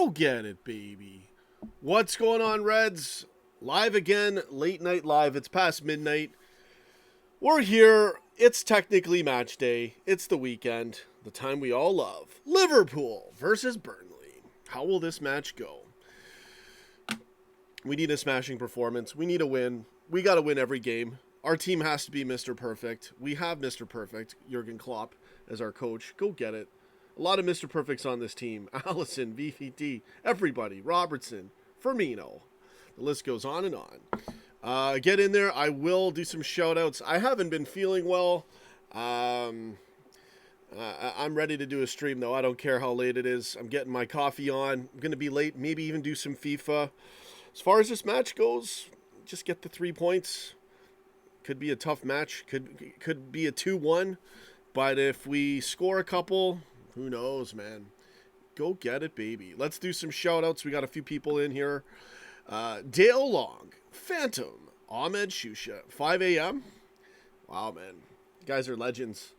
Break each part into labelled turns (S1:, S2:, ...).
S1: Go get it, baby. What's going on, Reds? Live again, late night live. It's past midnight. We're here. It's technically match day. It's the weekend. The time we all love. Liverpool versus Burnley. How will this match go? We need a smashing performance. We need a win. We got to win every game. Our team has to be Mr. Perfect. We have Mr. Perfect, Jurgen Klopp, as our coach. Go get it. A lot of Mr. Perfects on this team. Allison, VVT, everybody. Robertson, Firmino. The list goes on and on. Get in there. I will do some shout-outs. I haven't been feeling well. I'm ready to do a stream, though. I don't care how late it is. I'm getting my coffee on. I'm going to be late. Maybe even do some FIFA. As far as this match goes, just get the 3 points. Could be a tough match. Could be a 2-1. But if we score a couple, who knows, man. Go get it, baby. Let's do some shout-outs. We got a few people in here. Dale Long, Phantom, Ahmed Shusha, 5 a.m. Wow, man. You guys are legends.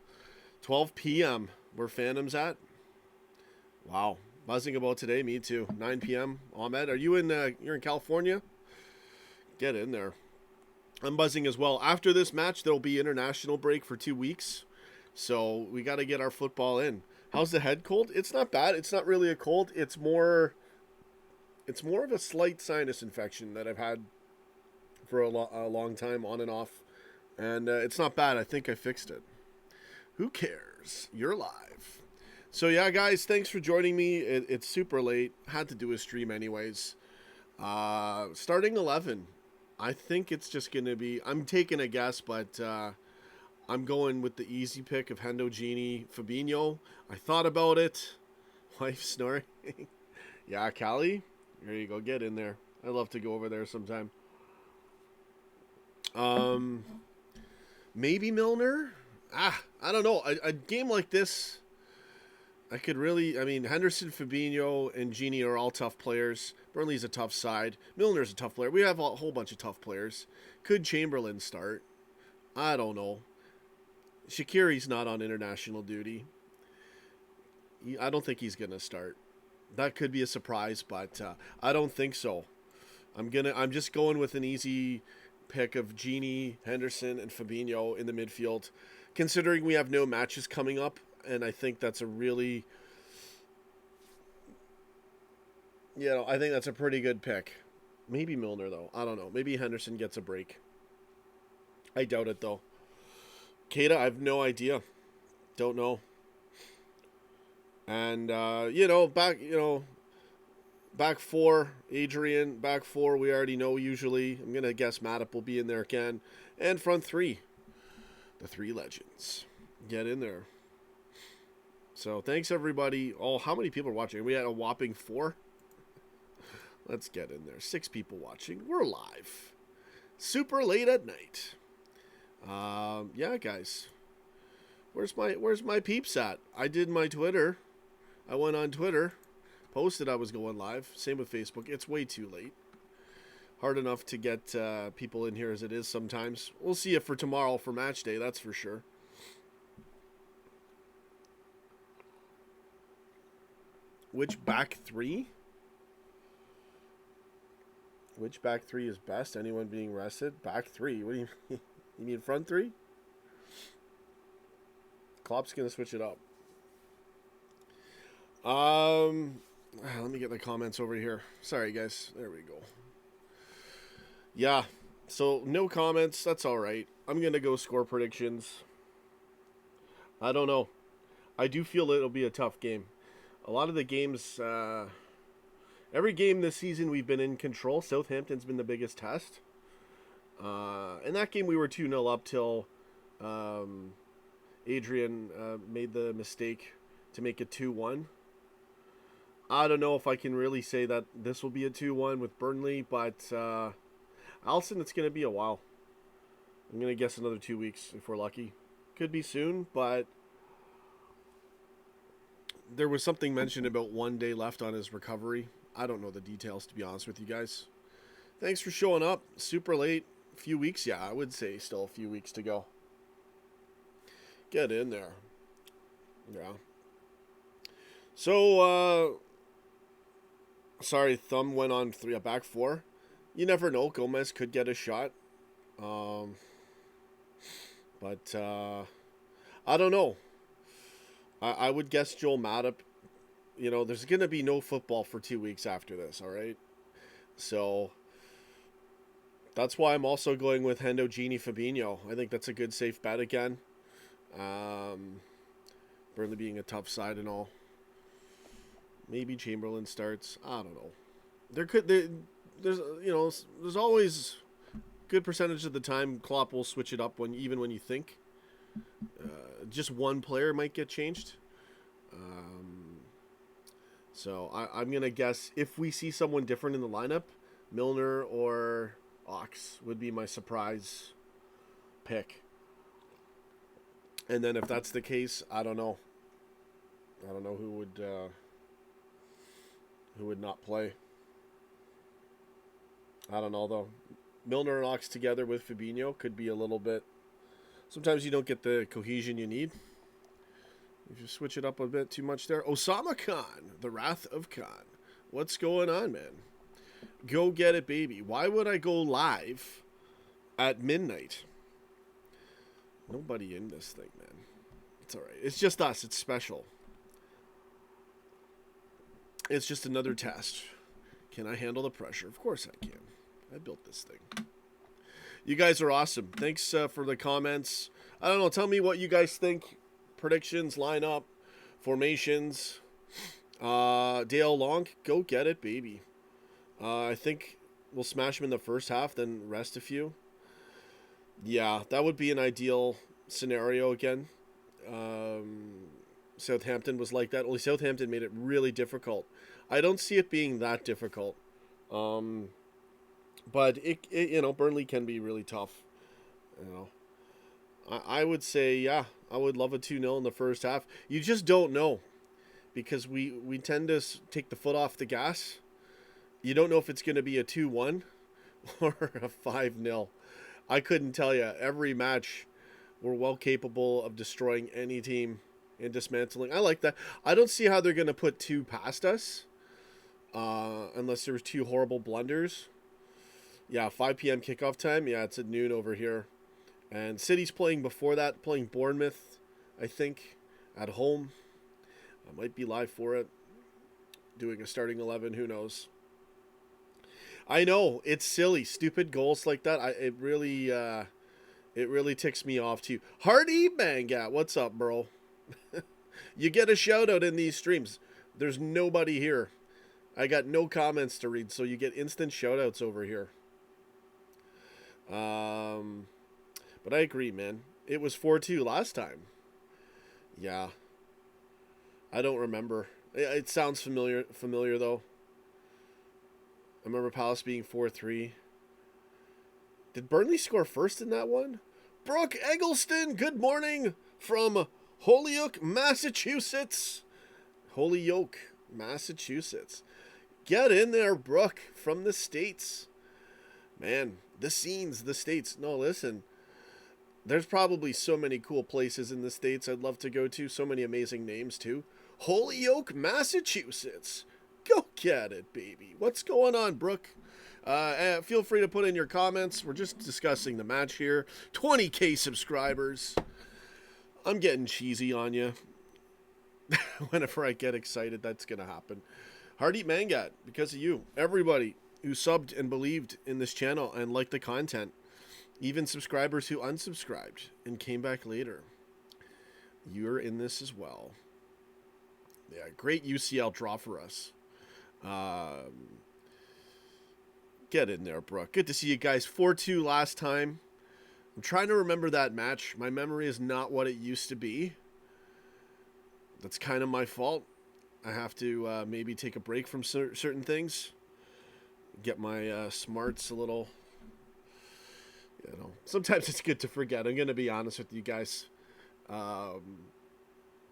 S1: 12 p.m. where Phantom's at. Wow. Buzzing about today. Me too. 9 p.m. Ahmed, are you you're in California? Get in there. I'm buzzing as well. After this match, there'll be international break for 2 weeks. So we got to get our football in. How's the head cold? It's not bad. It's not really a cold. It's more of a slight sinus infection that I've had for a long time, on and off. And it's not bad. I think I fixed it. Who cares? You're live. So yeah, guys, thanks for joining me. It's super late. Had to do a stream anyways. Starting 11. I think it's just going to be... I'm taking a guess, but I'm going with the easy pick of Hendo, Gini, Fabinho. I thought about it. Wife snoring. Yeah, Callie. There you go. Get in there. I'd love to go over there sometime. Maybe Milner? I don't know. A game like this, I could really... I mean, Henderson, Fabinho, and Gini are all tough players. Burnley's a tough side. Milner's a tough player. We have a whole bunch of tough players. Could Chamberlain start? I don't know. Shaqiri's not on international duty. I don't think he's going to start. That could be a surprise, but I don't think so. I'm just going with an easy pick of Gini, Henderson, and Fabinho in the midfield, considering we have no matches coming up, and I think that's a really, I think that's a pretty good pick. Maybe Milner, though. I don't know. Maybe Henderson gets a break. I doubt it, though. Keita, I have no idea. Don't know. And, back four, Adrian, back four, we already know usually. I'm going to guess Matip will be in there again. And front three, the three legends. Get in there. So, thanks, everybody. Oh, how many people are watching? We had a whopping 4. Let's get in there. 6 people watching. We're live. Super late at night. Yeah, guys. Where's my peeps at? I did my Twitter. I went on Twitter, posted I was going live. Same with Facebook. It's way too late. Hard enough to get people in here as it is sometimes. We'll see you for tomorrow for match day, that's for sure. Which back three? Which back three is best? Anyone being rested? Back three. What do you mean? You mean front three? Klopp's going to switch it up. Let me get the comments over here. Sorry, guys. There we go. Yeah. So, no comments. That's all right. I'm going to go score predictions. I don't know. I do feel it'll be a tough game. A lot of the games... every game this season we've been in control. Southampton's been the biggest test. In that game we were 2-0 up till Adrian made the mistake to make it 2-1. I don't know if I can really say that this will be a 2-1 with Burnley, but Allison, it's going to be a while. I'm going to guess another 2 weeks if we're lucky. Could be soon, but there was something mentioned about 1 day left on his recovery. I don't know the details, to be honest with you guys. Thanks for showing up. Super late. A few weeks, yeah, I would say still a few weeks to go. Get in there. Yeah. So, Sorry, Thumb went on a back four. You never know. Gomez could get a shot. But I don't know. I would guess Joel Matip. You know, there's going to be no football for 2 weeks after this, all right? So that's why I'm also going with Hendo, Gini, Fabinho. I think that's a good safe bet again. Burnley being a tough side and all. Maybe Chamberlain starts. I don't know. There's always good percentage of the time Klopp will switch it up even when you think just one player might get changed. So I'm gonna guess if we see someone different in the lineup, Milner or Ox would be my surprise pick. And then if that's the case, I don't know. I don't know who would not play. I don't know though. Milner and Ox together with Fabinho could be a little bit. Sometimes you don't get the cohesion you need. If you switch it up a bit too much there. Osama Khan, the Wrath of Khan. What's going on, man? Go get it, baby. Why would I go live at midnight? Nobody in this thing, man. It's all right. It's just us. It's special. It's just another test. Can I handle the pressure? Of course I can. I built this thing. You guys are awesome. Thanks for the comments. I don't know. Tell me what you guys think. Predictions, lineup, formations. Dale Long, go get it, baby. I think we'll smash him in the first half, then rest a few. Yeah, that would be an ideal scenario again. Southampton was like that. Only Southampton made it really difficult. I don't see it being that difficult. But it Burnley can be really tough. I would say, yeah, I would love a 2-0 in the first half. You just don't know because we tend to take the foot off the gas. You don't know if it's going to be a 2-1 or a 5-0. I couldn't tell you. Every match, we're well capable of destroying any team and dismantling. I like that. I don't see how they're going to put 2 past us unless there's 2 horrible blunders. Yeah, 5 p.m. kickoff time. Yeah, it's at noon over here. And City's playing before that, playing Bournemouth, I think, at home. I might be live for it, doing a starting 11, who knows. I know, it's silly, stupid goals like that. It really ticks me off too. Hardy Mangat, what's up, bro? You get a shout out in these streams. There's nobody here. I got no comments to read, so you get instant shout outs over here. But I agree, man. It was 4-2 last time. Yeah. I don't remember. It sounds familiar though. I remember Palace being 4-3. Did Burnley score first in that one? Brooke Eggleston, good morning from Holyoke, Massachusetts. Holyoke, Massachusetts. Get in there, Brooke, from the States. Man, the scenes, the States. No, listen. There's probably so many cool places in the States I'd love to go to. So many amazing names, too. Holyoke, Massachusetts. Go get it, baby. What's going on, Brooke? Feel free to put in your comments. We're just discussing the match here. 20K subscribers. I'm getting cheesy on you. Whenever I get excited, that's going to happen. Hardy Mangat, because of you. Everybody who subbed and believed in this channel and liked the content. Even subscribers who unsubscribed and came back later. You're in this as well. Yeah, great UCL draw for us. Get in there, Brooke. Good to see you guys. 4-2 last time. I'm trying to remember that match. My memory is not what it used to be. That's kind of my fault. I have to maybe take a break from certain things. Get my smarts a little... sometimes it's good to forget. I'm going to be honest with you guys. Then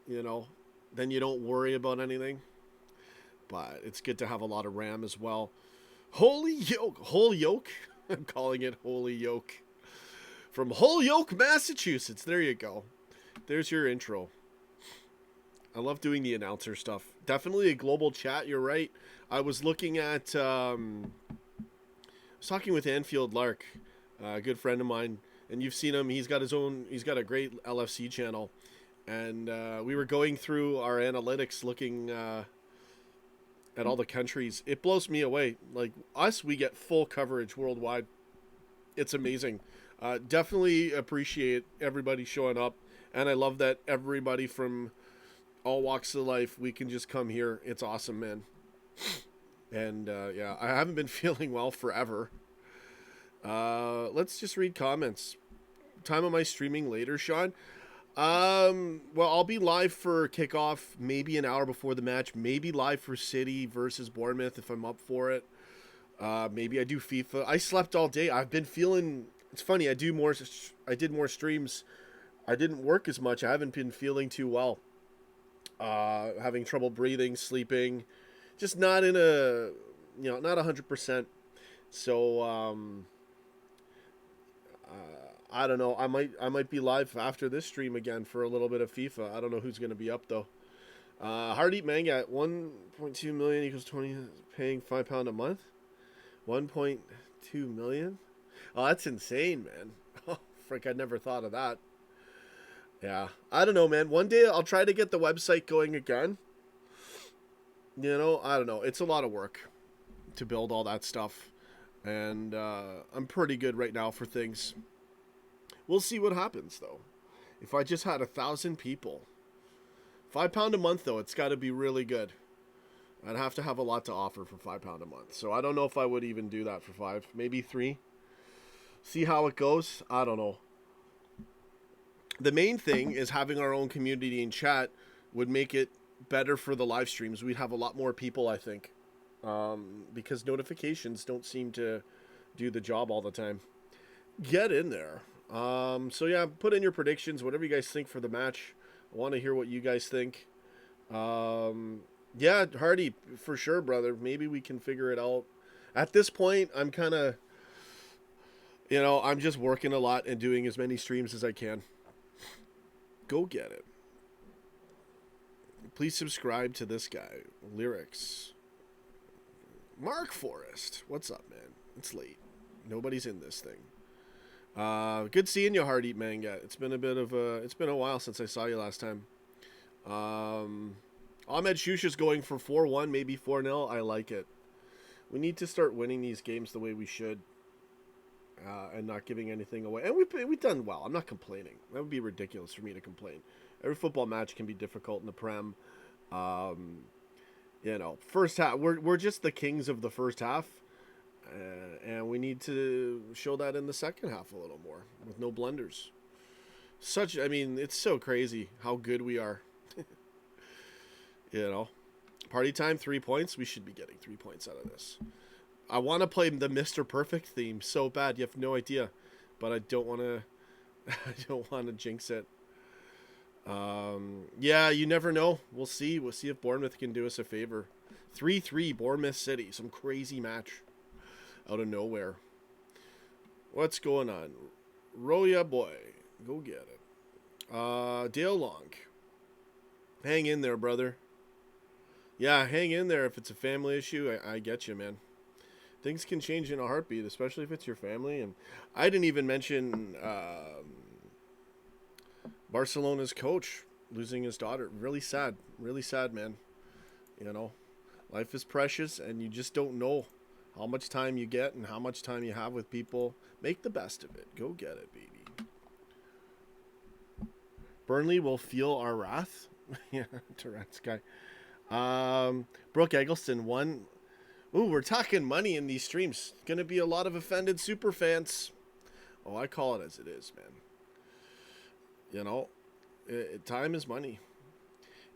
S1: you don't worry about anything. But it's good to have a lot of RAM as well. Holyoke. I'm calling it Holyoke. From Holyoke, Massachusetts. There you go. There's your intro. I love doing the announcer stuff. Definitely a global chat. You're right. I was looking at, I was talking with Anfield Lark, a good friend of mine, and you've seen him. He's got a great LFC channel, and we were going through our analytics, looking at all the countries. It blows me away. Like us, we get full coverage worldwide. It's amazing. Definitely appreciate everybody showing up, and I love that everybody from all walks of life, we can just come here. It's awesome, man. And yeah, I haven't been feeling well forever. Let's just read comments. Time of my streaming later, Sean. Well, I'll be live for kickoff maybe an hour before the match. Maybe live for City versus Bournemouth if I'm up for it. Maybe I do FIFA. I slept all day. I've been feeling. It's funny. I did more streams. I didn't work as much. I haven't been feeling too well. Having trouble breathing, sleeping, just not in a, not 100%. So, I don't know. I might be live after this stream again for a little bit of FIFA. I don't know who's going to be up though. Hard Eat Manga at 1.2 million equals 20, paying £5 a month. 1.2 million. Oh, that's insane, man. Oh, frick, I never thought of that. Yeah, I don't know, man. One day I'll try to get the website going again. I don't know. It's a lot of work to build all that stuff. And I'm pretty good right now for things. We'll see what happens, though. If I just had 1,000 people. £5 a month, though, it's got to be really good. I'd have to have a lot to offer for £5 a month. So I don't know if I would even do that for 5. Maybe 3. See how it goes. I don't know. The main thing is having our own community and chat would make it better for the live streams. We'd have a lot more people, I think, because notifications don't seem to do the job all the time. Get in there. So yeah, put in your predictions, whatever you guys think for the match. I want to hear what you guys think. Yeah, Hardy, for sure, brother. Maybe we can figure it out. At this point, I'm kind of, I'm just working a lot and doing as many streams as I can. Go get it. Please subscribe to this guy. Lyrics. Mark Forrest. What's up, man? It's late. Nobody's in this thing. Good seeing you, Hard Eat Manga. It's been a while since I saw you last time. Ahmed Shusha's going for 4-1, maybe 4-0. I like it. We need to start winning these games the way we should. And not giving anything away. And we've done well. I'm not complaining. That would be ridiculous for me to complain. Every football match can be difficult in the Prem. First half, we're just the kings of the first half. And we need to show that in the second half a little more with no blunders. It's so crazy how good we are. Party time, 3 points. We should be getting 3 points out of this. I want to play the Mr. Perfect theme so bad. You have no idea, but I don't want to. I don't want to jinx it. Yeah, you never know. We'll see. We'll see if Bournemouth can do us a favor. 3-3 Bournemouth City. Some crazy match out of nowhere. What's going on? Roya boy, go get it. Dale Long. Hang in there, brother. Yeah, hang in there. If it's a family issue, I get you, man. Things can change in a heartbeat, especially if it's your family. And I didn't even mention Barcelona's coach losing his daughter. Really sad, man. Life is precious, and you just don't know how much time you get and how much time you have with people. Make the best of it. Go get it, baby. Burnley will feel our wrath. Yeah, Tourette's guy. Brooke Eggleston won. Ooh, we're talking money in these streams. Going to be a lot of offended super fans. Oh, I call it as it is, man. Time is money.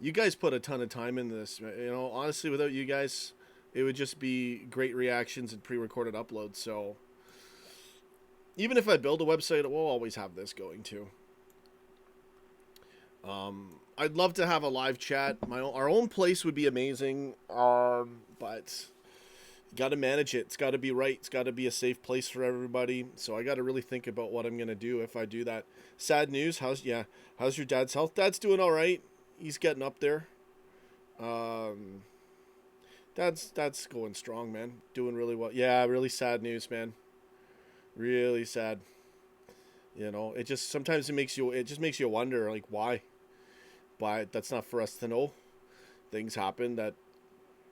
S1: You guys put a ton of time in this. Honestly, without you guys, it would just be great reactions and pre-recorded uploads. So even if I build a website, it will always have this going too. I'd love to have a live chat. Our own place would be amazing. But you got to manage it. It's got to be right. It's got to be a safe place for everybody. So I got to really think about what I'm going to do if I do that. Sad news. How's your dad's health? Dad's doing all right. He's getting up there. That's going strong, man. Doing really well. Yeah, really sad news, man. Really sad. You know, it just sometimes it just makes you wonder like why. But that's not for us to know. Things happen that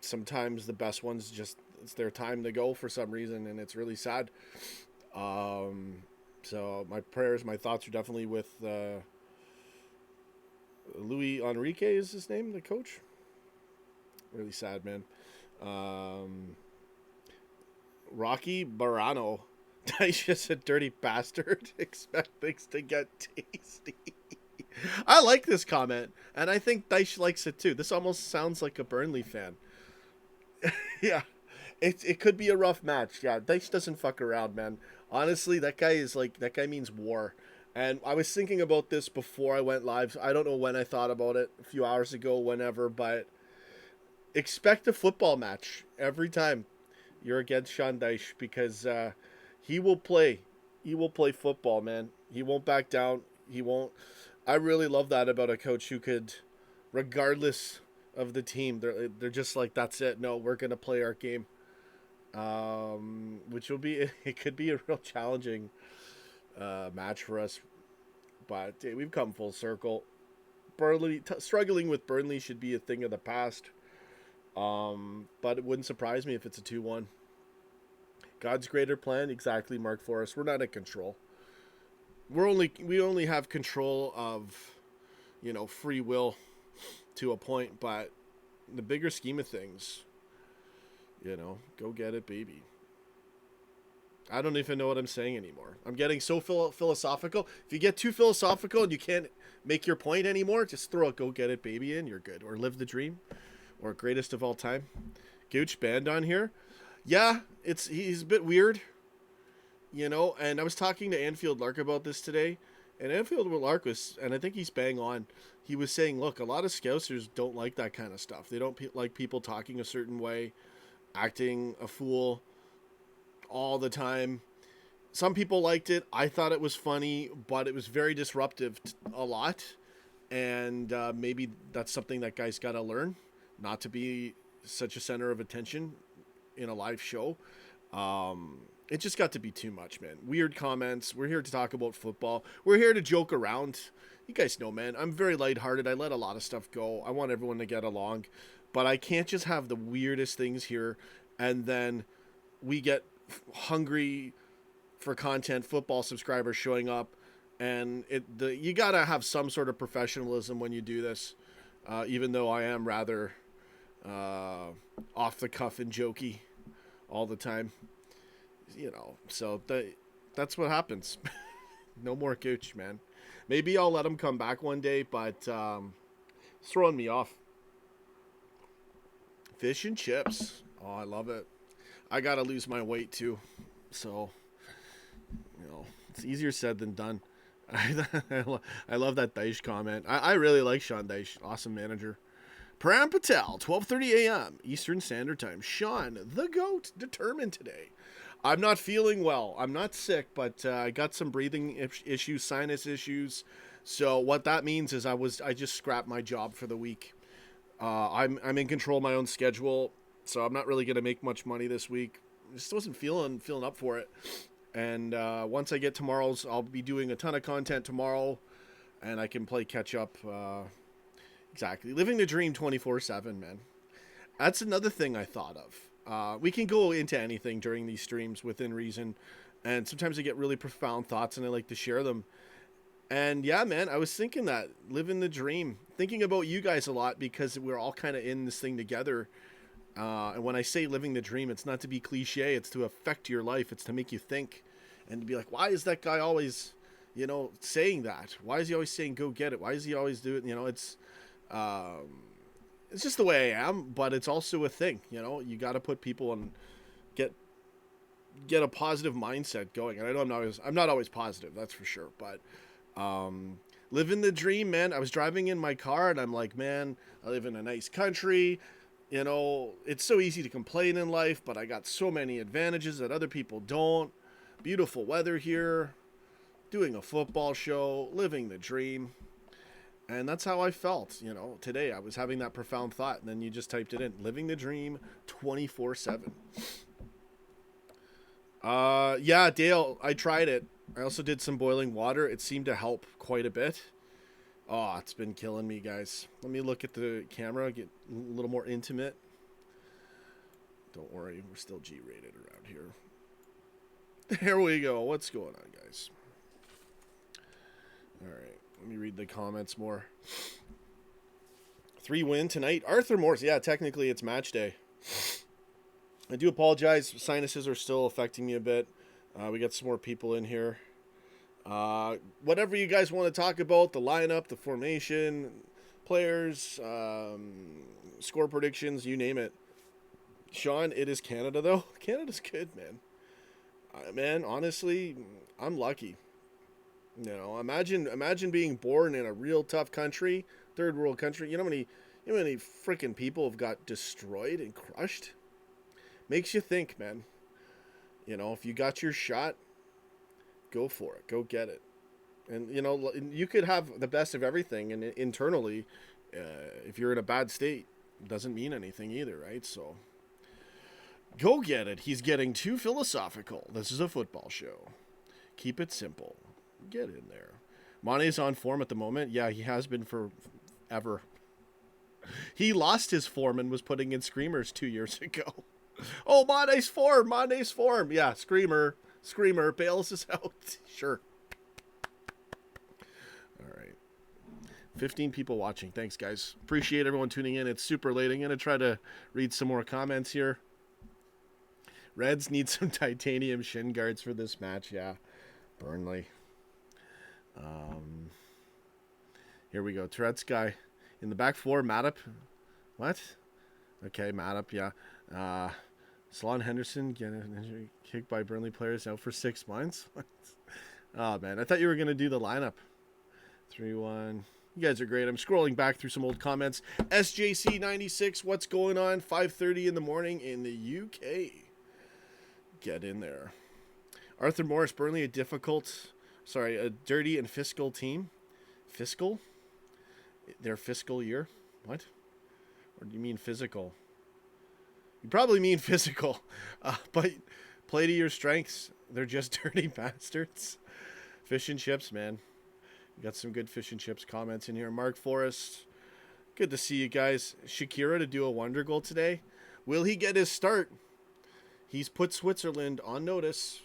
S1: sometimes the best ones just it's their time to go for some reason, and it's really sad. So my prayers, my thoughts are definitely with Louis Enrique is his name, the coach. Really sad, man. Rocky Barano. He's just a dirty bastard. Expect things to get tasty. I like this comment, and I think Dyche likes it too. This almost sounds like a Burnley fan. Yeah, it could be a rough match. Yeah, Dyche doesn't fuck around, man. Honestly, that guy means war. And I was thinking about this before I went live. I don't know when I thought about it, a few hours ago, whenever, but expect a football match every time you're against Sean Dyche because he will play. He will play football, man. He won't back down. He won't. I really love that about a coach who could, regardless of the team, they're just like, that's it. No, we're gonna play our game. Which will be it could be a real challenging match for us, but hey, we've come full circle. Burnley struggling with Burnley should be a thing of the past. But it wouldn't surprise me if it's a 2-1. God's greater plan, exactly, Mark Forrest. We're not in control. We only have control of, free will to a point, but the bigger scheme of things, go get it, baby. I don't even know what I'm saying anymore. I'm getting so philosophical. If you get too philosophical and you can't make your point anymore, just throw a go get it, baby in. You're good. Or live the dream. Or greatest of all time. Gooch band on here. Yeah, he's a bit weird. And I was talking to Anfield Lark about this today. And Anfield Lark was, and I think he's bang on. He was saying, look, a lot of Scousers don't like that kind of stuff. They don't like people talking a certain way, acting a fool all the time. Some people liked it. I thought it was funny, but it was very disruptive a lot. And maybe that's something that guys got to learn, not to be such a center of attention in a live show. It just got to be too much, man. Weird comments. We're here to talk about football. We're here to joke around. You guys know, man, I'm very lighthearted. I let a lot of stuff go. I want everyone to get along. But I can't just have the weirdest things here and then we get hungry for content, football subscribers showing up, and you gotta have some sort of professionalism when you do this. Even though I am rather off the cuff and jokey all the time, So that's what happens. No more Gooch, man. Maybe I'll let him come back one day, but it's throwing me off. Fish and chips. Oh, I love it. I gotta lose my weight too, so it's easier said than done. I love that Dyche comment. I really like Sean Dyche, awesome manager. Param Patel, 12:30 a.m. Eastern Standard Time. Sean, the GOAT, determined today. I'm not feeling well. I'm not sick, but I got some breathing issues, sinus issues. So what that means is I just scrapped my job for the week. I'm in control of my own schedule. So I'm not really going to make much money this week. Just wasn't feeling up for it. And once I get tomorrow's, I'll be doing a ton of content tomorrow. And I can play catch up. Exactly. Living the dream 24/7, man. That's another thing I thought of. We can go into anything during these streams within reason. And sometimes I get really profound thoughts and I like to share them. And yeah, man, I was thinking that. Living the dream. Thinking about you guys a lot because we're all kind of in this thing together. And when I say living the dream, it's not to be cliche. It's to affect your life. It's to make you think and to be like, why is that guy always, saying that? Why is he always saying, go get it? Why is he always doing it? It's just the way I am, but it's also a thing, you got to put people and get a positive mindset going. And I know I'm not always positive, that's for sure. But, living the dream, man. I was driving in my car and I'm like, man, I live in a nice country. It's so easy to complain in life, but I got so many advantages that other people don't. Beautiful weather here, doing a football show, living the dream. And that's how I felt, today. I was having that profound thought, and then you just typed it in. Living the dream 24/7. Yeah, Dale, I tried it. I also did some boiling water. It seemed to help quite a bit. Oh, it's been killing me, guys. Let me look at the camera, get a little more intimate. Don't worry, we're still G-rated around here. There we go. What's going on, guys? All right, let me read the comments more. 3-win tonight. Arthur Morse. Yeah, technically it's match day. I do apologize. Sinuses are still affecting me a bit. We got some more people in here. Whatever you guys want to talk about, the lineup, the formation, players, score predictions, you name it. Sean, it is Canada, though. Canada's good, man. Man, honestly, I'm lucky. Imagine being born in a real tough country, third world country. You know how many freaking people have got destroyed and crushed? Makes you think, man. If you got your shot, go for it. Go get it. And, you could have the best of everything, and internally, if you're in a bad state, it doesn't mean anything either, right? So, go get it. He's getting too philosophical. This is a football show. Keep it simple. Get in there. Mane's on form at the moment. Yeah, he has been forever. He lost his form and was putting in screamers 2 years ago. Oh, Mane's form. Yeah, screamer, Bales is out. Sure. All right. 15 people watching. Thanks, guys. Appreciate everyone tuning in. It's super late. I'm going to try to read some more comments here. Reds need some titanium shin guards for this match. Yeah. Burnley. Here we go. Tourette's guy. In the back four, Matip. What? Okay, Matip, yeah. Salon Henderson getting kicked by Burnley players out for 6 months. Oh, man. I thought you were going to do the lineup. 3-1. You guys are great. I'm scrolling back through some old comments. SJC96, what's going on? 5:30 in the morning in the UK. Get in there. Arthur Morris, Burnley, a dirty and fiscal team. Fiscal? Their fiscal year? What? Or do you mean physical? You probably mean physical. But play to your strengths. They're just dirty bastards. Fish and chips, man. You got some good fish and chips comments in here. Mark Forrest. Good to see you guys. Shakira to do a wonder goal today. Will he get his start? He's put Switzerland on notice.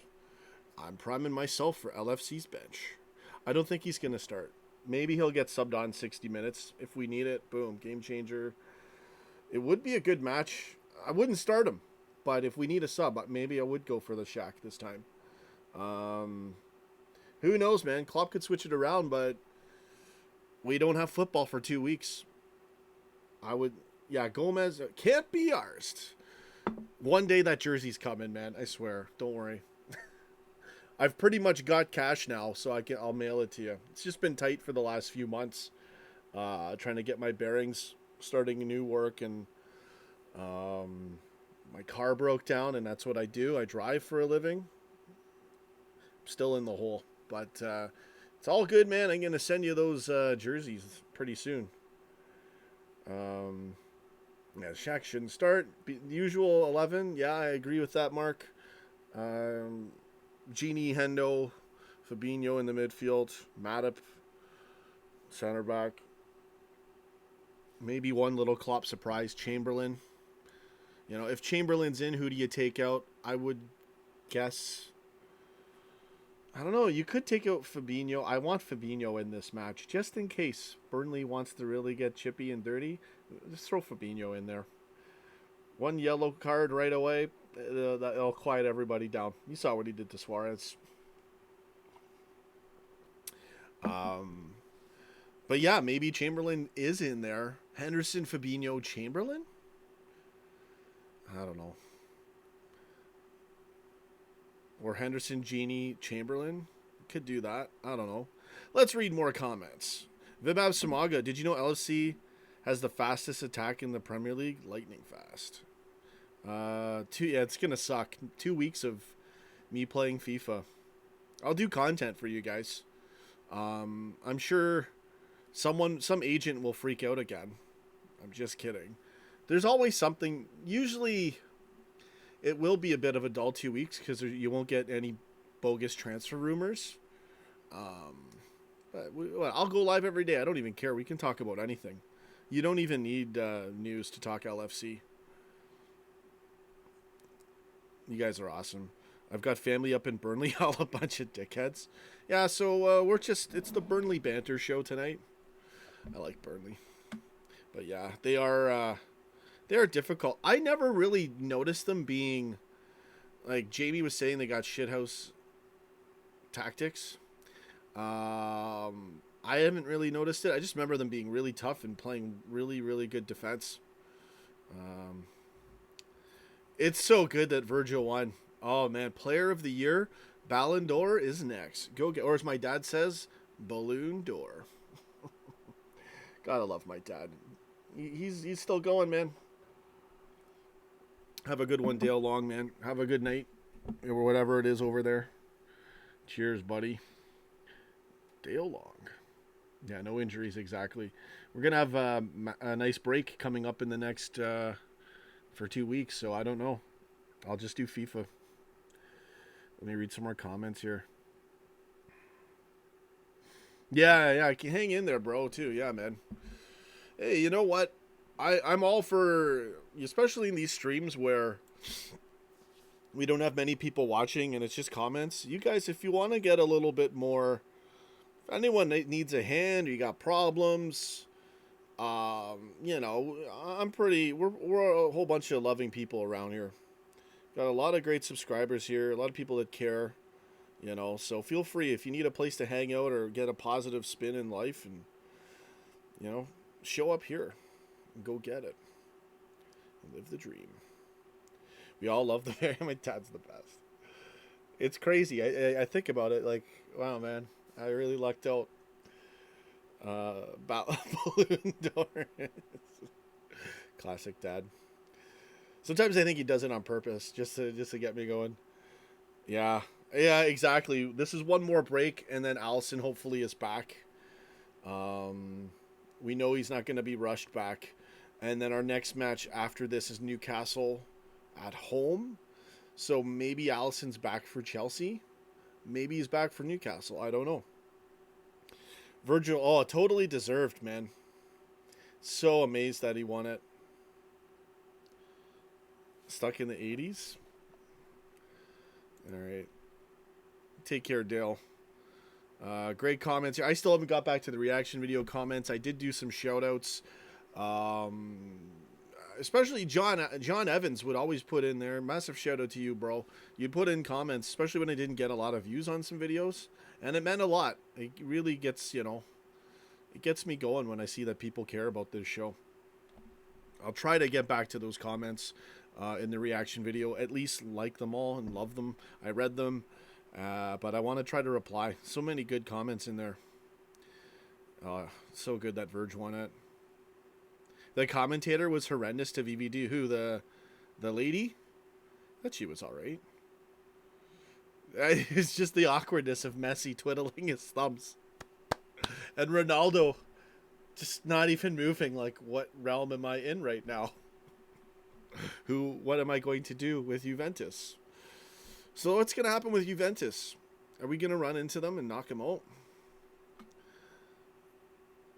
S1: I'm priming myself for LFC's bench. I don't think he's going to start. Maybe he'll get subbed on 60 minutes if we need it. Boom, game changer. It would be a good match. I wouldn't start him, but if we need a sub, maybe I would go for the Shaq this time. Who knows, man? Klopp could switch it around, but we don't have football for 2 weeks. Gomez can't be ours. One day that jersey's coming, man. I swear. Don't worry. I've pretty much got cash now, so I'll mail it to you. It's just been tight for the last few months, trying to get my bearings, starting new work, and my car broke down, and that's what I do. I drive for a living. I'm still in the hole, but it's all good, man. I'm gonna send you those jerseys pretty soon. Yeah, Shaq shouldn't start. The usual 11. Yeah, I agree with that, Mark. Genie, Hendo, Fabinho in the midfield, Matip, center back. Maybe one little Klopp surprise, Chamberlain. If Chamberlain's in, who do you take out? I would guess. I don't know. You could take out Fabinho. I want Fabinho in this match, just in case Burnley wants to really get chippy and dirty. Just throw Fabinho in there. One yellow card right away. That'll quiet everybody down. You saw what he did to Suarez. But yeah, maybe Chamberlain is in there. Henderson, Fabinho, Chamberlain? I don't know. Or Henderson, Genie, Chamberlain? Could do that. I don't know. Let's read more comments. Vibab Samaga, did you know LFC has the fastest attack in the Premier League? Lightning fast. It's gonna suck. 2 weeks of me playing FIFA. I'll do content for you guys. I'm sure Some agent will freak out again. I'm just kidding. There's always something. Usually, it will be a bit of a dull 2 weeks because you won't get any bogus transfer rumors. I'll go live every day. I don't even care. We can talk about anything. You don't even need news to talk LFC. You guys are awesome. I've got family up in Burnley, all a bunch of dickheads. Yeah, so it's the Burnley banter show tonight. I like Burnley. But yeah, they are difficult. I never really noticed them being, like Jamie was saying, they got shithouse tactics. I haven't really noticed it. I just remember them being really tough and playing really, really good defense. It's so good that Virgil won. Oh man, Player of the Year, Ballon d'Or is next. Go get, or as my dad says, Balloon d'Or. Gotta love my dad. He's still going, man. Have a good one, Dale Long, man. Have a good night, or whatever it is over there. Cheers, buddy. Dale Long. Yeah, no injuries exactly. We're gonna have a nice break coming up in the next for 2 weeks, so I don't know. I'll just do FIFA. Let me read some more comments here. Yeah, I can hang in there, bro, too. Yeah, man. Hey, you know what? I'm all for, especially in these streams where we don't have many people watching and it's just comments. You guys, if you want to get a little bit more, if anyone needs a hand or you got problems, we're a whole bunch of loving people around here. Got a lot of great subscribers here, a lot of people that care, so feel free if you need a place to hang out or get a positive spin in life and, show up here and go get it and live the dream. We all love the my dad's the best. It's crazy. I think about it like, wow, man, I really lucked out. Balloon d'Or. Classic dad. Sometimes I think he does it on purpose just to get me going. Yeah, exactly. This is one more break, and then Allison hopefully is back. We know he's not going to be rushed back, and then our next match after this is Newcastle at home. So maybe Allison's back for Chelsea. Maybe he's back for Newcastle. I don't know. Virgil, totally deserved, man. So amazed that he won it. Stuck in the 80s. All right. Take care, Dale. Great comments here. I still haven't got back to the reaction video comments. I did do some shout outs. Especially John Evans would always put in there. Massive shout out to you, bro. You'd put in comments, especially when I didn't get a lot of views on some videos. And it meant a lot. It really gets, it gets me going when I see that people care about this show. I'll try to get back to those comments in the reaction video. At least like them all and love them. I read them. But I want to try to reply. So many good comments in there. So good that Verge won it. The commentator was horrendous to VVD. Who? The lady? I thought she was all right. It's just the awkwardness of Messi twiddling his thumbs. And Ronaldo just not even moving. Like, what realm am I in right now? What am I going to do with Juventus? So what's going to happen with Juventus? Are we going to run into them and knock them out?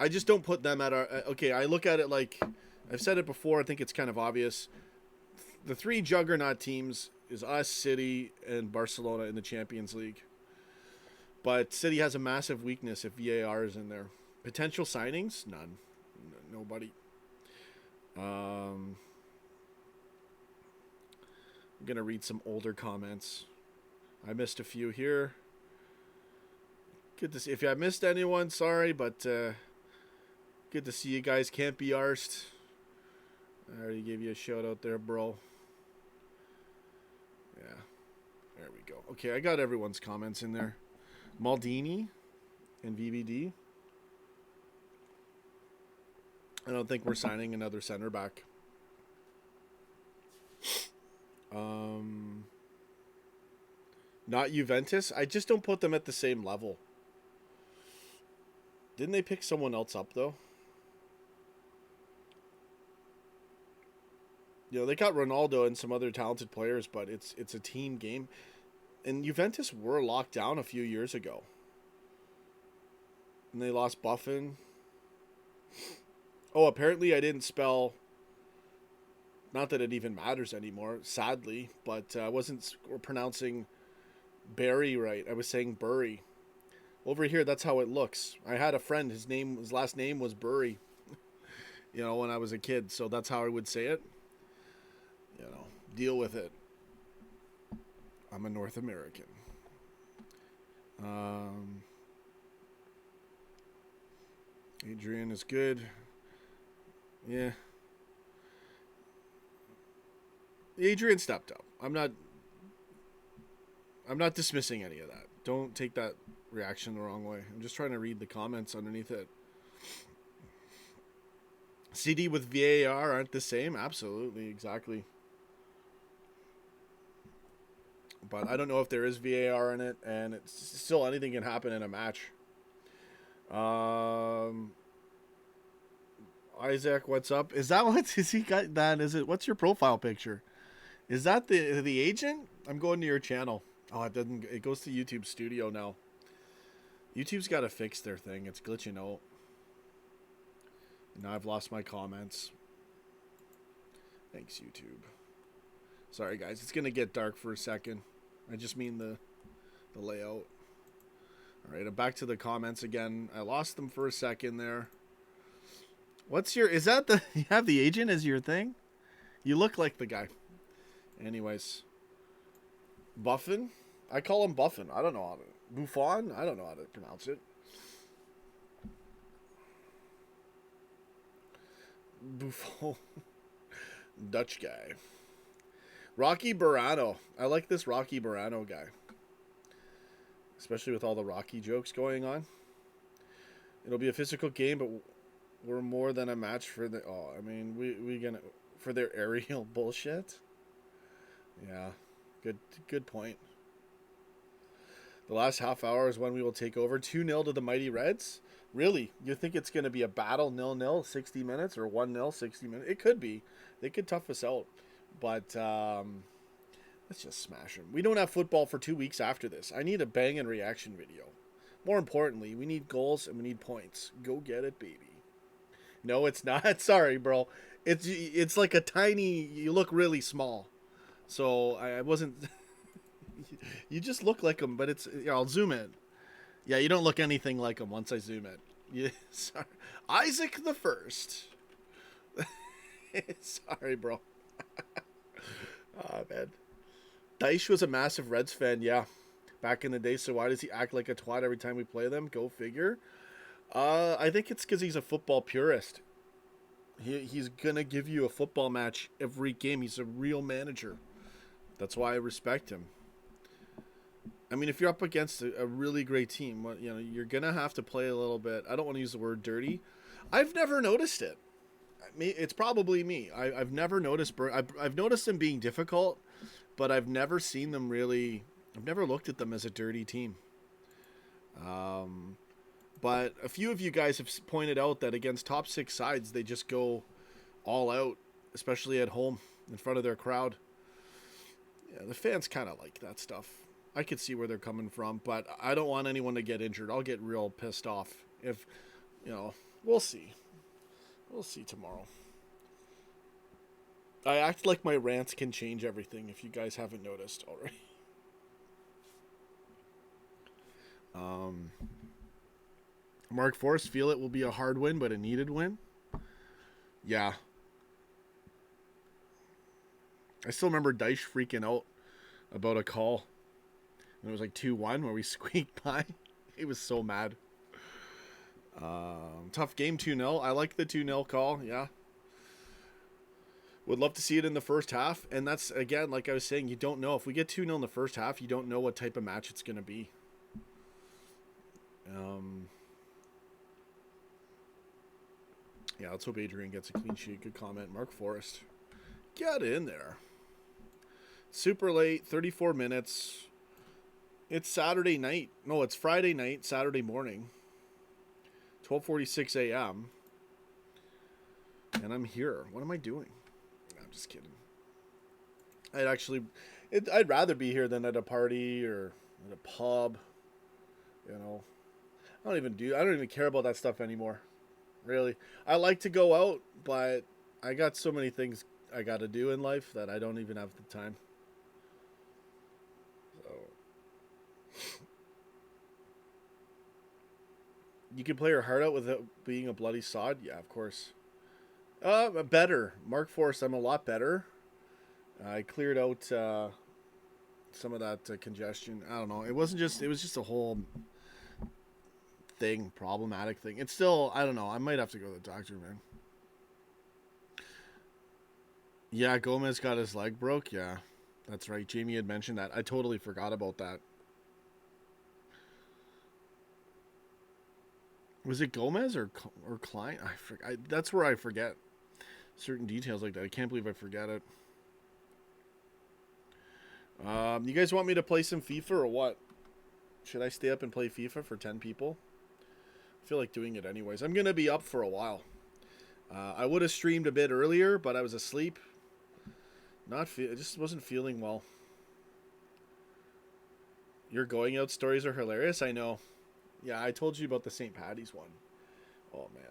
S1: I just don't put them at our... Okay, I look at it like... I've said it before. I think it's kind of obvious. The three juggernaut teams is us, City, and Barcelona in the Champions League. But City has a massive weakness if VAR is in there. Potential signings? None. Nobody. I'm going to read some older comments. I missed a few here. Good to see. If I missed anyone, sorry, but good to see you guys. Can't be arsed. I already gave you a shout out there, bro. Yeah. There we go. Okay, I got everyone's comments in there. Maldini and VVD. I don't think we're signing another center back. Not Juventus. I just don't put them at the same level. Didn't they pick someone else up, though? You know, they got Ronaldo and some other talented players, but it's a team game. And Juventus were locked down a few years ago. And they lost Buffon. Oh, apparently I didn't spell... Not that it even matters anymore, sadly, but I wasn't pronouncing Barry right. I was saying Burry. Over here, that's how it looks. I had a friend, his last name was Burry, you know, when I was a kid, so that's how I would say it. You know, deal with it. I'm a North American. Adrian is good. Yeah. Adrian stepped up. I'm not dismissing any of that. Don't take that reaction the wrong way. I'm just trying to read the comments underneath it. CD with VAR aren't the same? Absolutely, exactly. But I don't know if there is VAR in it, and it's still anything can happen in a match. Isaac, what's up? Is that what is he got that? Is it what's your profile picture? Is that the agent? I'm going to your channel. Oh, it doesn't. It goes to YouTube Studio now. YouTube's got to fix their thing. It's glitching out. Now I've lost my comments. Thanks, YouTube. Sorry, guys. It's gonna get dark for a second. I just mean the layout. All right, I'm back to the comments again. I lost them for a second there. What's your? Is that the? You have the agent as your thing? You look like the guy. Anyways, Buffon. I call him Buffon. I don't know how to. Buffon. I don't know how to pronounce it. Buffon. Dutch guy. Rocky Barano. I like this Rocky Barano guy. Especially with all the Rocky jokes going on. It'll be a physical game, but we're more than a match for the... Oh, I mean, we gonna... For their aerial bullshit? Yeah. Good point. The last half hour is when we will take over. 2-0 to the Mighty Reds? Really? You think it's going to be a battle 0-0, 60 minutes, or 1-0, 60 minutes? It could be. They could tough us out. But let's just smash them. We don't have football for 2 weeks after this. I need a banging reaction video. More importantly, we need goals and we need points. Go get it, baby. No, it's not. Sorry, bro. It's like a tiny... You look really small. So I wasn't... You just look like him, but it's... Yeah, I'll zoom in. Yeah, you don't look anything like him once I zoom in. Yeah, sorry. Isaac the First. Sorry, bro. Oh, man. Dyche was a massive Reds fan, yeah. Back in the day, so why does he act like a twat every time we play them? Go figure. I think it's because he's a football purist. He's going to give you a football match every game. He's a real manager. That's why I respect him. I mean, if you're up against a really great team, you know, you're going to have to play a little bit. I don't want to use the word dirty. I've never noticed it. It's probably me. I've never noticed... I've noticed them being difficult, but I've never seen them really... I've never looked at them as a dirty team. But a few of you guys have pointed out that against top 6 sides, they just go all out, especially at home in front of their crowd. Yeah, the fans kind of like that stuff. I could see where they're coming from, but I don't want anyone to get injured. I'll get real pissed off if, you know, we'll see. We'll see tomorrow. I act like my rants can change everything if you guys haven't noticed already. Mark Forrest, feel it will be a hard win, but a needed win. Yeah. I still remember Dyche freaking out about a call. And it was like 2-1 where we squeaked by. He was so mad. Tough game, 2-0. I like the 2-0 call, yeah. Would love to see it in the first half. And that's, again, like I was saying, you don't know. If we get 2-0 in the first half, you don't know what type of match it's going to be. Yeah, let's hope Adrian gets a clean sheet. Good comment. Mark Forrest. Get in there. Super late, 34 minutes. It's Saturday night. No, it's Friday night, Saturday morning. 12:46 a.m. and I'm here. What am I doing? I'm just kidding. I'd rather be here than at a party or at a pub. You know, I don't even care about that stuff anymore. Really, I like to go out, but I got so many things I got to do in life that I don't even have the time. So, you can play your heart out without being a bloody sod. Yeah, of course. Better. Mark Forrest, I'm a lot better. I cleared out some of that congestion. I don't know. It was just a whole problematic thing. It's still, I don't know. I might have to go to the doctor, man. Yeah, Gomez got his leg broke. Yeah, that's right. Jamie had mentioned that. I totally forgot about that. Was it Gomez or Klein? That's where I forget certain details like that. I can't believe I forget it. You guys want me to play some FIFA or what? Should I stay up and play FIFA for 10 people? I feel like doing it anyways. I'm going to be up for a while. I would have streamed a bit earlier, but I was asleep. I just wasn't feeling well. Your going out stories are hilarious, I know. Yeah, I told you about the St. Patty's one. Oh man.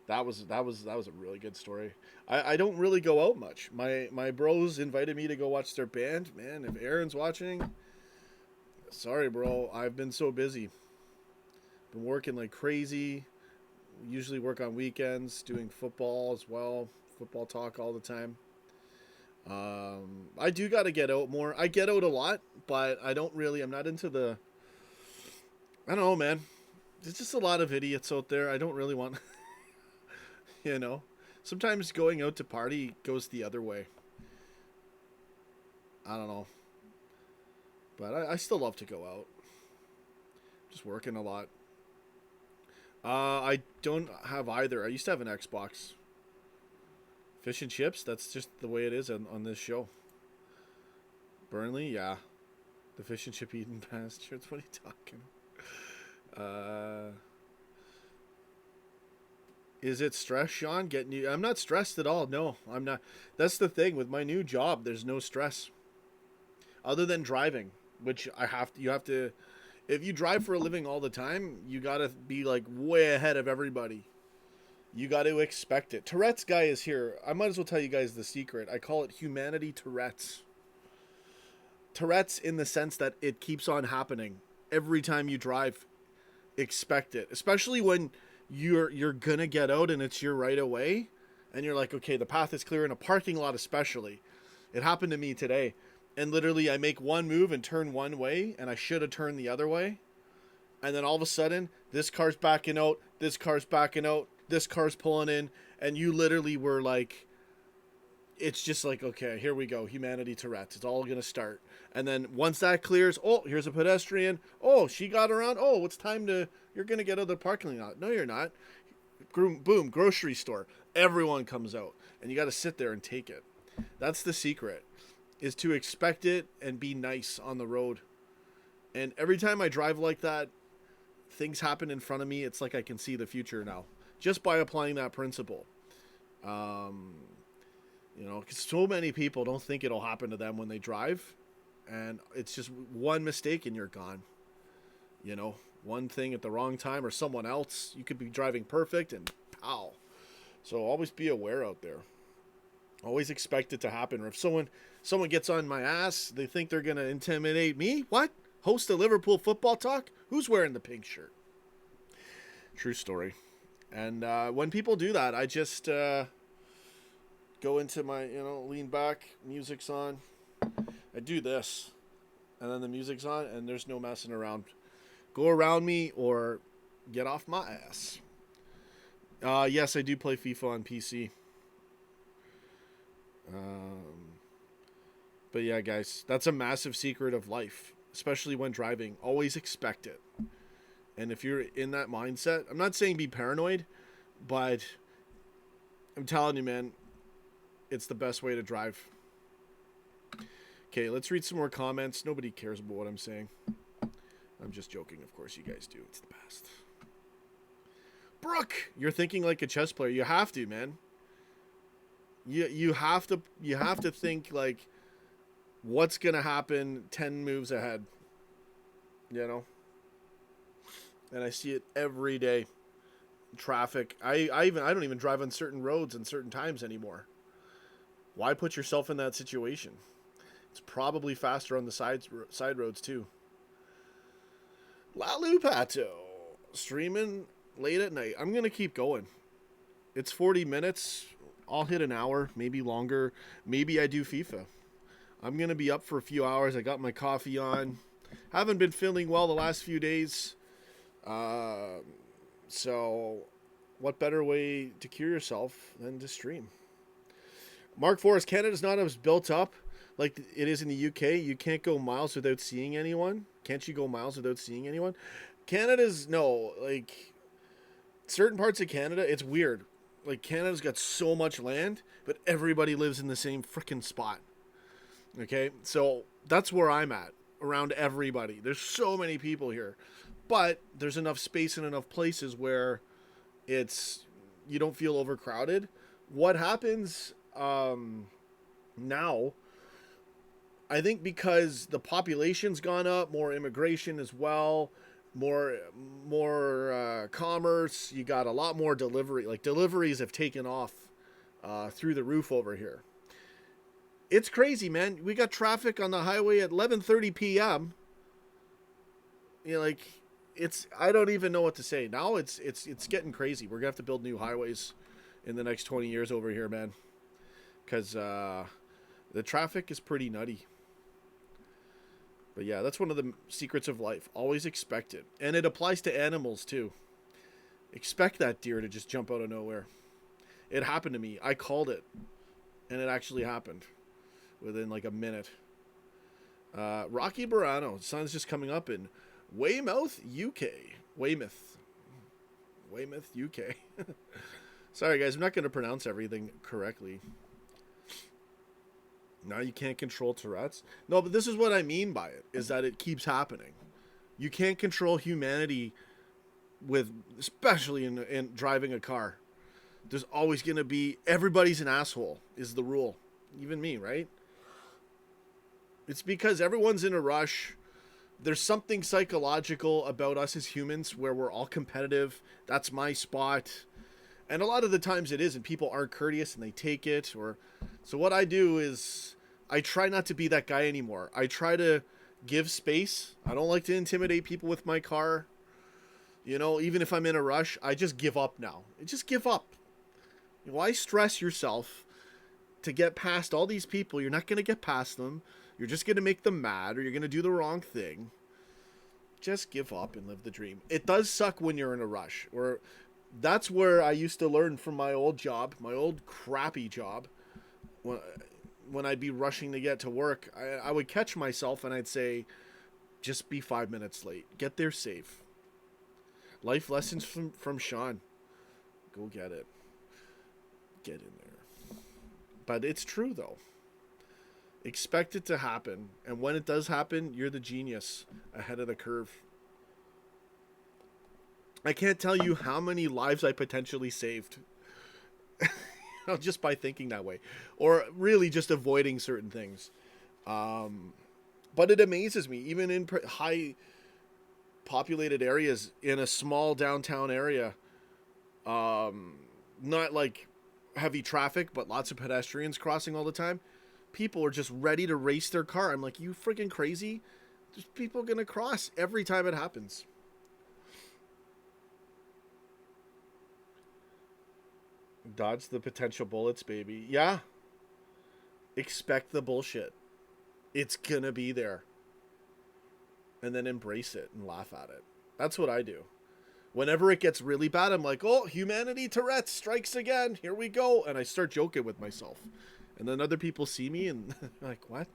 S1: That was a really good story. I don't really go out much. My bros invited me to go watch their band. Man, if Aaron's watching, sorry bro, I've been so busy. Been working like crazy. Usually work on weekends, doing football as well. Football talk all the time. I do got to get out more. I get out a lot, but I'm not into I don't know, man. There's just a lot of idiots out there. I don't really want, sometimes going out to party goes the other way. I don't know. But I still love to go out. Just working a lot. I don't have either. I used to have an Xbox. Fish and chips, that's just the way it is on this show. Burnley, yeah. The fish and chip eating bastards. What are you talking? Is it stress, Sean? I'm not stressed at all. No, I'm not. That's the thing with my new job. There's no stress. Other than driving, which you have to, if you drive for a living all the time, you got to be like way ahead of everybody. You got to expect it. Tourette's guy is here. I might as well tell you guys the secret. I call it humanity Tourette's. Tourette's in the sense that it keeps on happening. Every time you drive, expect it. Especially when you're going to get out and it's your right of way. And you're like, okay, the path is clear in a parking lot especially. It happened to me today. And literally I make one move and turn one way. And I should have turned the other way. And then all of a sudden, this car's backing out. This car's backing out. This car's pulling in, and you literally were like, it's just like, okay, here we go. Humanity Tourette's. It's all going to start. And then once that clears, oh, here's a pedestrian. Oh, she got around. Oh, it's time you're going to get out of the parking lot. No, you're not. Boom, grocery store. Everyone comes out, and you got to sit there and take it. That's the secret, is to expect it and be nice on the road. And every time I drive like that, things happen in front of me. It's like I can see the future now. Just by applying that principle. Because so many people don't think it'll happen to them when they drive. And it's just one mistake and you're gone. One thing at the wrong time or someone else. You could be driving perfect and pow. So always be aware out there. Always expect it to happen. Or if someone gets on my ass, they think they're going to intimidate me. What? Host a Liverpool football talk? Who's wearing the pink shirt? True story. And when people do that, I just go into my, lean back, music's on. I do this, and then the music's on, and there's no messing around. Go around me or get off my ass. Yes, I do play FIFA on PC. But yeah, guys, that's a massive secret of life, especially when driving. Always expect it. And if you're in that mindset, I'm not saying be paranoid, but I'm telling you, man, it's the best way to drive. Okay, let's read some more comments. Nobody cares about what I'm saying. I'm just joking. Of course you guys do. It's the best. Brooke, you're thinking like a chess player. You have to, man. You have to think like what's gonna happen 10 moves ahead. You know? And I see it every day. Traffic. I don't even drive on certain roads and certain times anymore. Why put yourself in that situation? It's probably faster on the side roads too. Lalu Pato streaming late at night. I'm gonna keep going. It's 40 minutes. I'll hit an hour, maybe longer. Maybe I do FIFA. I'm gonna be up for a few hours. I got my coffee on. Haven't been feeling well the last few days. So what better way to cure yourself than to stream? Mark Forrest, Canada's not as built up like it is in the UK. You can't go miles without seeing anyone. Can't you go miles without seeing anyone? Canada's, no, like, certain parts of Canada, it's weird. Like, Canada's got so much land, but everybody lives in the same freaking spot. Okay? So that's where I'm at, around everybody. There's so many people here. But there's enough space and enough places where you don't feel overcrowded. What happens now, I think because the population's gone up, more immigration as well, more commerce, you got a lot more delivery. Like, deliveries have taken off through the roof over here. It's crazy, man. We got traffic on the highway at 11:30 p.m. You know, like, I don't even know what to say. Now it's getting crazy. We're gonna have to build new highways in the next 20 years over here, man. Because the traffic is pretty nutty. But yeah, that's one of the secrets of life. Always expect it. And it applies to animals too. Expect that deer to just jump out of nowhere. It happened to me. I called it. And it actually happened. Within like a minute. Rocky Barano. The sun's just coming up in Weymouth, UK. Weymouth, UK. Sorry, guys. I'm not going to pronounce everything correctly. Now you can't control Tourette's. No, but this is what I mean by it, is that it keeps happening. You can't control humanity especially in driving a car. There's always going to be, everybody's an asshole is the rule. Even me, right? It's because everyone's in a rush. There's something psychological about us as humans where we're all competitive. That's my spot. And a lot of the times it is, and people aren't courteous and they take it. So what I do is I try not to be that guy anymore. I try to give space. I don't like to intimidate people with my car. You know, even if I'm in a rush, I just give up now. Just give up. Why stress yourself to get past all these people? You're not going to get past them. You're just going to make them mad, or you're going to do the wrong thing. Just give up and live the dream. It does suck when you're in a rush. Or that's where I used to learn from my old job, my old crappy job. When I'd be rushing to get to work, I would catch myself and I'd say, just be 5 minutes late. Get there safe. Life lessons from Sean. Go get it. Get in there. But it's true, though. Expect it to happen. And when it does happen, you're the genius ahead of the curve. I can't tell you how many lives I potentially saved. Just by thinking that way. Or really just avoiding certain things. But it amazes me. Even in high populated areas, in a small downtown area, not like heavy traffic, but lots of pedestrians crossing all the time. People are just ready to race their car. I'm like, you freaking crazy? There's people going to cross every time it happens. Dodge the potential bullets, baby. Yeah. Expect the bullshit. It's going to be there. And then embrace it and laugh at it. That's what I do. Whenever it gets really bad, I'm like, oh, humanity Tourette's strikes again. Here we go. And I start joking with myself. And then other people see me and like, what?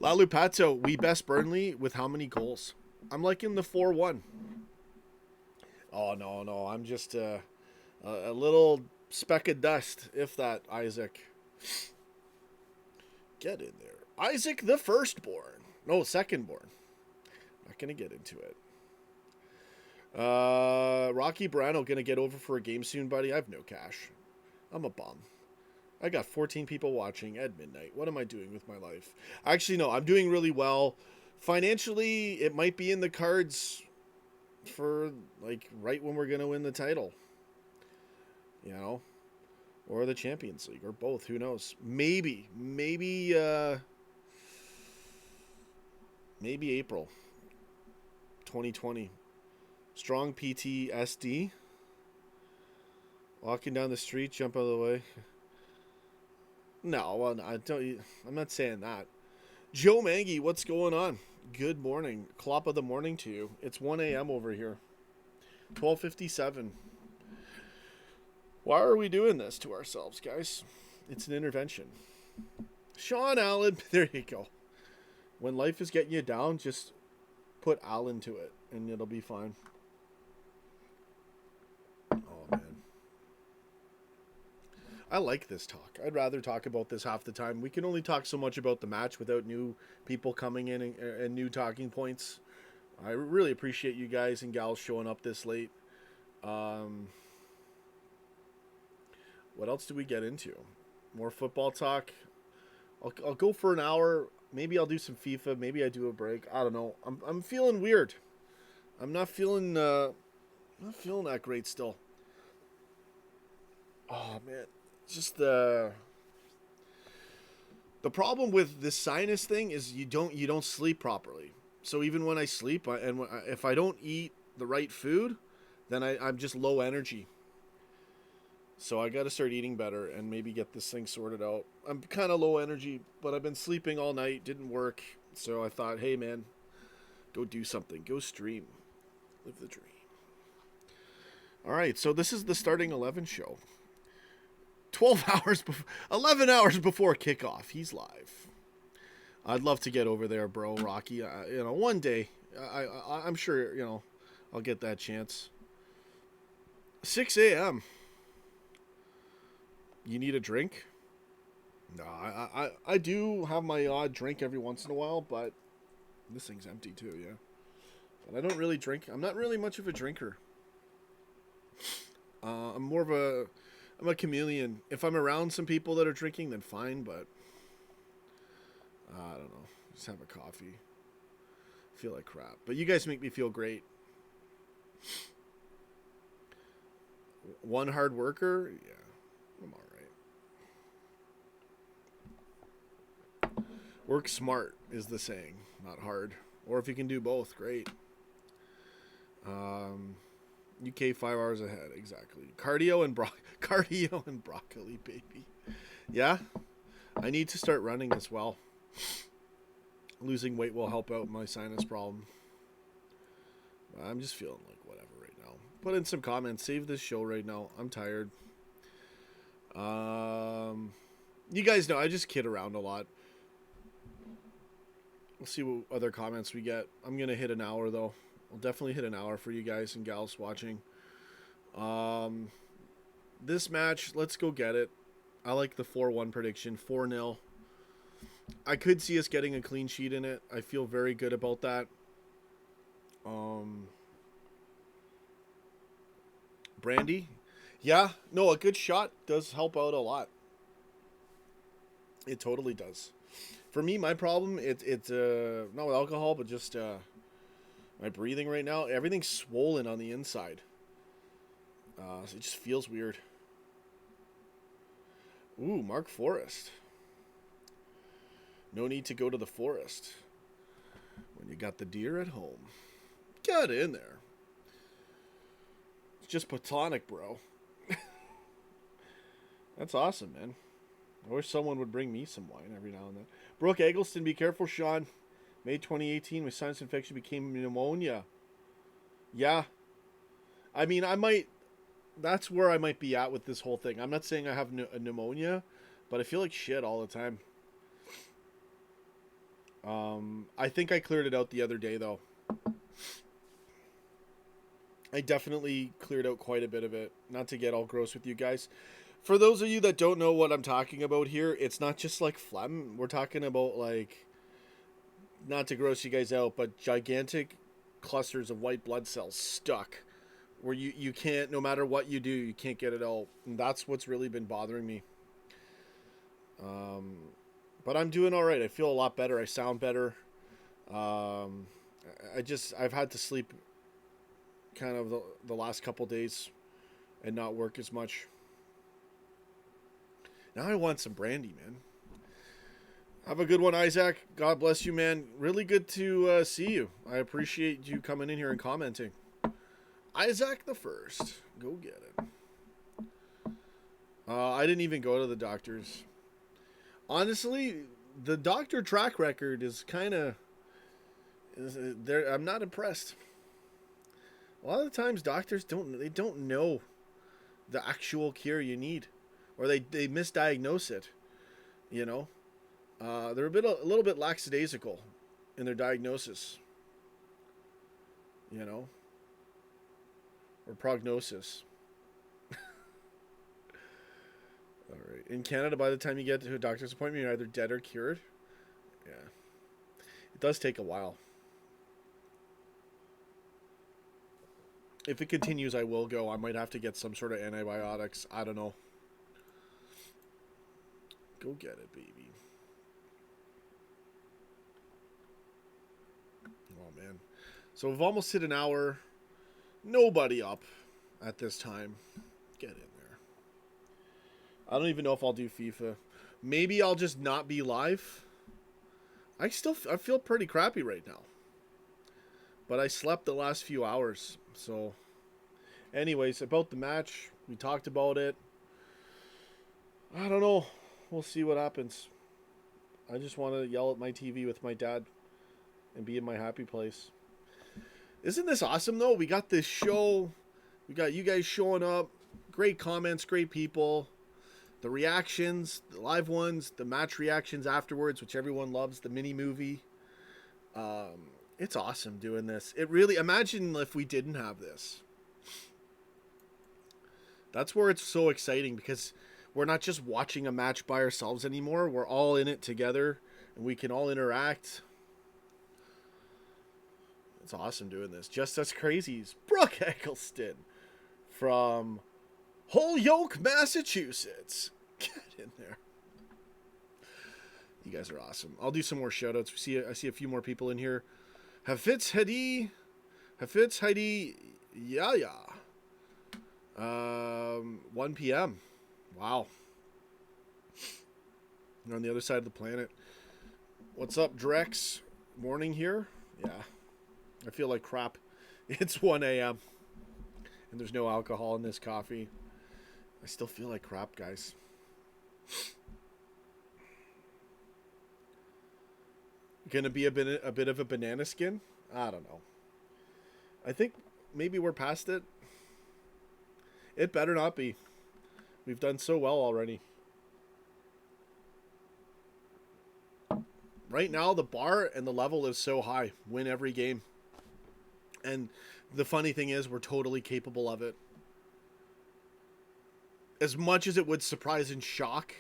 S1: Lalu Pato, we best Burnley with how many goals? I'm like in the 4-1. Oh, no. I'm just a little speck of dust, if that, Isaac. Get in there. Isaac the firstborn. No, secondborn. Not going to get into it. Rocky Brano gonna get over for a game soon, buddy. I have no cash. I'm a bum. I got 14 people watching at midnight. What am I doing with my life? Actually, no, I'm doing really well. Financially, it might be in the cards for, like, right when we're going to win the title. You know? Or the Champions League, or both. Who knows? Maybe April 2020. Strong PTSD. Walking down the street, jump out of the way. No, well, I don't. I'm not saying that. Joe Mangy, what's going on? Good morning, clop of the morning to you. It's 1 a.m. over here. 12:57. Why are we doing this to ourselves, guys? It's an intervention. Sean Allen, there you go. When life is getting you down, just put Allen to it, and it'll be fine. Oh, man. I like this talk. I'd rather talk about this half the time. We can only talk so much about the match without new people coming in and new talking points. I really appreciate you guys and gals showing up this late. What else do we get into? More football talk. I'll go for an hour. Maybe I'll do some FIFA. Maybe I do a break. I don't know. I'm feeling weird. I'm not feeling that great still. Oh man. Just the problem with this sinus thing is you don't sleep properly. So even when I sleep if I don't eat the right food, then I'm just low energy. So I got to start eating better and maybe get this thing sorted out. I'm kind of low energy, but I've been sleeping all night, didn't work. So I thought, hey man, go do something, go stream, live the dream. All right, so this is the starting 11 show. 11 hours before kickoff. He's live. I'd love to get over there, bro, Rocky. One day, I'm sure, I'll get that chance. 6 a.m. You need a drink? No, I do have my odd drink every once in a while, but this thing's empty too, yeah. But I don't really drink. I'm not really much of a drinker. I'm a chameleon. If I'm around some people that are drinking, then fine, but I don't know. Just have a coffee. Feel like crap. But you guys make me feel great. One hard worker? Yeah, I'm all right. Work smart is the saying, not hard. Or if you can do both, great. UK 5 hours ahead, exactly. Cardio and broccoli, baby. Yeah, I need to start running as well. Losing weight will help out my sinus problem. I'm just feeling like whatever right now. Put in some comments. Save this show right now. I'm tired. You guys know I just kid around a lot. We'll see what other comments we get. I'm gonna hit an hour though. I'll definitely hit an hour for you guys and gals watching. This match, let's go get it. I like the 4-1 prediction, 4-0. I could see us getting a clean sheet in it. I feel very good about that. Brandy? Yeah, no, a good shot does help out a lot. It totally does. For me, my problem, it's not with alcohol, but just my breathing right now. Everything's swollen on the inside. So it just feels weird. Ooh, Mark Forrest. No need to go to the forest when you got the deer at home. Get in there. It's just platonic, bro. That's awesome, man. I wish someone would bring me some wine every now and then. Brooke Eggleston, be careful, Sean. May 2018, my sinus infection became pneumonia. Yeah. I mean, that's where I might be at with this whole thing. I'm not saying I have a pneumonia, but I feel like shit all the time. I think I cleared it out the other day, though. I definitely cleared out quite a bit of it. Not to get all gross with you guys. For those of you that don't know what I'm talking about here, it's not just like phlegm. We're talking about, like, not to gross you guys out, but gigantic clusters of white blood cells stuck where you can't, no matter what you do, you can't get it out. And that's what's really been bothering me. But I'm doing all right. I feel a lot better. I sound better. I've had to sleep kind of the last couple days and not work as much. Now I want some brandy, man. Have a good one, Isaac. God bless you, man. Really good to see you. I appreciate you coming in here and commenting. Isaac the First. Go get it. I didn't even go to the doctors. Honestly, the doctor track record is kind of... I'm not impressed. A lot of the times doctors don't know the actual cure you need. Or they misdiagnose it. You know? They're a little bit lackadaisical in their diagnosis. You know? Or prognosis. All right. In Canada, by the time you get to a doctor's appointment, you're either dead or cured. Yeah. It does take a while. If it continues, I will go. I might have to get some sort of antibiotics. I don't know. Go get it, baby. Oh, man. So we've almost hit an hour. Nobody up at this time. Get in there. I don't even know if I'll do FIFA. Maybe I'll just not be live. I feel pretty crappy right now. But I slept the last few hours. So, anyways, about the match. We talked about it. I don't know. We'll see what happens. I just want to yell at my TV with my dad and be in my happy place. Isn't this awesome, though? We got this show. We got you guys showing up. Great comments, great people. The reactions, the live ones, the match reactions afterwards, which everyone loves, the mini movie. It's awesome doing this. It really, imagine if we didn't have this. That's where it's so exciting, because we're not just watching a match by ourselves anymore. We're all in it together, and we can all interact. It's awesome doing this. Just Us Crazies, Brooke Eggleston from Holyoke, Massachusetts. Get in there. You guys are awesome. I'll do some more shout outs. I see a few more people in here. Hafitz Hadi, Yaya. 1 p.m. Wow. You're on the other side of the planet. What's up, Drex? Morning here? Yeah. I feel like crap. It's 1 a.m. and there's no alcohol in this coffee. I still feel like crap, guys. Gonna be a bit of a banana skin? I don't know. I think maybe we're past it. It better not be. We've done so well already. Right now, the bar and the level is so high. Win every game. And the funny thing is, we're totally capable of it. As much as it would surprise and shock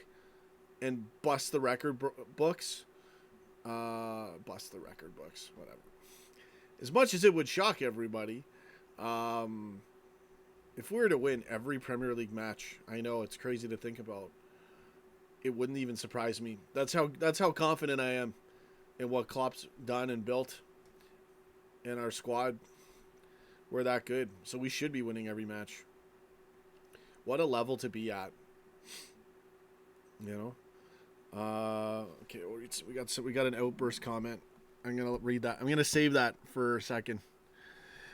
S1: and bust the record books. Whatever. As much as it would shock everybody, if we were to win every Premier League match, I know it's crazy to think about, it wouldn't even surprise me. That's how confident I am in what Klopp's done and built in our squad. We're that good, so we should be winning every match. What a level to be at, you know. Okay, we got an outburst comment. I'm gonna read that. I'm gonna save that for a second.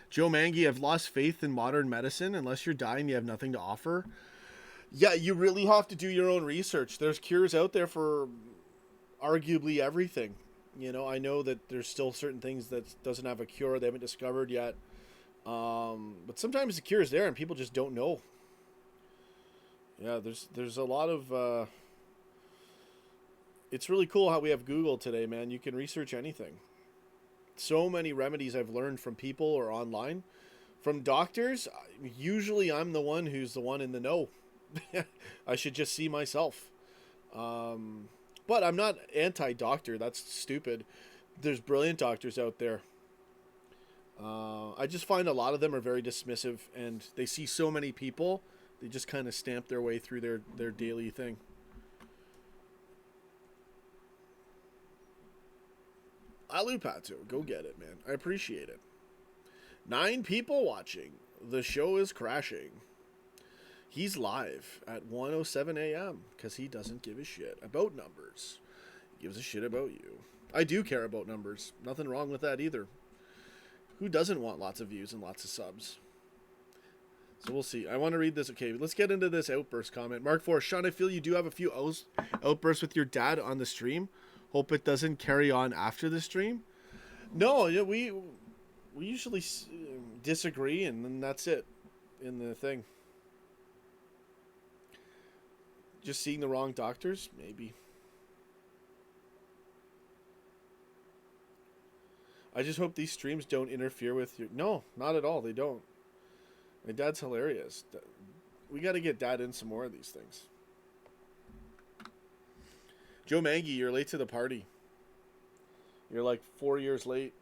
S1: Joe Mangy, I've lost faith in modern medicine. Unless you're dying, you have nothing to offer. Yeah, you really have to do your own research. There's cures out there for arguably everything. You know, I know that there's still certain things that doesn't have a cure. They haven't discovered yet. But sometimes the cure is there and people just don't know. Yeah, there's a lot of... It's really cool how we have Google today, man. You can research anything. So many remedies I've learned from people or online. From doctors, usually I'm the one who's the one in the know. I should just see myself. But I'm not anti-doctor. That's stupid. There's brilliant doctors out there. I just find a lot of them are very dismissive, and they see so many people, they just kind of stamp their way through their daily thing. Alupato, go get it, man. I appreciate it. 9 people watching. The show is crashing. He's live at 1:07 a.m. because he doesn't give a shit about numbers. He gives a shit about you. I do care about numbers. Nothing wrong with that either. Who doesn't want lots of views and lots of subs? So we'll see. I want to read this. Okay, let's get into this outburst comment. Mark Forrest, Sean, I feel you do have a few outbursts with your dad on the stream. Hope it doesn't carry on after the stream. No, we usually disagree, and then that's it in the thing. Just seeing the wrong doctors? Maybe. I just hope these streams don't interfere with your... No, not at all. They don't. My dad's hilarious. We got to get dad in some more of these things. Joe Mangy, you're late to the party. You're like 4 years late.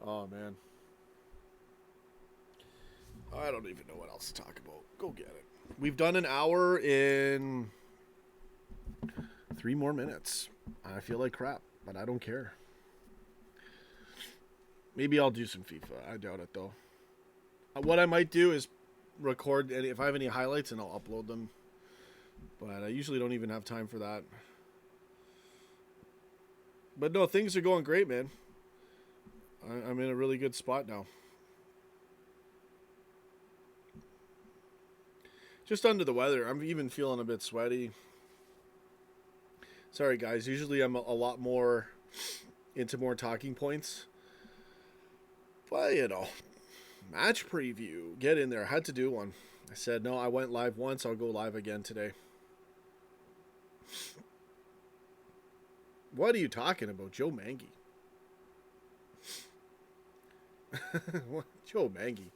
S1: Oh, man. I don't even know what else to talk about. Go get it. We've done an hour in 3 more minutes. I feel like crap, but I don't care. Maybe I'll do some FIFA. I doubt it, though. What I might do is record if I have any highlights, and I'll upload them. But I usually don't even have time for that. But no, things are going great, man. I'm in a really good spot now. Just under the weather. I'm even feeling a bit sweaty. Sorry, guys. Usually I'm a lot more into more talking points. But, you know, match preview. Get in there. I had to do one. I said, no, I went live once. I'll go live again today. What are you talking about, Joe Mangy? Joe Mangy.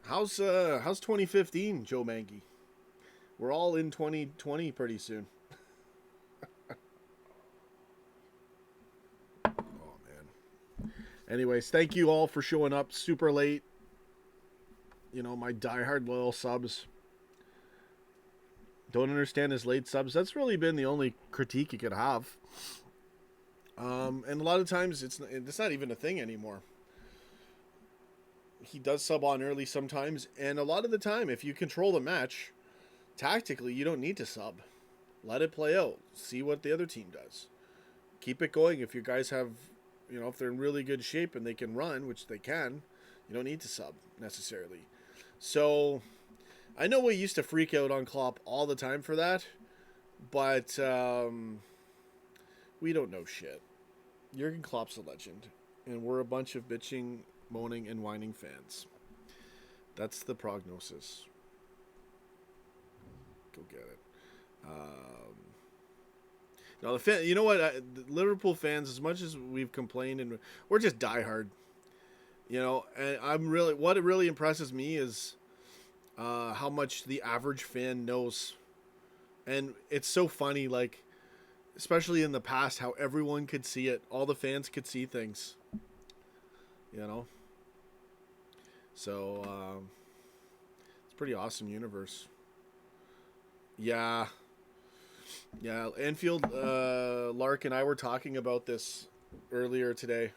S1: How's 2015, Joe Mangy? We're all in 2020 pretty soon. Oh, man. Anyways, thank you all for showing up super late. You know, my diehard loyal subs. Don't understand his late subs. That's really been the only critique you could have. And a lot of times it's not even a thing anymore. He does sub on early sometimes, and a lot of the time, if you control the match, tactically, you don't need to sub. Let it play out. See what the other team does. Keep it going. If your guys have, you know, if they're in really good shape and they can run, which they can, you don't need to sub necessarily. So, I know we used to freak out on Klopp all the time for that, but we don't know shit. Jurgen Klopp's a legend, and we're a bunch of bitching, moaning, and whining fans. That's the prognosis. Go get it. Now the fan, you know what? The Liverpool fans, as much as we've complained, and we're just diehard. You know, and what it really impresses me is how much the average fan knows, and it's so funny, like, especially in the past, how everyone could see it. All the fans could see things. You know. So it's a pretty awesome universe. Yeah. Anfield, Lark and I were talking about this earlier today.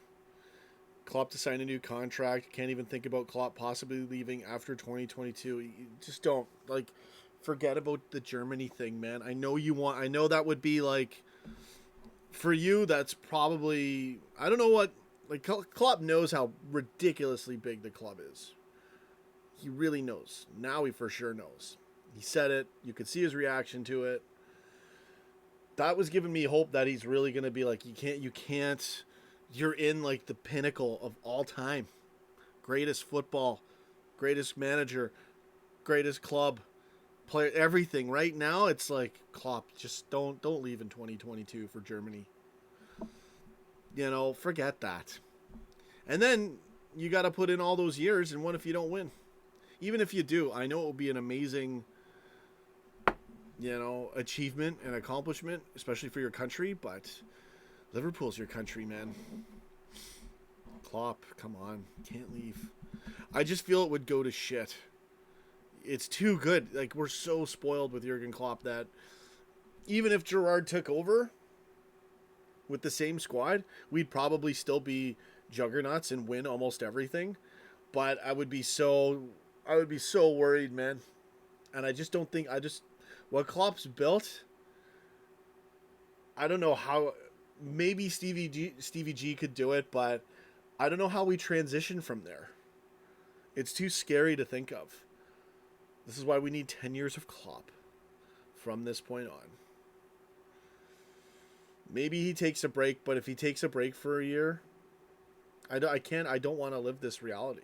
S1: Klopp to sign a new contract. Can't even think about Klopp possibly leaving after 2022. You just don't, like, forget about the Germany thing, man. I know that would be like, for you, that's probably, I don't know what, like, Klopp knows how ridiculously big the club is. He really knows. Now he for sure knows. He said it. You could see his reaction to it. That was giving me hope that he's really going to be like, you're in, like, the pinnacle of all time. Greatest football, greatest manager, greatest club, player, everything. Right now, it's like, Klopp, just don't leave in 2022 for Germany. You know, forget that. And then you got to put in all those years, and what if you don't win? Even if you do, I know it will be an amazing achievement and accomplishment, especially for your country, but Liverpool's your country, man. Klopp, come on, can't leave. I just feel it would go to shit. It's too good. Like, we're so spoiled with Jurgen Klopp that even if Gerrard took over with the same squad, we'd probably still be juggernauts and win almost everything. But I would be so worried, man. And I just don't think what Klopp's built, I don't know how. Maybe Stevie G could do it, but I don't know how we transition from there. It's too scary to think of. This is why we need 10 years of Klopp from this point on. Maybe he takes a break, but if he takes a break for a year, I don't want to live this reality.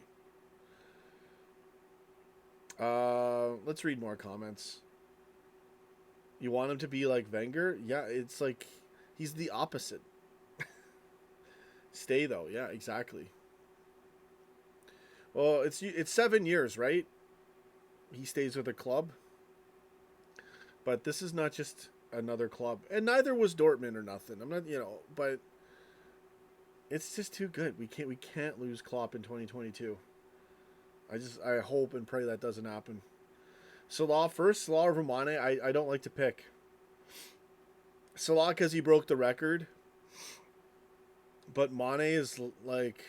S1: Let's read more comments. You want him to be like Wenger? Yeah, it's like he's the opposite. Stay though, yeah, exactly. Well, it's 7 years, right? He stays with a club, but this is not just another club, and neither was Dortmund or nothing. I'm not, but it's just too good. We can't lose Klopp in 2022. I hope and pray that doesn't happen. Salah first, Salah over Mane. I don't like to pick Salah because he broke the record, but Mane is like,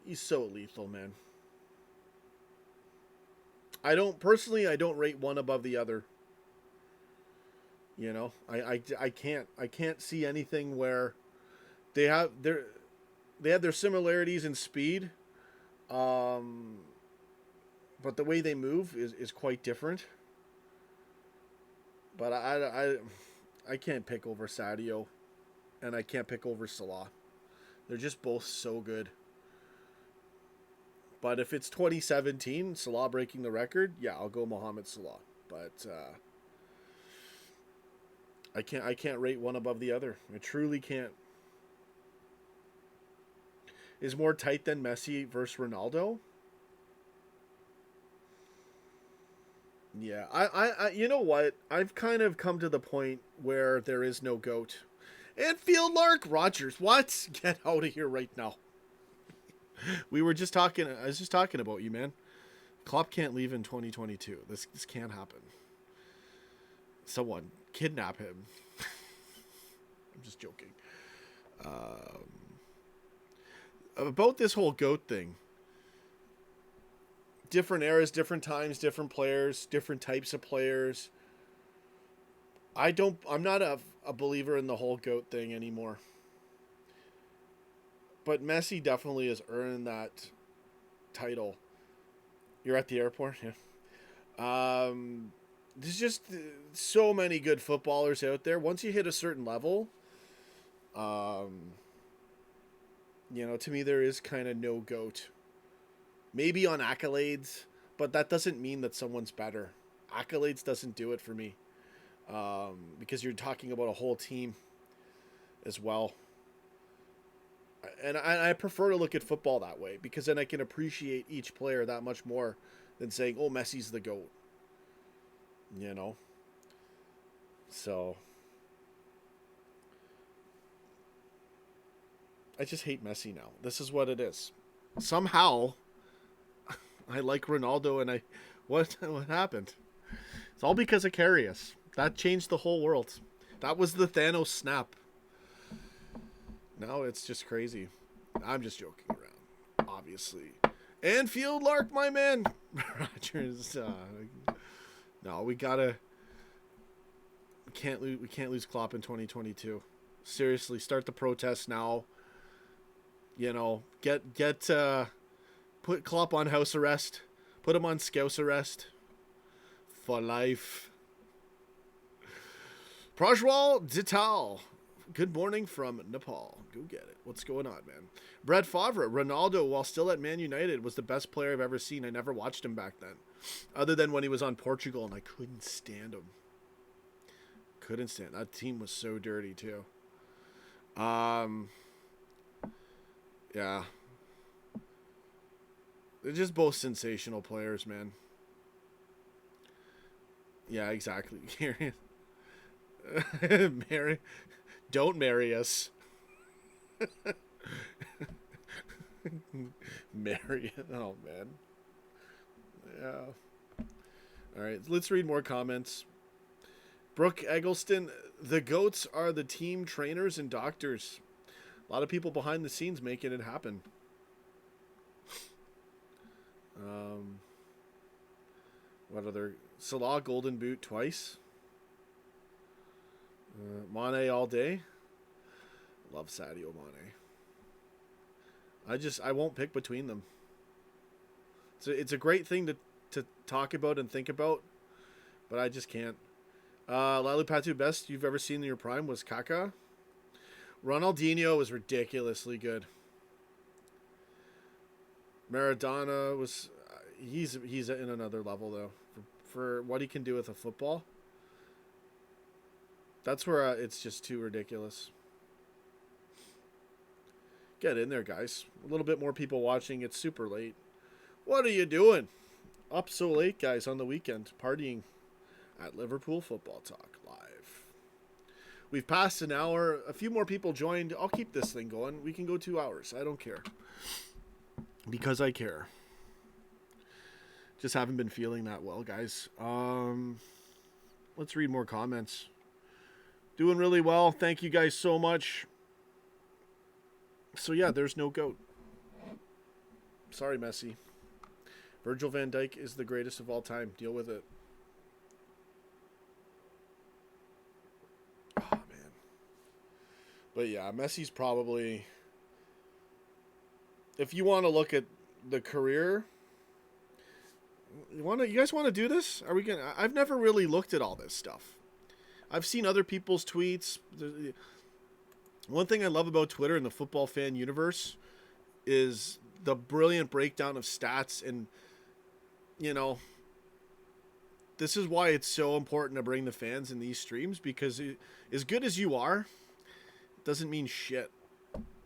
S1: he's so lethal, man. I don't rate one above the other. I can't see anything where they have their similarities in speed, but the way they move is quite different. But I can't pick over Sadio, and I can't pick over Salah. They're just both so good. But if it's 2017, Salah breaking the record, yeah, I'll go Mohamed Salah. But I can't rate one above the other. I truly can't. Is more tight than Messi versus Ronaldo? Yeah, I you know what? I've kind of come to the point where there is no GOAT. Anfield Lark Rogers, what? Get out of here right now. I was just talking about you, man. Klopp can't leave in 2022. This can't happen. Someone kidnap him. I'm just joking. About this whole GOAT thing. Different eras, different times, different players, different types of players. I'm not a believer in the whole GOAT thing anymore. But Messi definitely has earned that title. You're at the airport? Yeah. There's just so many good footballers out there. Once you hit a certain level, to me there is kind of no GOAT. Maybe on accolades, but that doesn't mean that someone's better. Accolades doesn't do it for me. Because you're talking about a whole team as well. And I prefer to look at football that way, because then I can appreciate each player that much more than saying, oh, Messi's the GOAT. So I just hate Messi now. This is what it is. Somehow I like Ronaldo, and what happened? It's all because of Karius. That changed the whole world. That was the Thanos snap. Now it's just crazy. I'm just joking around, obviously. Anfield Lark, my man. Rogers. No, we can't lose Klopp in 2022. Seriously, start the protests now. Put Klopp on house arrest. Put him on scouse arrest. For life. Prajwal Dital. Good morning from Nepal. Go get it. What's going on, man? Brett Favre. Ronaldo, while still at Man United, was the best player I've ever seen. I never watched him back then. Other than when he was on Portugal, and I couldn't stand him. That team was so dirty, too. Yeah. They're just both sensational players, man. Yeah, exactly. Marry, don't marry us. Marry. Oh man. Yeah. All right, let's read more comments. Brooke Eggleston, the goats are the team trainers and doctors. A lot of people behind the scenes making it happen. What other? Salah Golden Boot twice. Mane all day. Love Sadio Mane. I won't pick between them. It's a great thing to talk about and think about, but I just can't. Lalu Patu, best you've ever seen in your prime was Kaká. Ronaldinho was ridiculously good. Maradona was he's in another level though for what he can do with a football. That's where it's just too ridiculous. Get in there, guys. A little bit more people watching. It's super late. What are you doing? Up so late, guys, on the weekend, partying at Liverpool Football Talk Live. We've passed an hour. A few more people joined. I'll keep this thing going. We can go 2 hours. I don't care. Because I care. Just haven't been feeling that well, guys. Let's read more comments. Doing really well. Thank you guys so much. So yeah, there's no GOAT. Sorry, Messi. Virgil van Dijk is the greatest of all time. Deal with it. Oh, man. But yeah, Messi's probably... If you want to look at the career... You guys want to do this? Are we gonna? I've never really looked at all this stuff. I've seen other people's tweets. One thing I love about Twitter and the football fan universe is the brilliant breakdown of stats. And, you know, this is why it's so important to bring the fans in these streams, because as good as you are, it doesn't mean shit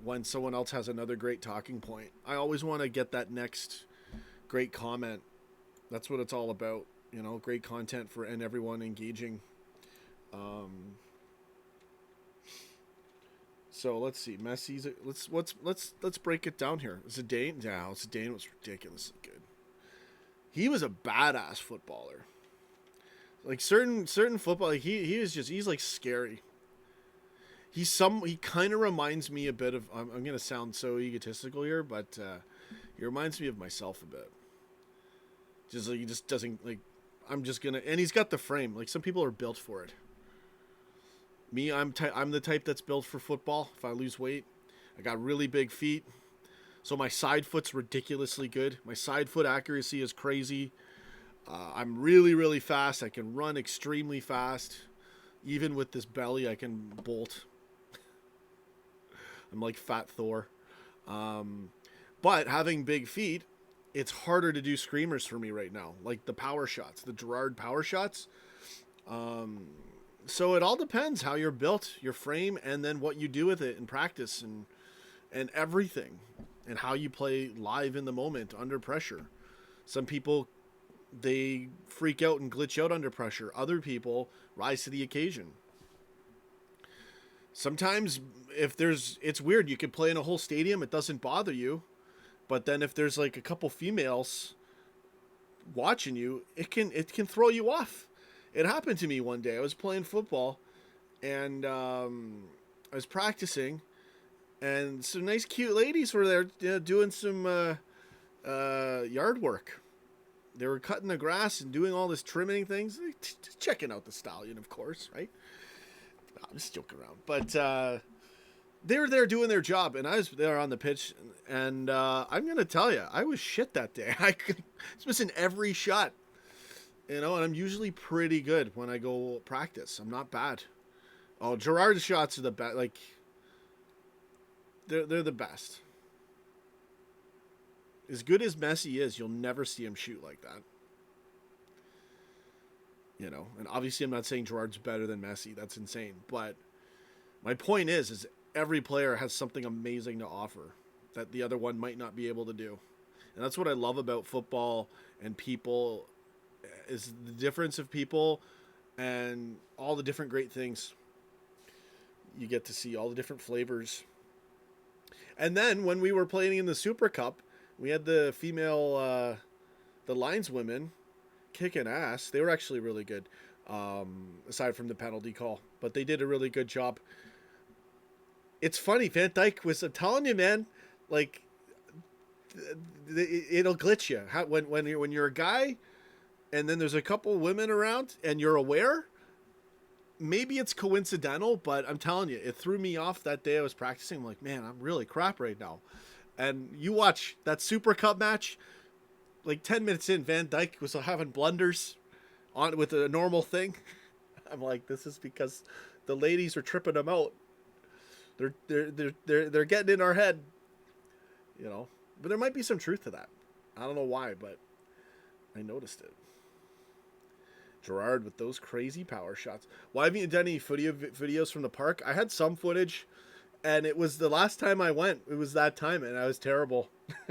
S1: when someone else has another great talking point. I always want to get that next great comment. That's what it's all about. You know, great content and everyone engaging. So let's see. Messi's. Let's break it down here. Zidane. Yeah, Zidane was ridiculously good. He was a badass footballer. Like certain football, like he is just, he's like scary. He kind of reminds me a bit of. I'm gonna sound so egotistical here, but he reminds me of myself a bit. Just like he just doesn't like. I'm just gonna, and he's got the frame. Like some people are built for it. Me, I'm the type that's built for football. If I lose weight, I got really big feet, so my side foot's ridiculously good. My side foot accuracy is crazy. I'm really, really fast. I can run extremely fast. Even with this belly, I can bolt. I'm like Fat Thor. But having big feet, it's harder to do screamers for me right now. Like the power shots, the Gerrard power shots. So it all depends how you're built, your frame, and then what you do with it in practice and everything, and how you play live in the moment under pressure. Some people, they freak out and glitch out under pressure. Other people rise to the occasion. Sometimes it's weird. You can play in a whole stadium. It doesn't bother you. But then if there's like a couple females watching you, it can throw you off. It happened to me one day. I was playing football, and I was practicing, and some nice, cute ladies were there doing some yard work. They were cutting the grass and doing all this trimming things, checking out the stallion, of course, right? No, I'm just joking around, but they were there doing their job, and I was there on the pitch, and I'm gonna tell you, I was shit that day. I was missing every shot. You know, and I'm usually pretty good when I go practice. I'm not bad. Oh, Gerrard's shots are the best. Like, they're the best. As good as Messi is, you'll never see him shoot like that. You know, and obviously I'm not saying Gerrard's better than Messi. That's insane. But my point is every player has something amazing to offer that the other one might not be able to do. And that's what I love about football and people, is the difference of people and all the different great things. You get to see all the different flavors. And then when we were playing in the Super Cup, we had the female, the lineswomen kicking ass. They were actually really good, aside from the penalty call. But they did a really good job. It's funny, Van Dijk was, I'm telling you, man, like, it'll glitch you. When you're a guy and then there's a couple women around and you're aware, maybe it's coincidental, but I'm telling you, it threw me off that day I was practicing. I'm like, man, I'm really crap right now. And you watch that Super Cup match, like 10 minutes in, Van Dijk was having blunders on with a normal thing. I'm like, this is because the ladies are tripping him out. They're getting in our head, you know. But there might be some truth to that. I don't know why, but I noticed it. Gerard with those crazy power shots. Why haven't you done any videos from the park? I had some footage, and it was the last time I went. It was that time, and I was terrible.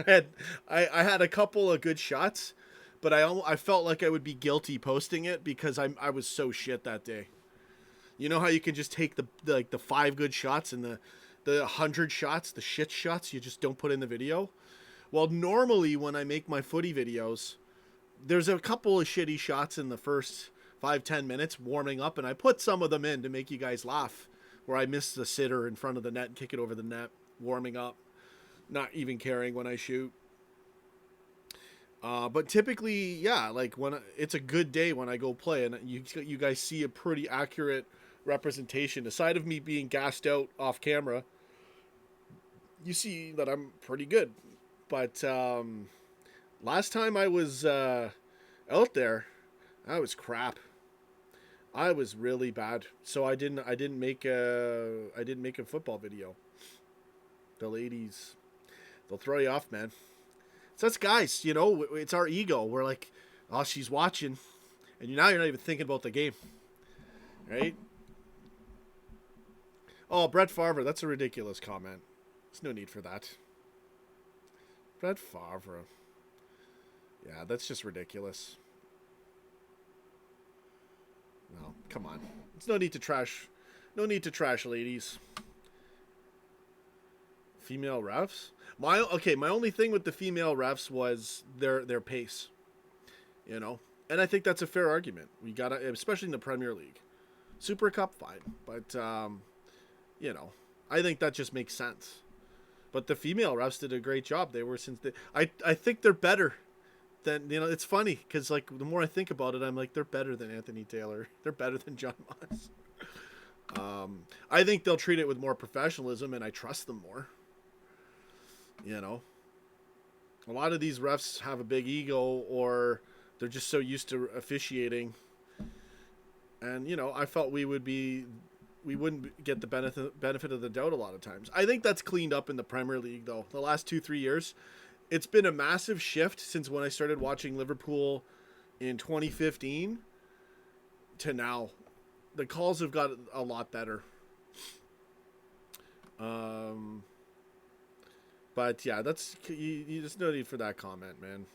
S1: I had a couple of good shots, but I felt like I would be guilty posting it because I was so shit that day. You know how you can just take the 5 good shots and the 100 shots, the shit shots, you just don't put in the video? Well, normally when I make my footy videos, there's a couple of shitty shots in the first 5-10 minutes warming up, and I put some of them in to make you guys laugh, where I miss the sitter in front of the net and kick it over the net, warming up, not even caring when I shoot. But typically, yeah, like when it's a good day when I go play, and you guys see a pretty accurate representation. Aside of me being gassed out off camera, you see that I'm pretty good. But last time I was out there, I was crap. I was really bad. So I didn't make a football video. The ladies, they'll throw you off, man. So that's guys, you know, it's our ego. We're like, oh, she's watching, and now you're not even thinking about the game, right? Oh, Brett Favre, that's a ridiculous comment. There's no need for that. Brett Favre. Yeah, that's just ridiculous. No, come on. There's no need to trash. No need to trash ladies. Female refs? My only thing with the female refs was their pace. You know? And I think that's a fair argument. We gotta, especially in the Premier League. Super Cup, fine. But you know, I think that just makes sense. But the female refs did a great job. They were I think they're better than, you know, it's funny because like the more I think about it, I'm like, they're better than Anthony Taylor. They're better than John Moss. I think they'll treat it with more professionalism, and I trust them more. You know, a lot of these refs have a big ego, or they're just so used to officiating. And, you know, I felt we wouldn't get the benefit of the doubt a lot of times. I think that's cleaned up in the Premier League, though. The last 2-3 years, it's been a massive shift since when I started watching Liverpool in 2015 to now. The calls have got a lot better. But yeah, that's you just no need for that comment, man.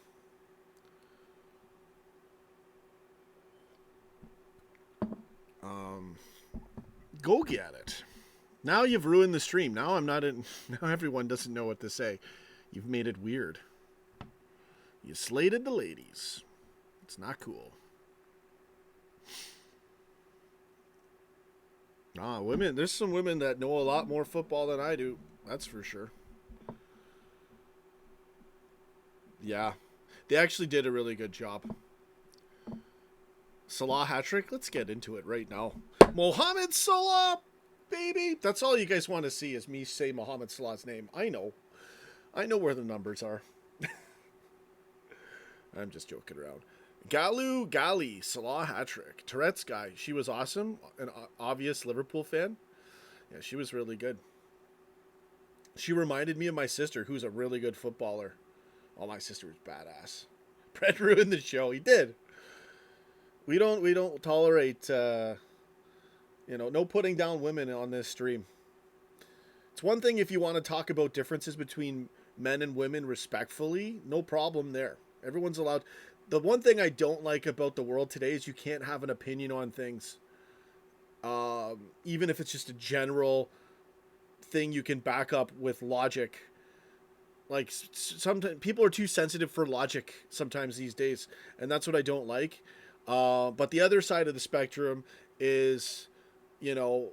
S1: Go get it. Now you've ruined the stream. Now I'm not in. Now everyone doesn't know what to say. You've made it weird. You slated the ladies. It's not cool. Women. There's some women that know a lot more football than I do. That's for sure. Yeah. They actually did a really good job. Salah hat-trick? Let's get into it right now. Mohamed Salah, baby! That's all you guys want to see is me say Mohamed Salah's name. I know where the numbers are. I'm just joking around. Galu Gali, Salah hat-trick. Tourette's guy. She was awesome. An obvious Liverpool fan. Yeah, she was really good. She reminded me of my sister, who's a really good footballer. Oh, my sister was badass. Brett ruined the show. He did. We don't tolerate, no putting down women on this stream. It's one thing if you want to talk about differences between men and women respectfully, no problem there. Everyone's allowed. The one thing I don't like about the world today is you can't have an opinion on things. Even if it's just a general thing you can back up with logic. Like sometimes people are too sensitive for logic sometimes these days, and that's what I don't like. But the other side of the spectrum is, you know,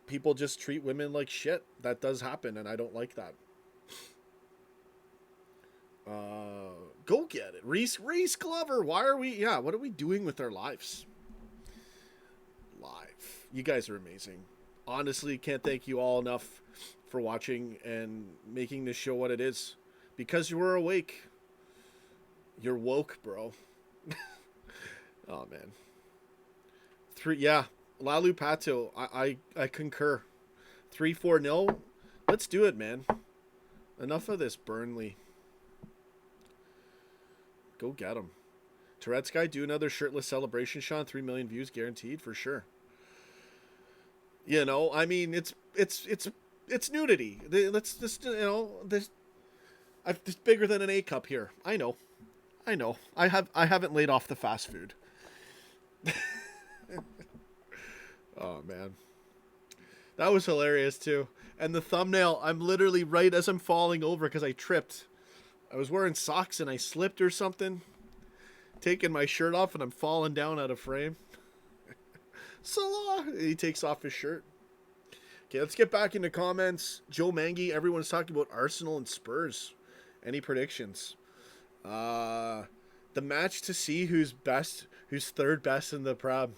S1: people just treat women like shit. That does happen, and I don't like that. Go get it, Reese Glover. Why are we? Yeah, what are we doing with our lives? Live, you guys are amazing. Honestly, can't thank you all enough for watching and making this show what it is. Because you were awake. You're woke, bro. Oh man. Yeah. Lalu Pato, I concur. 3-4-0. Let's do it, man. Enough of this Burnley. Go get him. Tourette's guy, do another shirtless celebration, Sean. 3 million views guaranteed for sure. You know, I mean, it's nudity. Let's just, you know, it's bigger than an A cup here. I know. I haven't laid off the fast food. Oh man, that was hilarious too. And the thumbnail, I'm literally right as I'm falling over because I tripped. I was wearing socks and I slipped or something. Taking my shirt off and I'm falling down out of frame. Salah! He takes off his shirt. Okay, let's get back into comments. Joe Mangy, everyone's talking about Arsenal and Spurs. Any predictions? The match to see who's third best in the Prem.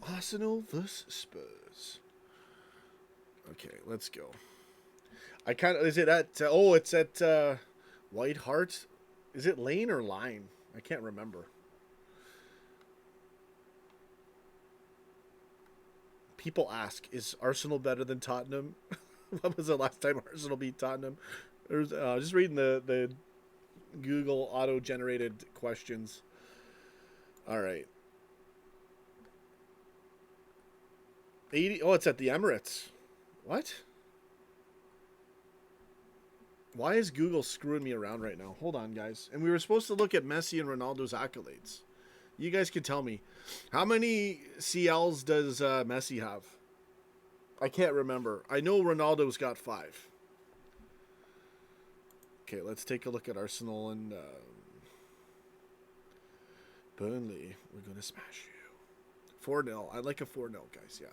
S1: Arsenal vs Spurs. Okay, let's go. Is it at, it's at White Hart. Is it Lane or Line? I can't remember. People ask, is Arsenal better than Tottenham? When was the last time Arsenal beat Tottenham? There's just reading the Google auto-generated questions. All right. 80. Oh, it's at the Emirates. What? Why is Google screwing me around right now? Hold on, guys. And we were supposed to look at Messi and Ronaldo's accolades. You guys can tell me. How many CLs does Messi have? I can't remember. I know Ronaldo's got 5. Okay, let's take a look at Arsenal and Burnley. We're going to smash you. 4-0. I like a 4-0, guys. Yeah.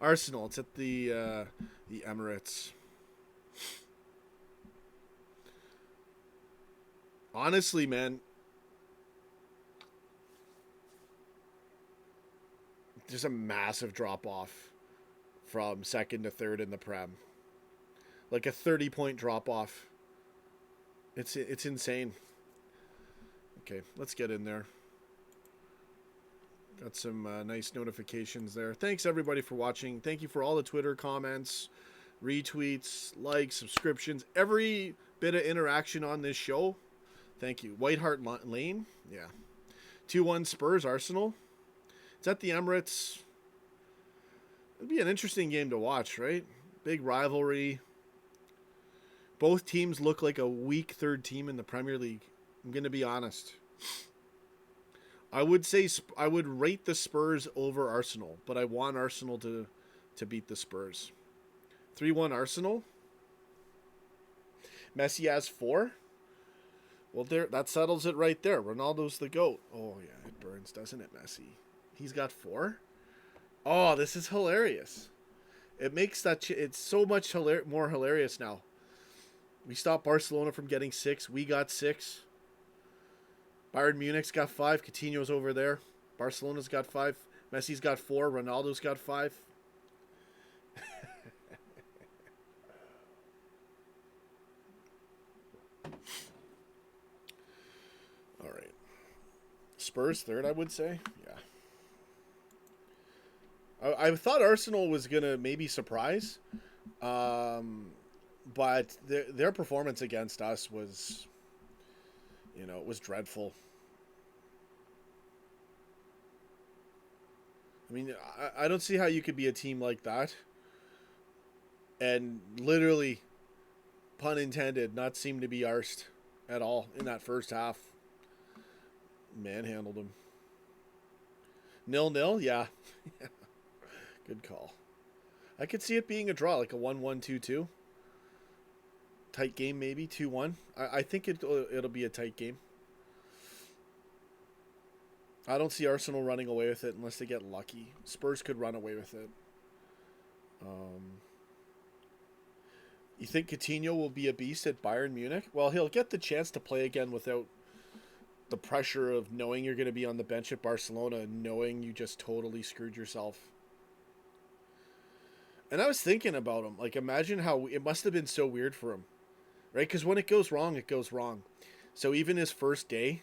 S1: Arsenal. It's at the Emirates. Honestly, man, there's a massive drop-off from second to third in the Prem. Like a 30-point drop-off. It's insane. Okay, let's get in there. Got some nice notifications there. Thanks, everybody, for watching. Thank you for all the Twitter comments, retweets, likes, subscriptions, every bit of interaction on this show. Thank you. White Hart Lane. Yeah. 2-1 Spurs Arsenal. It's at the Emirates. It'd be an interesting game to watch, right? Big rivalry. Both teams look like a weak third team in the Premier League. I'm going to be honest. I would rate the Spurs over Arsenal, but I want Arsenal to beat the Spurs. 3-1 Arsenal. Messi has 4. Well, that settles it right there. Ronaldo's the GOAT. Oh, yeah, it burns, doesn't it, Messi? He's got 4? Oh, this is hilarious. It makes it's so much more hilarious now. We stopped Barcelona from getting 6. We got 6. Bayern Munich's got 5. Coutinho's over there. Barcelona's got 5. Messi's got 4. Ronaldo's got 5. All right. Spurs third, I would say. Yeah. I thought Arsenal was going to maybe surprise. But their performance against us was, it was dreadful. I mean, I don't see how you could be a team like that and literally, pun intended, not seem to be arsed at all in that first half. Manhandled him. 0-0, yeah. Good call. I could see it being a draw, like a 1-1, 2-2. Tight game, maybe 2-1. I think it'll be a tight game. I don't see Arsenal running away with it unless they get lucky. Spurs could run away with it. You think Coutinho will be a beast at Bayern Munich? Well, he'll get the chance to play again without the pressure of knowing you're going to be on the bench at Barcelona and knowing you just totally screwed yourself. And I was thinking about him. Like, imagine how it must have been so weird for him. Right? Because when it goes wrong, it goes wrong. So even his first day,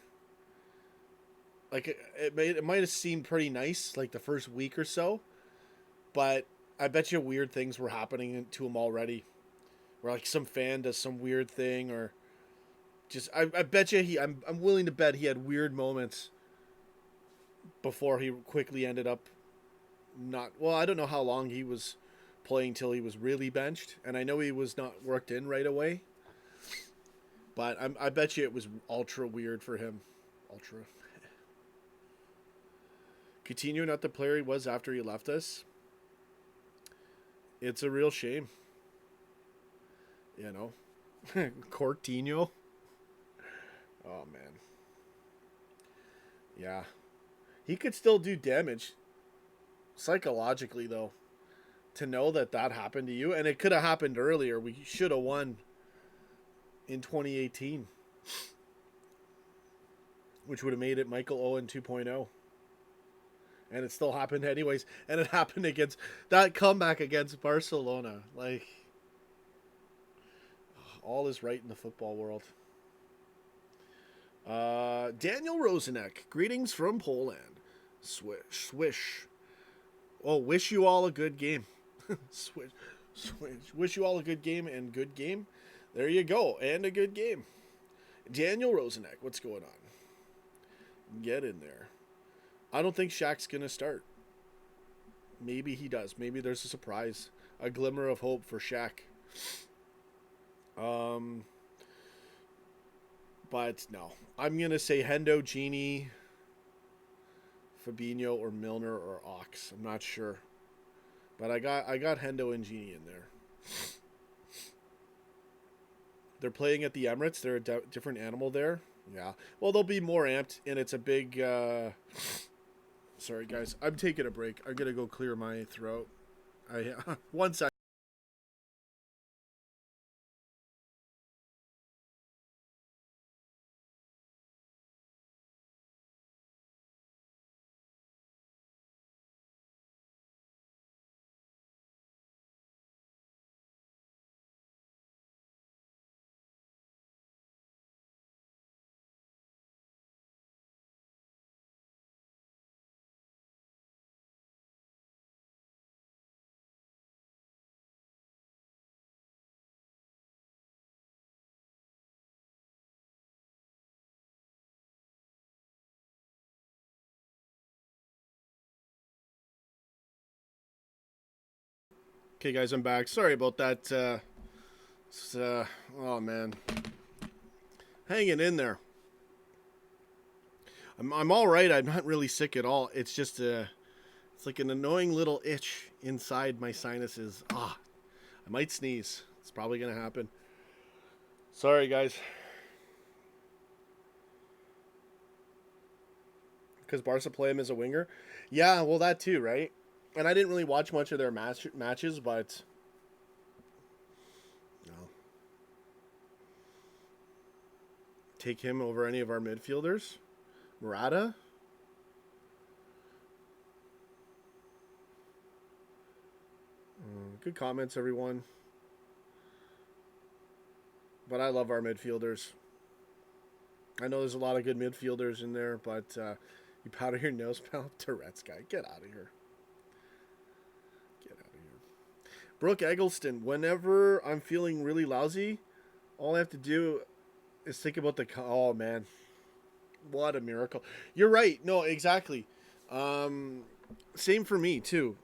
S1: like, it might have seemed pretty nice, like the first week or so. But I bet you weird things were happening to him already. Where, like, some fan does some weird thing, or just, I bet you I'm willing to bet he had weird moments before he quickly ended up not, well, I don't know how long he was playing till he was really benched, and I know he was not worked in right away. But I bet you it was ultra weird for him. Ultra. Coutinho not the player he was after he left us. It's a real shame. You know. Coutinho. Oh, man. Yeah. He could still do damage. Psychologically, though. To know that happened to you. And it could have happened earlier. We should have won in 2018, which would have made it Michael Owen 2.0. And it still happened anyways. And it happened against that comeback against Barcelona. Like, all is right in the football world. Daniel Rosenek, greetings from Poland. Swish. Oh, wish you all a good game. Swish. Wish you all a good game and good game. There you go. And a good game. Daniel Rosenek, what's going on? Get in there. I don't think Shaq's going to start. Maybe he does. Maybe there's a surprise. A glimmer of hope for Shaq. But no. I'm going to say Hendo, Genie, Fabinho, or Milner, or Ox. I'm not sure. But I got Hendo and Genie in there. They're playing at the Emirates. They're a different animal there. Yeah. Well, they'll be more amped, and it's a big... Sorry, guys. I'm taking a break. I'm going to go clear my throat. One second. Okay, guys, I'm back. Sorry about that. Oh, man. Hanging in there. I'm all right. I'm not really sick at all. It's just it's like an annoying little itch inside my sinuses. I might sneeze. It's probably going to happen. Sorry, guys. Because Barca play him as a winger? Yeah, well, that too, right? And I didn't really watch much of their matches, but... No. Take him over any of our midfielders? Murata? Good comments, everyone. But I love our midfielders. I know there's a lot of good midfielders in there, but you powder your nose, pal. Tourette's guy. Get out of here. Get out of here. Brooke Eggleston. Whenever I'm feeling really lousy, all I have to do is think about the... Oh, man. What a miracle. You're right. No, exactly. Same for me, too.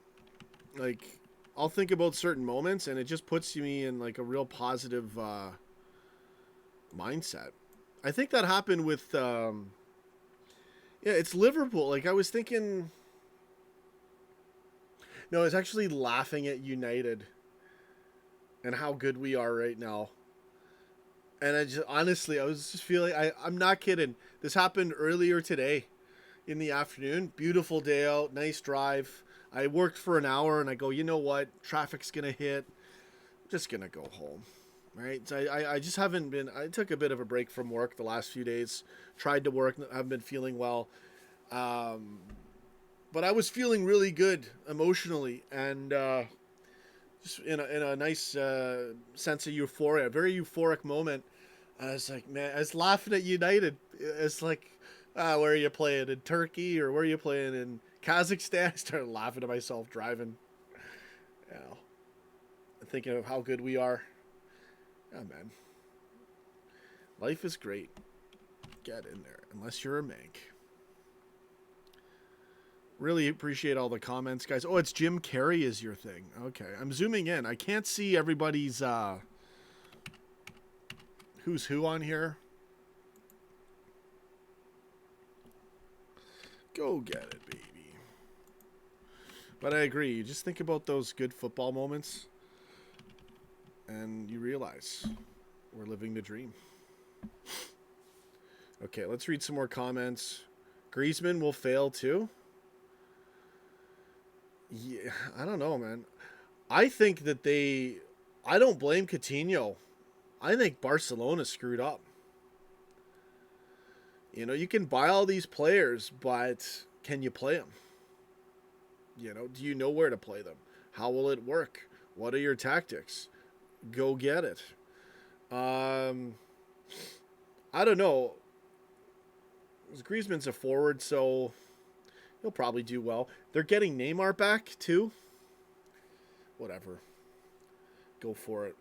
S1: Like, I'll think about certain moments, and it just puts me in, like, a real positive mindset. I think that happened with Yeah, it's Liverpool. Like, I was thinking... No, I was actually laughing at United and how good we are right now. And I just, honestly, I was just feeling, I'm not kidding. This happened earlier today in the afternoon. Beautiful day out, nice drive. I worked for an hour and I go, you know what? Traffic's going to hit. I'm just going to go home. Right? So I just haven't been, I took a bit of a break from work the last few days. Tried to work, haven't been feeling well. But I was feeling really good emotionally and just in a nice sense of euphoria, a very euphoric moment. I was like, man, I was laughing at United. It's like, where are you playing, in Turkey or where are you playing in Kazakhstan? I started laughing to myself driving, you know, thinking of how good we are. Yeah, man. Life is great. Get in there, unless you're a Mank. Really appreciate all the comments, guys. Oh, it's Jim Carrey is your thing. Okay, I'm zooming in. I can't see everybody's who's who on here. Go get it, baby. But I agree. You just think about those good football moments and you realize we're living the dream. Okay, let's read some more comments. Griezmann will fail too. Yeah, I don't know, man. I think that I don't blame Coutinho. I think Barcelona screwed up. You know, you can buy all these players, but can you play them? You know, do you know where to play them? How will it work? What are your tactics? Go get it. I don't know. Griezmann's a forward, so he'll probably do well. They're getting Neymar back, too. Whatever. Go for it.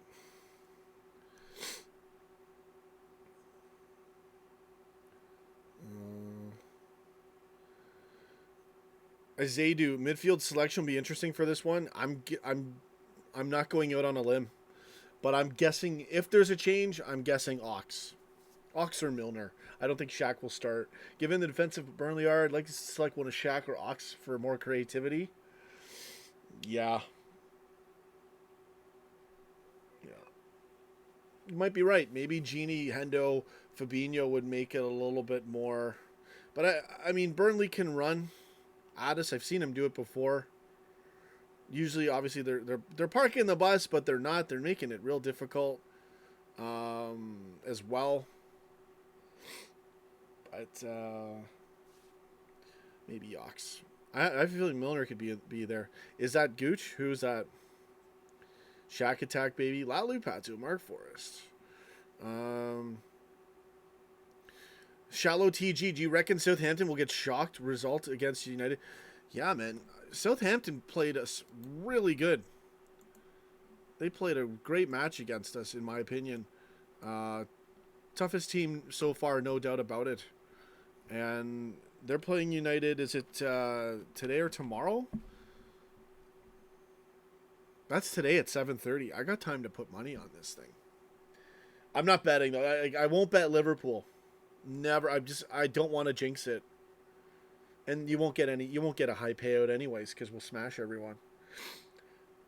S1: Zaydu, midfield selection will be interesting for this one. I'm not going out on a limb, but I'm guessing if there's a change, I'm guessing Ox or Milner. I don't think Shaq will start. Given the defensive Burnley are, I'd like to select one of Shaq or Ox for more creativity. Yeah. You might be right. Maybe Gini, Hendo, Fabinho would make it a little bit more. But I mean, Burnley can run at us. I've seen him do it before. Usually, obviously, they're parking the bus, but they're not. They're making it real difficult as well. But maybe Ox. I feel like Milner could be there. Is that Gooch? Who's that? Shack attack, baby. Lalu Patu, Mark Forrest. Shallow TG. Do you reckon Southampton will get shocked result against United? Yeah, man. Southampton played us really good. They played a great match against us, in my opinion. Toughest team so far, no doubt about it. And they're playing United. Is it today or tomorrow? That's today at 7:30. I got time to put money on this thing. I'm not betting though. I won't bet Liverpool. Never. I don't want to jinx it. And you won't get a high payout anyways because we'll smash everyone.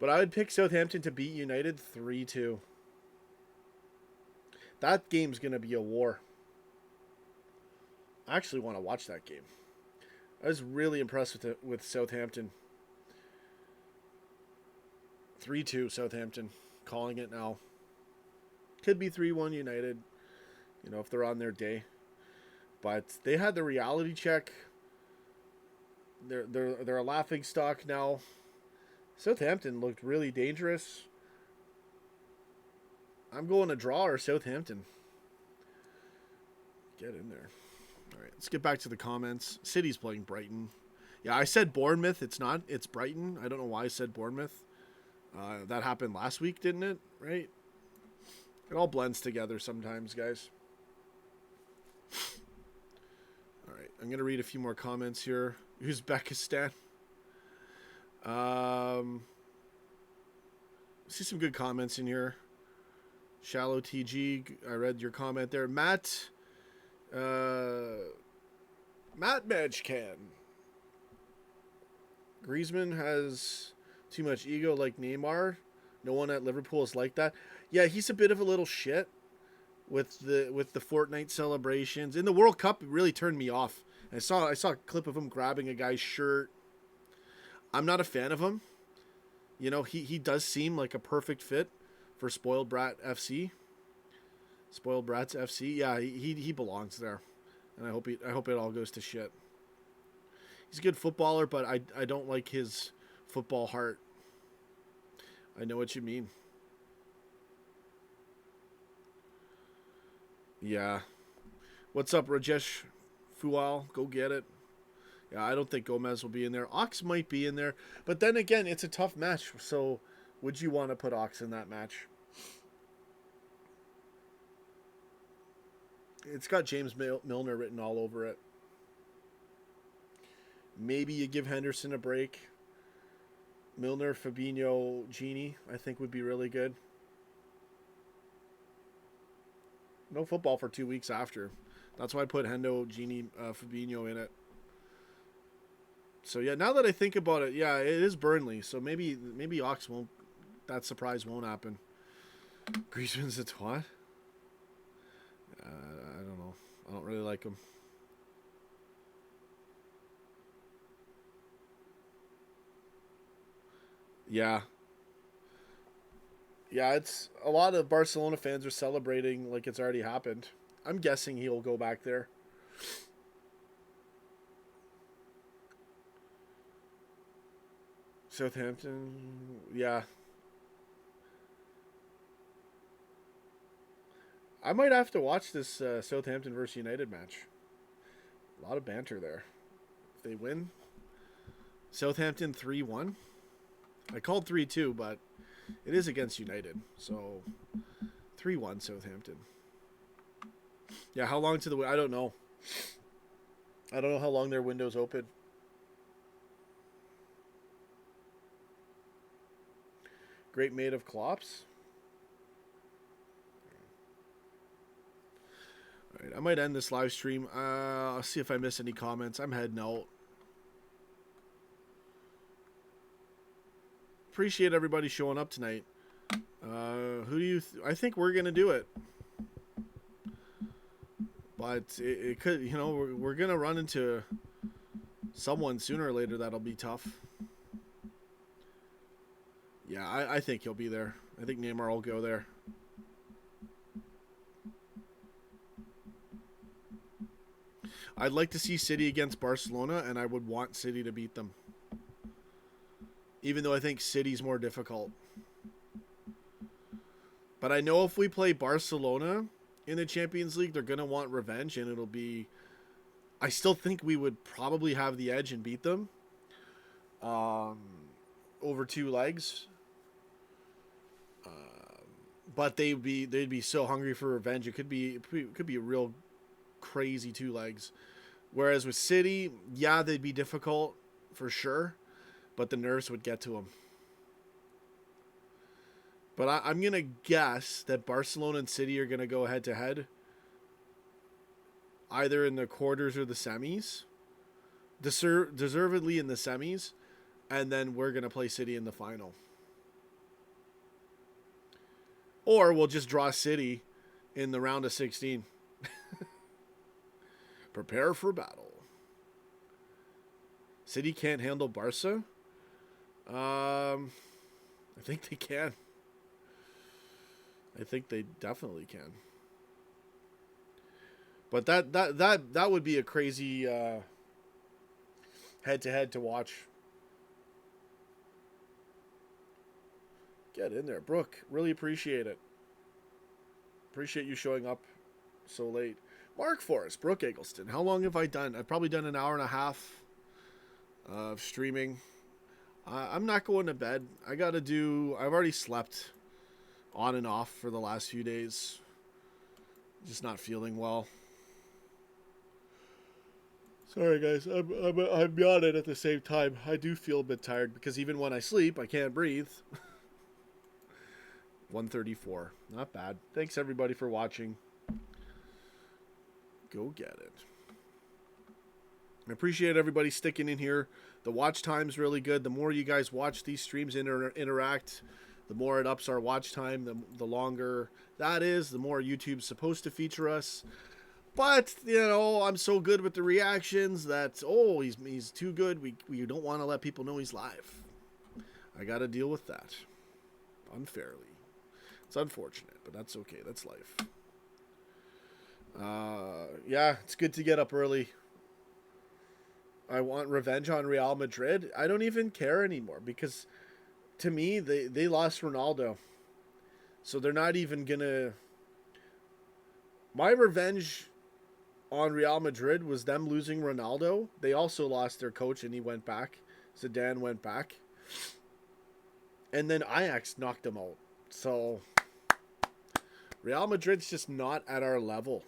S1: But I would pick Southampton to beat United 3-2. That game's going to be a war. I actually want to watch that game. I was really impressed with Southampton. 3-2 Southampton. Calling it now. Could be 3-1 United. You know, if they're on their day. But they had the reality check. They're a laughing stock now. Southampton looked really dangerous. I'm going to draw or Southampton. Get in there. All right, let's get back to the comments. City's playing Brighton. Yeah, I said Bournemouth. It's not. It's Brighton. I don't know why I said Bournemouth. That happened last week, didn't it? Right? It all blends together sometimes, guys. All right, I'm going to read a few more comments here. Uzbekistan. See some good comments in here. Shallow TG, I read your comment there. Matt Matt Medjcan. Griezmann has too much ego like Neymar. No one at Liverpool is like that. Yeah, he's a bit of a little shit with the Fortnite celebrations. In the World Cup, it really turned me off. I saw a clip of him grabbing a guy's shirt. I'm not a fan of him. You know, he does seem like a perfect fit for Spoiled Brats FC. Yeah, he belongs there. And I hope it all goes to shit. He's a good footballer, but I don't like his football heart. I know what you mean. Yeah. What's up, Rajesh Fual? Go get it. Yeah, I don't think Gomez will be in there. Ox might be in there. But then again, it's a tough match. So would you want to put Ox in that match? It's got James Milner written all over it. Maybe you give Henderson a break. Milner, Fabinho, Genie, I think would be really good. No football for 2 weeks after. That's why I put Hendo, Genie, Fabinho in it. So yeah, now that I think about it, yeah, it is Burnley. So maybe Ox won't. That surprise won't happen. Griezmann's a twat. I don't know. I don't really like him. Yeah. Yeah, it's a lot of Barcelona fans are celebrating like it's already happened. I'm guessing he'll go back there. Southampton, yeah. I might have to watch this Southampton versus United match. A lot of banter there. If they win, Southampton 3-1. I called 3-2, but it is against United. So 3-1 Southampton. Yeah, how long to the I don't know. I don't know how long their window's open. Great mate of Klopp's. All right, I might end this live stream. I'll see if I miss any comments. I'm heading out. Appreciate everybody showing up tonight. Who do you? I think we're gonna do it, but it could. You know, we're gonna run into someone sooner or later that'll be tough. Yeah, I think he'll be there. I think Neymar will go there. I'd like to see City against Barcelona, and I would want City to beat them. Even though I think City's more difficult. But I know if we play Barcelona in the Champions League, they're going to want revenge, and it'll be... I still think we would probably have the edge and beat them. Over 2 legs. But they'd be so hungry for revenge. It could be a real crazy 2 legs. Whereas with City, yeah, they'd be difficult for sure, but the nerves would get to them. But I'm gonna guess that Barcelona and City are gonna go head to head, either in the quarters or the semis, deservedly in the semis, and then we're gonna play City in the final. Or we'll just draw City in the round of 16. Prepare for battle. City can't handle Barca? I think they can. I think they definitely can. But that would be a crazy head-to-head to watch. Get in there, Brooke. Really appreciate it. Appreciate you showing up so late. Mark Forrest, Brooke Eggleston. How long have I done? I've probably done an hour and a half of streaming. I'm not going to bed. I've already slept on and off for the last few days. Just not feeling well. Sorry, guys. I'm yawning at the same time. I do feel a bit tired because even when I sleep, I can't breathe. 134. Not bad. Thanks, everybody, for watching. Go get it. I appreciate everybody sticking in here. The watch time's really good. The more you guys watch these streams interact, the more it ups our watch time. The longer that is, the more YouTube's supposed to feature us. But, you know, I'm so good with the reactions that, oh, he's too good. We don't want to let people know he's live. I got to deal with that unfairly. It's unfortunate, but that's okay. That's life. Yeah, it's good to get up early. I want revenge on Real Madrid. I don't even care anymore because, to me, they lost Ronaldo. So they're not even going to... My revenge on Real Madrid was them losing Ronaldo. They also lost their coach and he went back. Zidane went back. And then Ajax knocked them out. So Real Madrid's just not at our level.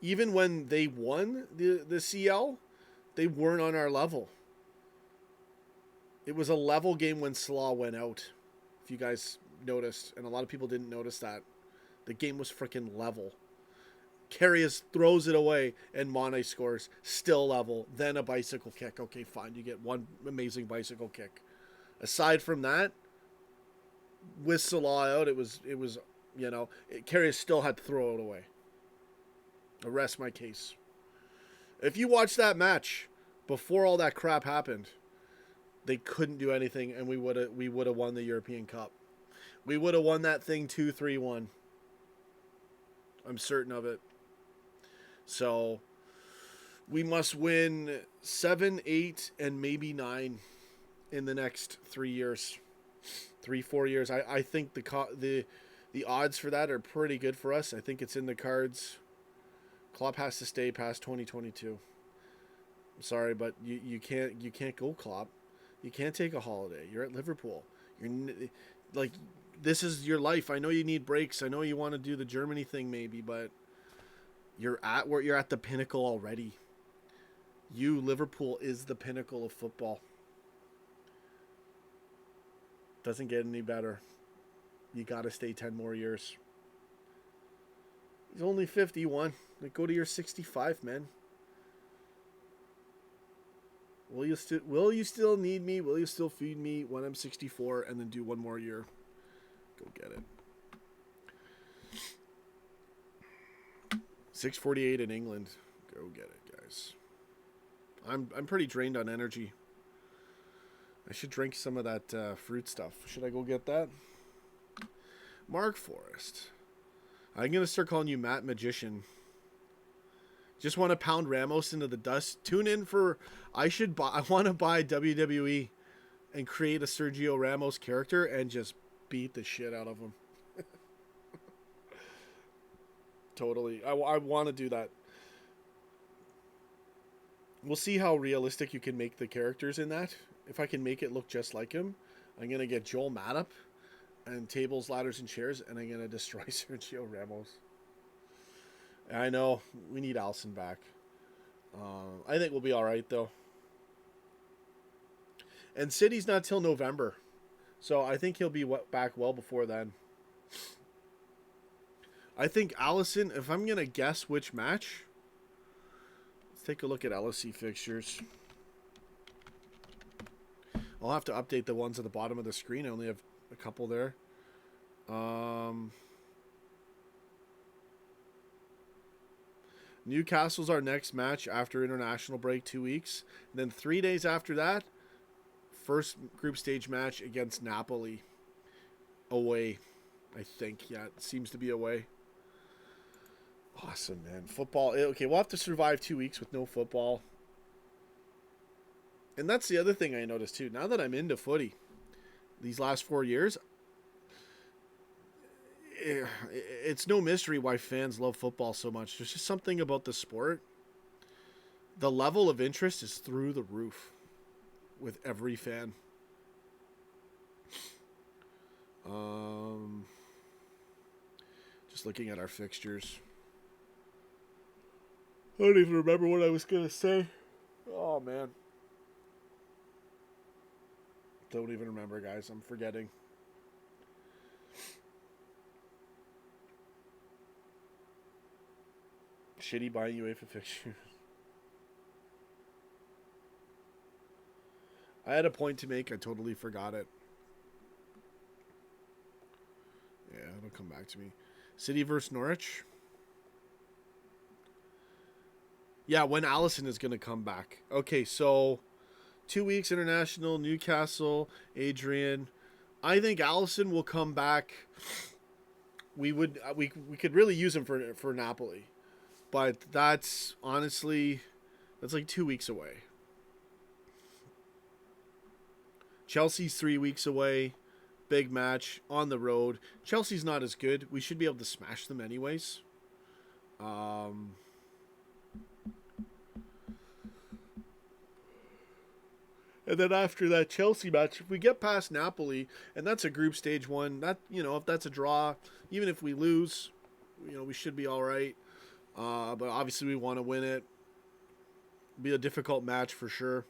S1: Even when they won the CL, they weren't on our level. It was a level game when Salah went out. If you guys noticed, and a lot of people didn't notice that. The game was freaking level. Karius throws it away, and Mane scores. Still level. Then a bicycle kick. Okay, fine. You get one amazing bicycle kick. Aside from that, with Salah out, it was you know, Karius still had to throw it away. I rest my case. If you watch that match before all that crap happened, they couldn't do anything, and we would have won the European Cup. We would have won that thing 2-3-1. I'm certain of it. So we must win 7, 8, and maybe 9 in the next 3 years. 3-4 years. I think the odds for that are pretty good for us. I think it's in the cards. Klopp has to stay past 2022. I'm sorry, but you can't go, Klopp. You can't take a holiday. You're at Liverpool. You're like, this is your life. I know you need breaks. I know you want to do the Germany thing maybe, but you're at the pinnacle already. Liverpool is the pinnacle of football. Doesn't get any better. You got to stay 10 more years. He's only 51. Like, go to your 65, man. Will you still need me? Will you still feed me when I'm 64 and then do one more year? Go get it. 6:48 in England. Go get it, guys. I'm pretty drained on energy. I should drink some of that fruit stuff. Should I go get that? Mark Forrest. I'm going to start calling you Matt Magician. Just want to pound Ramos into the dust. Tune in for... I want to buy WWE and create a Sergio Ramos character and just beat the shit out of him. Totally. I want to do that. We'll see how realistic you can make the characters in that. If I can make it look just like him, I'm going to get Joel Matip and tables, ladders, and chairs, and I'm going to destroy Sergio Ramos. I know. We need Alisson back. I think we'll be all right, though. And City's not till November. So I think he'll be back well before then. I think Alisson, if I'm going to guess which match, let's take a look at LSC fixtures. I'll have to update the ones at the bottom of the screen. I only have a couple there. Newcastle's our next match after international break, 2 weeks. And then 3 days after that, first group stage match against Napoli. Away, I think. Yeah, it seems to be away. Awesome, man. Football. Okay, we'll have to survive 2 weeks with no football. And that's the other thing I noticed, too. Now that I'm into footy, these last 4 years, it's no mystery why fans love football so much. There's just something about the sport. The level of interest is through the roof with every fan. Just looking at our fixtures. I don't even remember what I was going to say. Oh, man. Don't even remember, guys. I'm forgetting. Shitty buying UEFA fixtures. I had a point to make. I totally forgot it. Yeah, it'll come back to me. City versus Norwich. Yeah, when Allison is going to come back. Okay, so 2 weeks international, Newcastle, Adrian. I think Allison will come back. We could really use him for Napoli, but that's honestly like 2 weeks away. Chelsea's 3 weeks away. Big match on the road. Chelsea's not as good. We should be able to smash them anyways. And then after that Chelsea match, if we get past Napoli, and that's a group stage one, that, you know, if that's a draw, even if we lose, you know, we should be all right. But obviously we want to win it. Be a difficult match for sure.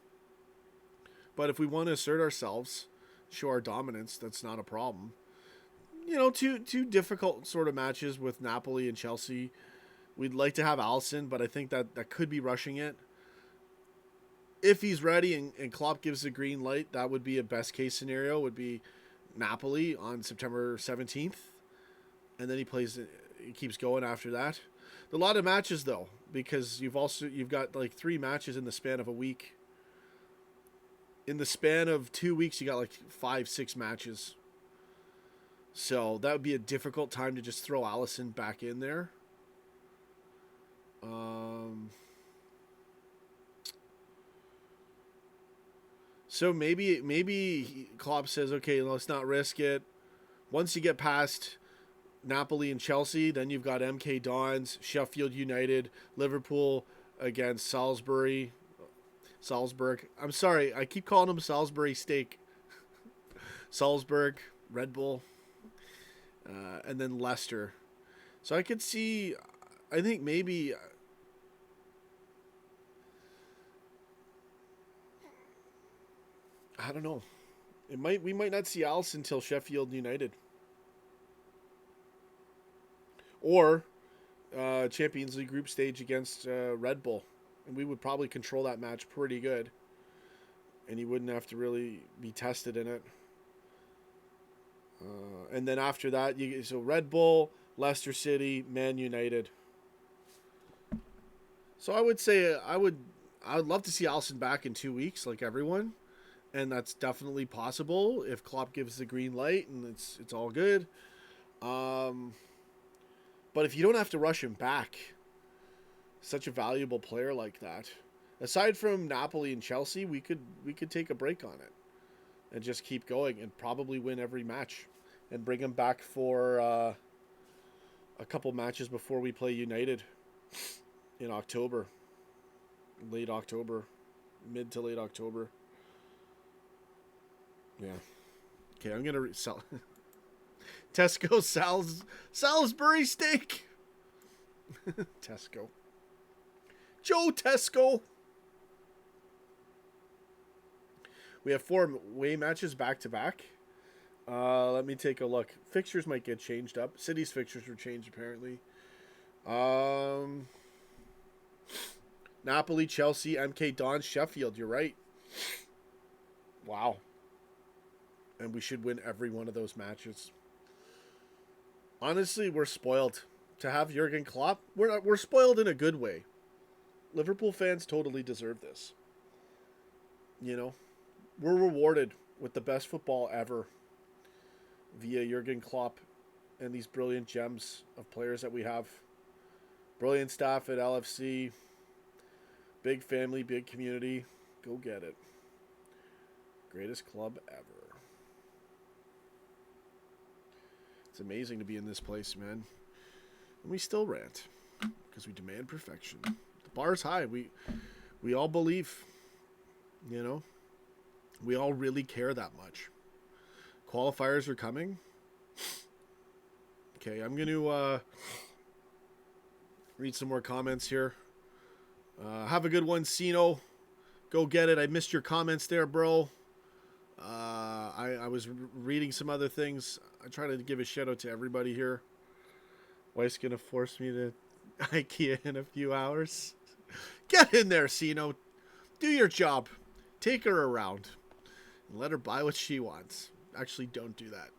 S1: But if we want to assert ourselves, show our dominance, that's not a problem. You know, two difficult sort of matches with Napoli and Chelsea. We'd like to have Alisson, but I think that could be rushing it. If he's ready and Klopp gives the green light, that would be a best case scenario, would be Napoli on September 17th. And then he keeps going after that. A lot of matches though, because you've got like 3 matches in the span of a week. In the span of 2 weeks, you got like 5-6 matches. So that would be a difficult time to just throw Alisson back in there. So maybe Klopp says, okay, let's not risk it. Once you get past Napoli and Chelsea, then you've got MK Dons, Sheffield United, Liverpool against Salzburg. I'm sorry, I keep calling them Salisbury steak. Salzburg, Red Bull, and then Leicester. So I could see, I think maybe, I don't know. We might not see Alisson until Sheffield United. Or Champions League group stage against Red Bull. And we would probably control that match pretty good. And he wouldn't have to really be tested in it. And then after that, so Red Bull, Leicester City, Man United. So I would say I would love to see Alisson back in 2 weeks, like everyone. And that's definitely possible if Klopp gives the green light and it's all good. But if you don't have to rush him back, such a valuable player like that, aside from Napoli and Chelsea, we could take a break on it and just keep going and probably win every match and bring him back for a couple matches before we play United in October, late October, mid to late October. Yeah. Okay, I'm gonna sell Tesco Salisbury steak. Tesco. Joe Tesco. We have 4 away matches back to back. Let me take a look. Fixtures might get changed up. City's fixtures were changed apparently. Napoli, Chelsea, MK Dons, Sheffield. You're right. Wow. And we should win every one of those matches. Honestly, we're spoiled to have Jurgen Klopp. We're spoiled in a good way. Liverpool fans totally deserve this. You know, we're rewarded with the best football ever via Jurgen Klopp and these brilliant gems of players that we have. Brilliant staff at LFC. Big family, big community. Go get it. Greatest club ever. It's amazing to be in this place, man. And we still rant because we demand perfection. The bar's high. We all believe, you know, we all really care that much. Qualifiers are coming. Okay, I'm going to read some more comments here. Have a good one, Sino. Go get it. I missed your comments there, bro. I was reading some other things. I try to give a shout out to everybody here. Wife's going to force me to IKEA in a few hours. Get in there, Sino. Do your job. Take her around. Let her buy what she wants. Actually, don't do that.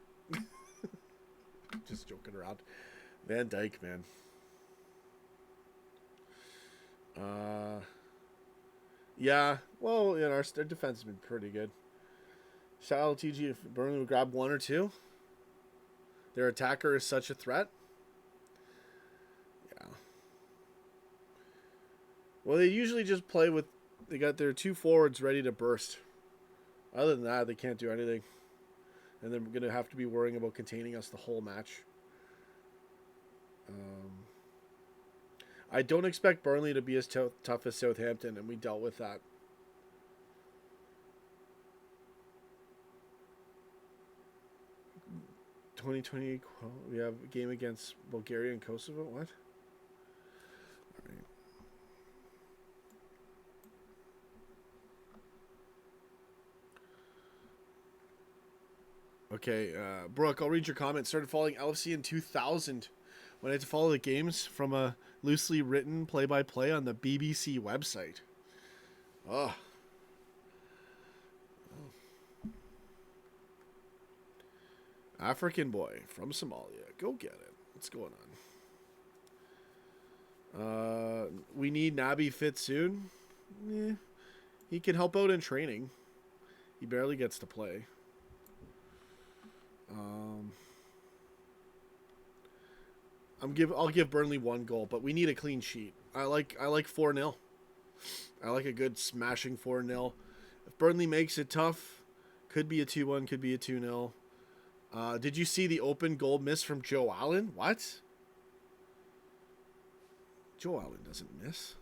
S1: Just joking around. Van Dijk, man. Yeah. Well, our defense has been pretty good. Shout out TG if Burnley would grab 1 or 2. Their attacker is such a threat. Yeah. Well, they usually just play with... They got their 2 forwards ready to burst. Other than that, they can't do anything. And they're going to have to be worrying about containing us the whole match. I don't expect Burnley to be as tough as Southampton, and we dealt with that. ...2020, we have a game against Bulgaria and Kosovo. What? All right. Okay, Brooke, I'll read your comment. Started following LFC in 2000 when I had to follow the games from a loosely written play-by-play on the BBC website. Oh. African boy from Somalia. Go get it. What's going on? We need Naby fit soon. He can help out in training. He barely gets to play. I'll give Burnley 1 goal, but we need a clean sheet. I like 4-0. I like a good smashing 4-0. If Burnley makes it tough, could be a 2-1, could be a 2-0. Did you see the open goal miss from Joe Allen? What? Joe Allen doesn't miss.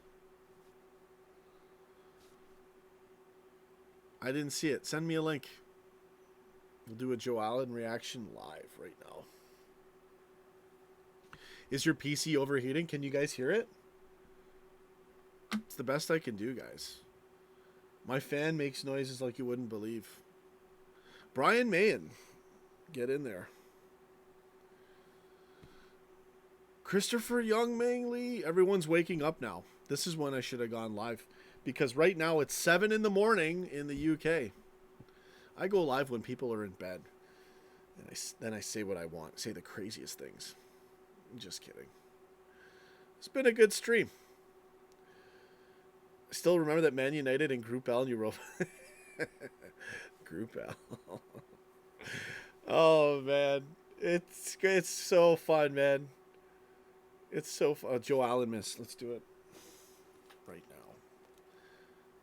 S1: I didn't see it. Send me a link. We'll do a Joe Allen reaction live right now. Is your PC overheating? Can you guys hear it? It's the best I can do, guys. My fan makes noises like you wouldn't believe. Brian Mayen. Get in there. Christopher Young Mangley. Everyone's waking up now. This is when I should have gone live. Because right now it's 7 in the morning in the UK. I go live when people are in bed. And then I say what I want. Say the craziest things. I'm just kidding. It's been a good stream. I still remember that Man United in Group L in Europa. Group L. Oh, man. It's so fun, man. It's so fun. Oh, Joe Allen missed. Let's do it right now.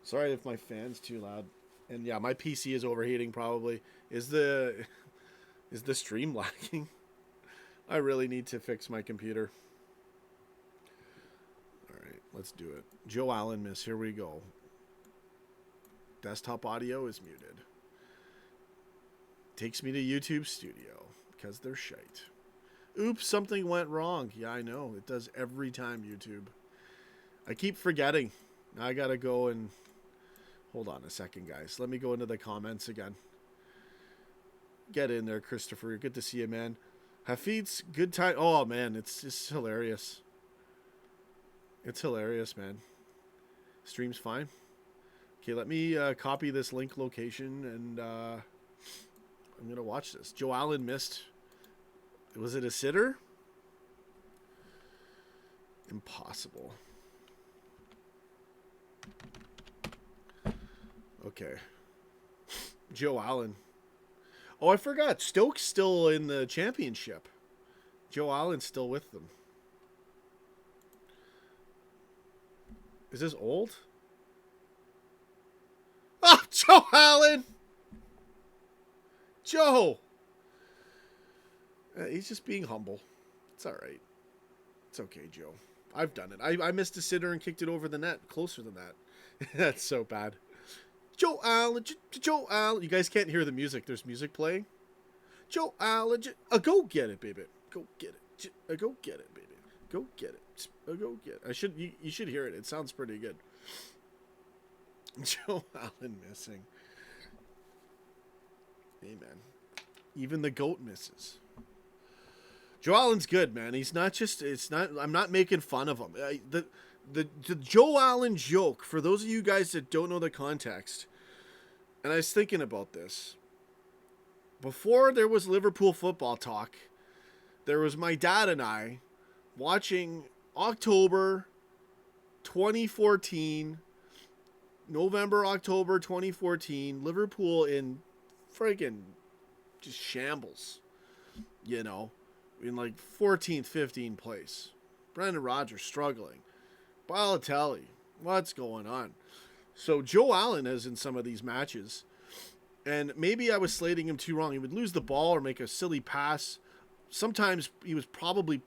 S1: Sorry if my fan's too loud. And yeah, my PC is overheating probably. Is the stream lagging? I really need to fix my computer. All right, let's do it. Joe Allen miss. Here we go. Desktop audio is muted. Takes me to YouTube Studio because they're shite. Oops, something went wrong. Yeah, I know. It does every time, YouTube. I keep forgetting. Now I got to go and... Hold on a second, guys. Let me go into the comments again. Get in there, Christopher. Good to see you, man. Hafid's good time. Oh, man. It's just hilarious. It's hilarious, man. Stream's fine. Okay, let me copy this link location, and I'm going to watch this. Joe Allen missed. Was it a sitter? Impossible. Okay. Joe Allen. Oh, I forgot. Stoke's still in the championship. Joe Allen's still with them. Is this old? Oh, Joe Allen! Joe! He's just being humble. It's all right. It's okay, Joe. I've done it. I missed a sitter and kicked it over the net. Closer than that. That's so bad. Joe Allen. Joe Allen. You guys can't hear the music. There's music playing. Joe Allen. Go get it, baby. Go get it. Go get it, baby. Go get it. Go get it. You should hear it. It sounds pretty good. Joe Allen missing. Amen. Even the GOAT misses. Joe Allen's good, man. He's not just... I'm not making fun of him. The Joe Allen joke, for those of you guys that don't know the context, And I was thinking about this. Before there was Liverpool football talk, there was my dad and I watching October 2014, November, October 2014, Liverpool in friggin' just shambles, you know, in like 14th, 15th place. Brendan Rodgers struggling. Balotelli, what's going on? So Joe Allen is in some of these matches, and maybe I was slating him too wrong. He would lose the ball or make a silly pass. Sometimes he was probably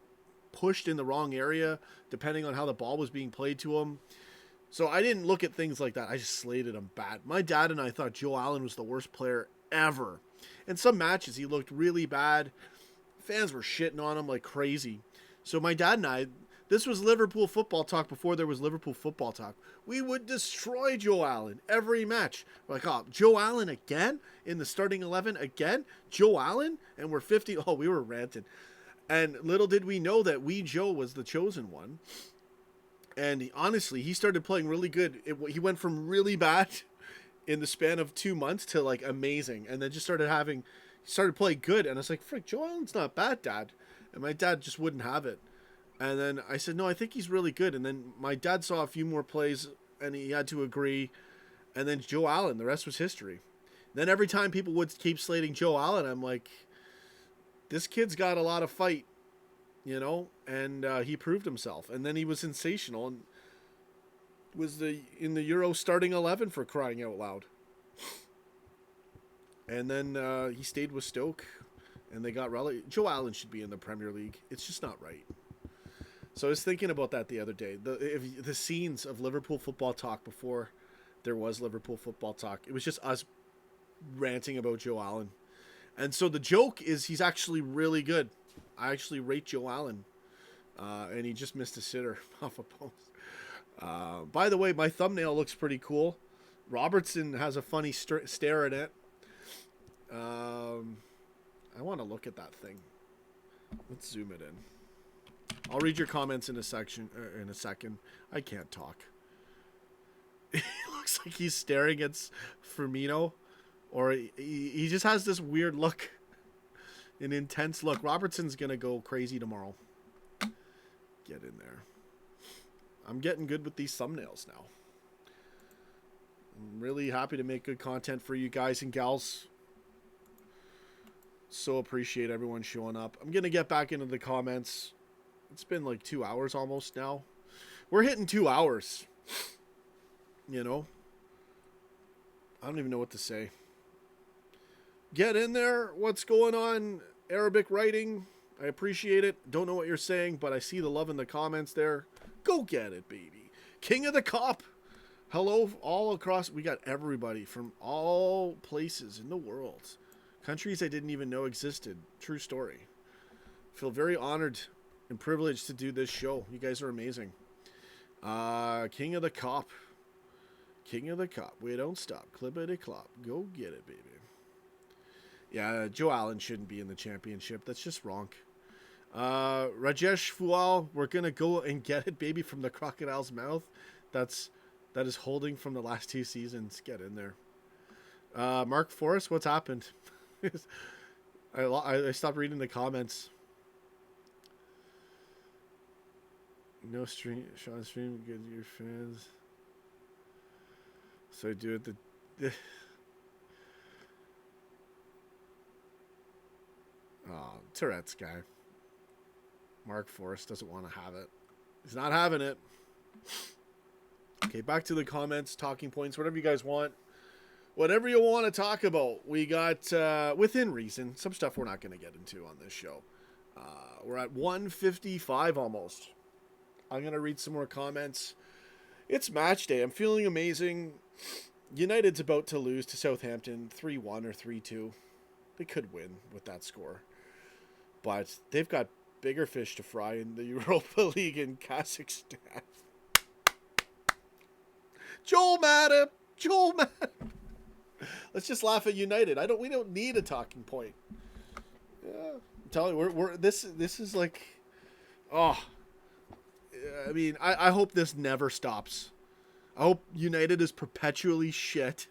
S1: pushed in the wrong area, depending on how the ball was being played to him. So I didn't look at things like that. I just slated him bad. My dad and I thought Joe Allen was the worst player ever. In some matches, he looked really bad. Fans were shitting on him like crazy. So my dad and I, this was Liverpool football talk before there was Liverpool football talk. We would destroy Joe Allen every match. We're like, oh, Joe Allen again? In the starting 11 again? Joe Allen? And we're 50. Oh, we were ranting. And little did we know that Joe was the chosen one. And honestly, he started playing really good. He went from really bad in the span of 2 months to like amazing. And then just started playing good. And I was like, frick, Joe Allen's not bad, Dad. And my dad just wouldn't have it. And then I said, no, I think he's really good. And then my dad saw a few more plays and he had to agree. And then Joe Allen, the rest was history. Then every time people would keep slating Joe Allen, I'm like, this kid's got a lot of fight, you know, and he proved himself. And then he was sensational and was in the Euro starting 11 for crying out loud. And then he stayed with Stoke and they got relegated. Joe Allen should be in the Premier League. It's just not right. So I was thinking about that the other day. The scenes of Liverpool football talk before there was Liverpool football talk. It was just us ranting about Joe Allen. And so the joke is he's actually really good. I actually rate Joe Allen. And he just missed a sitter off a post. By the way, my thumbnail looks pretty cool. Robertson has a funny stare at it. I want to look at that thing. Let's zoom it in. I'll read your comments in a second. I can't talk. It looks like he's staring at Firmino, or he just has this weird look, an intense look. Robertson's gonna go crazy tomorrow. Get in there. I'm getting good with these thumbnails now. I'm really happy to make good content for you guys and gals. So appreciate everyone showing up. I'm gonna get back into the comments. It's been like 2 hours almost now. We're hitting 2 hours. You know? I don't even know what to say. Get in there. What's going on? Arabic writing. I appreciate it. Don't know what you're saying, but I see the love in the comments there. Go get it, baby. King of the Cop. Hello all across. We got everybody from all places in the world. Countries I didn't even know existed. True story. Feel very honored and privileged to do this show. You guys are amazing. King of the Cop. King of the Cop. We don't stop. Clippity clop. Go get it, baby. Yeah, Joe Allen shouldn't be in the championship. That's just wrong. Rajesh Fual, we're going to go and get it, baby, from the crocodile's mouth. That is holding from the last 2 seasons. Get in there. Mark Forrest, what's happened? I stopped reading the comments. No stream, Sean stream, good to your fans. So I do it the Tourette's guy. Mark Forrest doesn't want to have it. He's not having it. Okay, back to the comments, talking points, whatever you guys want. Whatever you want to talk about. We got, within reason, some stuff we're not going to get into on this show. We're at 1:55 almost. I'm going to read some more comments. It's match day. I'm feeling amazing. United's about to lose to Southampton 3-1 or 3-2. They could win with that score. But they've got bigger fish to fry in the Europa League in Kazakhstan. Joel Matip! Let's just laugh at United. We don't need a talking point. Yeah, I'm telling you, this is like, oh, I mean, I hope this never stops. I hope United is perpetually shit,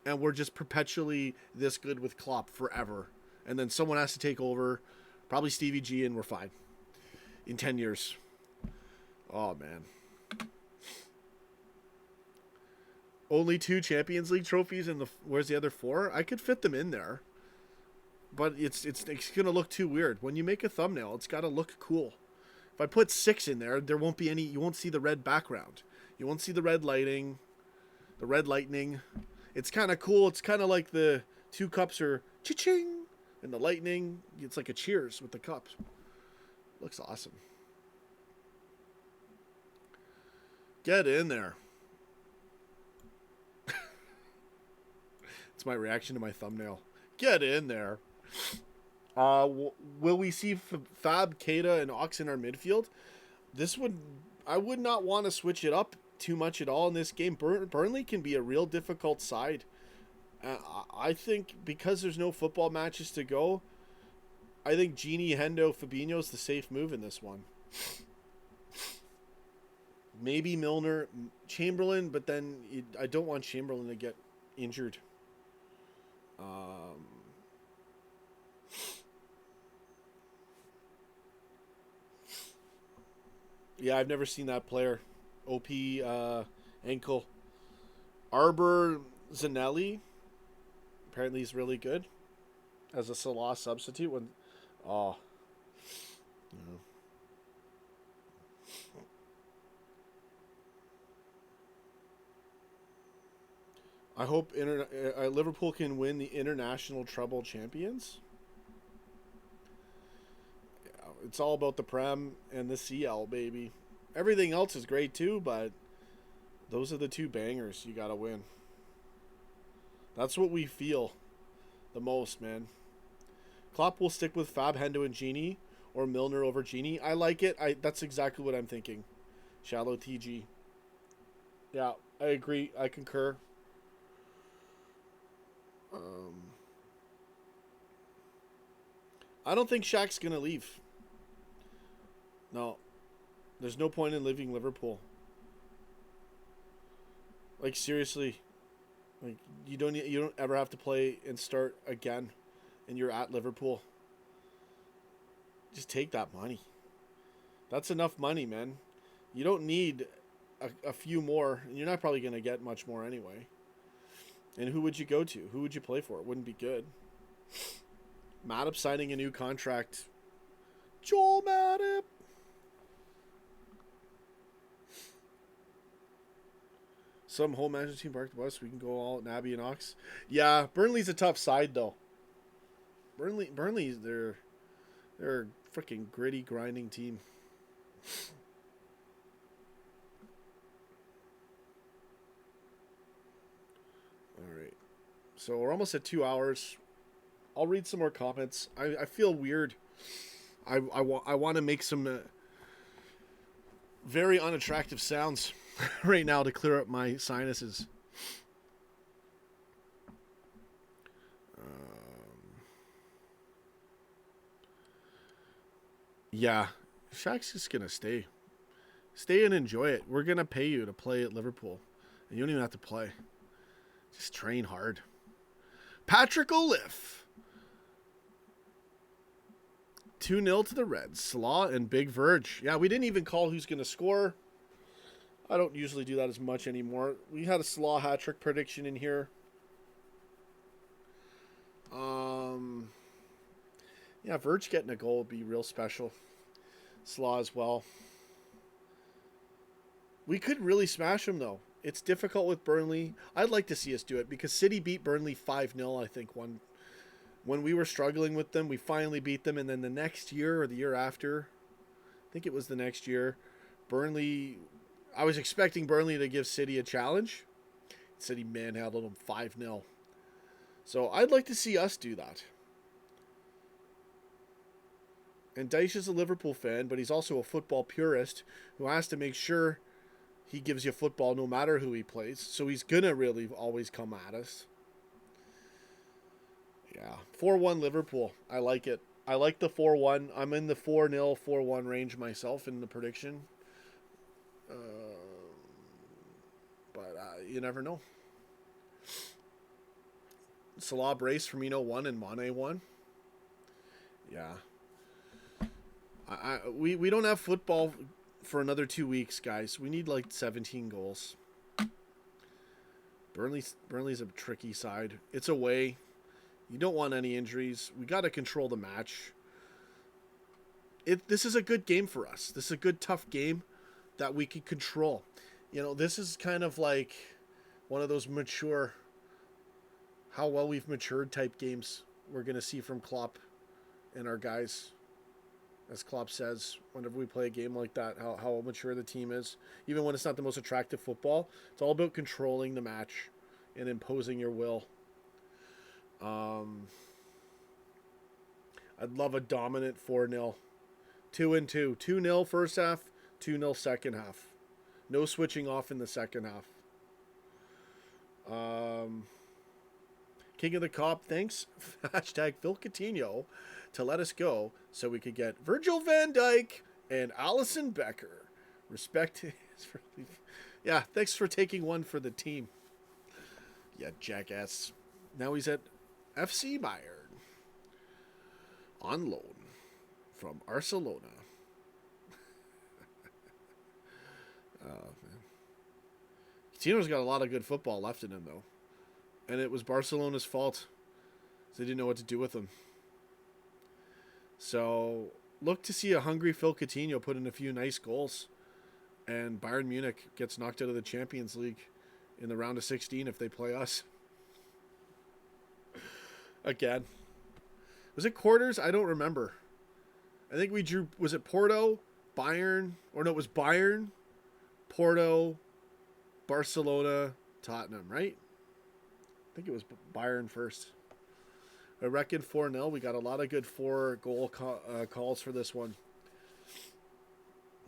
S1: and we're just perpetually this good with Klopp forever. And then someone has to take over, probably Stevie G, and we're fine in 10 years. Oh, man. Only 2 Champions League trophies, and where's the other 4? I could fit them in there. But it's going to look too weird. When you make a thumbnail, it's got to look cool. If I put 6 in there won't be any, you won't see the red background. You won't see the red lighting, the red lightning. It's kind of cool. It's kind of like the 2 cups are cha-ching, and the lightning, it's like a cheers with the cups. Looks awesome. Get in there. It's my reaction to my thumbnail. Get in there. Will we see Fab, Keita, and Ox in our midfield? I would not want to switch it up too much at all in this game. Burnley can be a real difficult side. I think because there's no football matches to go, I think Gini, Hendo, Fabinho is the safe move in this one. Maybe Milner, Chamberlain, but then I don't want Chamberlain to get injured. Yeah, I've never seen that player. OP ankle. Arbor Zanelli. Apparently he's really good as a Salah substitute. Yeah. I hope Liverpool can win the international treble champions. It's all about the Prem and the CL, baby. Everything else is great too, but those are the 2 bangers you got to win. That's what we feel the most, man. Klopp will stick with Fab, Hendo, and Gini, or Milner over Gini. I like it. That's exactly what I'm thinking. Shallow TG. Yeah, I agree. I concur. I don't think Shaq's going to leave. No. There's no point in leaving Liverpool. Like, seriously. Like, you don't ever have to play and start again, and you're at Liverpool. Just take that money. That's enough money, man. You don't need a few more, and you're not probably going to get much more anyway. And who would you go to? Who would you play for? It wouldn't be good. Matip signing a new contract. Joel Matip. Some whole management team parked the bus. We can go all Naby and Ox. Yeah, Burnley's a tough side though. Burnley's they're a freaking gritty, grinding team. All right, so we're almost at 2 hours. I'll read some more comments. I feel weird. I want to make some very unattractive sounds right now to clear up my sinuses. Yeah, Shaq's just going to stay. Stay and enjoy it. We're going to pay you to play at Liverpool. And you don't even have to play. Just train hard. Patrick Oliff. 2-0 to the Reds. Salah and Big Verge. Yeah, we didn't even call who's going to score. I don't usually do that as much anymore. We had a Salah hat-trick prediction in here. Yeah, Verge getting a goal would be real special. Salah as well. We could really smash him, though. It's difficult with Burnley. I'd like to see us do it because City beat Burnley 5-0, I think, when we were struggling with them. We finally beat them, and then the next year or the year after, I think it was the next year, Burnley... I was expecting Burnley to give City a challenge. City manhandled them 5-0. So I'd like to see us do that. And Dyche is a Liverpool fan, but he's also a football purist who has to make sure he gives you football no matter who he plays. So he's going to really always come at us. Yeah. 4-1 Liverpool. I like it. I like the 4-1. I'm in the 4-0, 4-1 range myself in the prediction. But you never know. Salah brace, Firmino 1, and Mane 1. Yeah. We don't have football for another 2 weeks, guys. We need like 17 goals. Burnley's a tricky side. It's away. You don't want any injuries. We got to control the match. This is a good game for us. This is a good, tough game that we can control. You know, this is kind of like one of those mature, how well we've matured type games we're going to see from Klopp and our guys. As Klopp says, whenever we play a game like that, how mature the team is. Even when it's not the most attractive football, it's all about controlling the match and imposing your will. I'd love a dominant 4-0. 2-2. 2-0 first half, 2-0 second half. No switching off in the second half. King of the Cop, thanks. Hashtag Phil Coutinho to let us go so we could get Virgil van Dijk and Alisson Becker. Respect. Yeah, thanks for taking one for the team. Yeah, jackass. Now he's at FC Bayern on loan from Barcelona. Oh, man. Coutinho's got a lot of good football left in him, though. And it was Barcelona's fault. They didn't know what to do with him. So, look to see a hungry Phil Coutinho put in a few nice goals. And Bayern Munich gets knocked out of the Champions League in the round of 16 if they play us. Again. Was it quarters? I don't remember. I think we drew, was it Porto, Bayern, or no, it was Bayern, Porto, Barcelona, Tottenham, right? I think it was Bayern first. I reckon 4-0. We got a lot of good 4-goal calls for this one.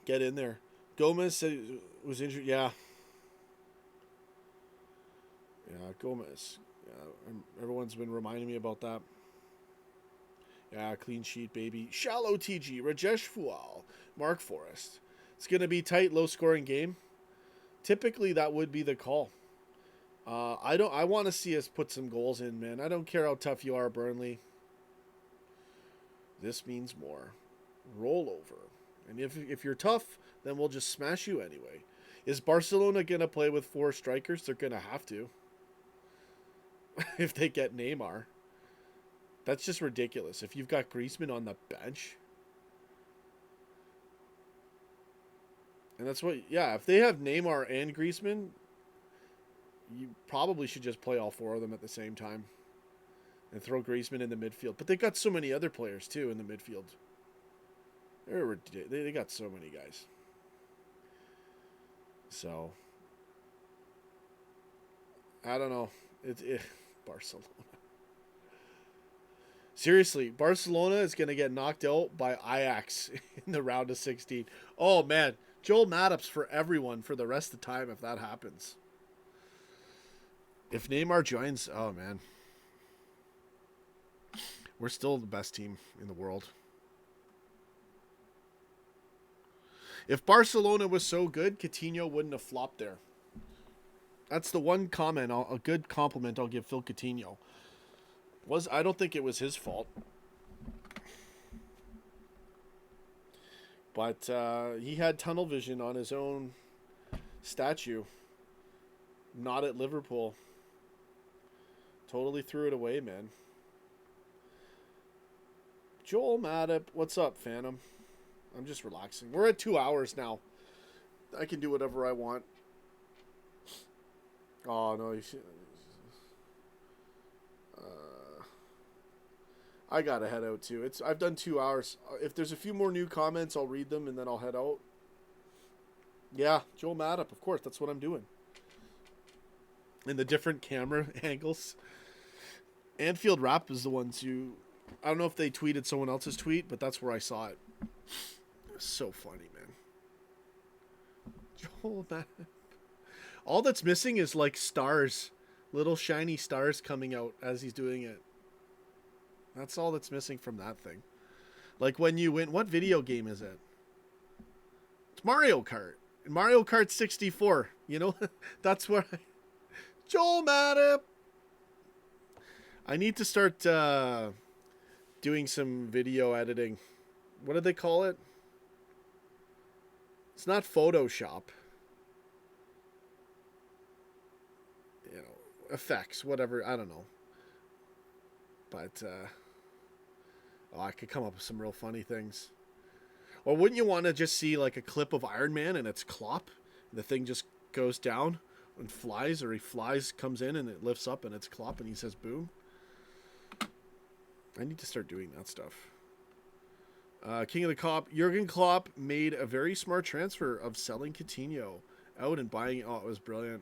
S1: Get in there. Gomez said was injured. Yeah. Yeah, Gomez. Yeah, everyone's been reminding me about that. Yeah, clean sheet, baby. Shallow TG, Rajesh Fual, Mark Forrest. It's going to be tight, low-scoring game. Typically, that would be the call. I want to see us put some goals in, man. I don't care how tough you are, Burnley. This means more. Roll over. And if you're tough, then we'll just smash you anyway. Is Barcelona going to play with 4 strikers? They're going to have to. If they get Neymar. That's just ridiculous. If you've got Griezmann on the bench. And that's what, yeah, if they have Neymar and Griezmann, you probably should just play all 4 of them at the same time. And throw Griezmann in the midfield. But they got so many other players, too, in the midfield. They got so many guys. So, I don't know. Barcelona. Seriously, Barcelona is going to get knocked out by Ajax in the round of 16. Oh, man. Joel Matip's for everyone for the rest of the time if that happens. If Neymar joins, oh, man. We're still the best team in the world. If Barcelona was so good, Coutinho wouldn't have flopped there. That's the one comment, a good compliment I'll give Phil Coutinho. I don't think it was his fault. But he had tunnel vision on his own statue. Not at Liverpool. Totally threw it away, man. Joel Matip, what's up, Phantom? I'm just relaxing. We're at 2 hours now. I can do whatever I want. Oh, no. I gotta head out, too. I've done 2 hours. If there's a few more new comments, I'll read them, and then I'll head out. Yeah, Joel Matip, of course. That's what I'm doing. And the different camera angles. Anfield Rap is the ones who... I don't know if they tweeted someone else's tweet, but that's where I saw it. So funny, man. Joel Matip. All that's missing is like stars. Little shiny stars coming out as he's doing it. That's all that's missing from that thing. Like when you win... What video game is it? It's Mario Kart. Mario Kart 64. You know? That's where Joel Matip. I need to start doing some video editing. What do they call it? It's not Photoshop. You know, effects, whatever. I don't know. But I could come up with some real funny things. Or wouldn't you want to just see like a clip of Iron Man and it's Klopp? And the thing just goes down and flies, or he flies, comes in, and it lifts up and it's Klopp and he says boom. I need to start doing that stuff. King of the Cop, Jurgen Klopp made a very smart transfer of selling Coutinho out and buying. Oh, it was brilliant.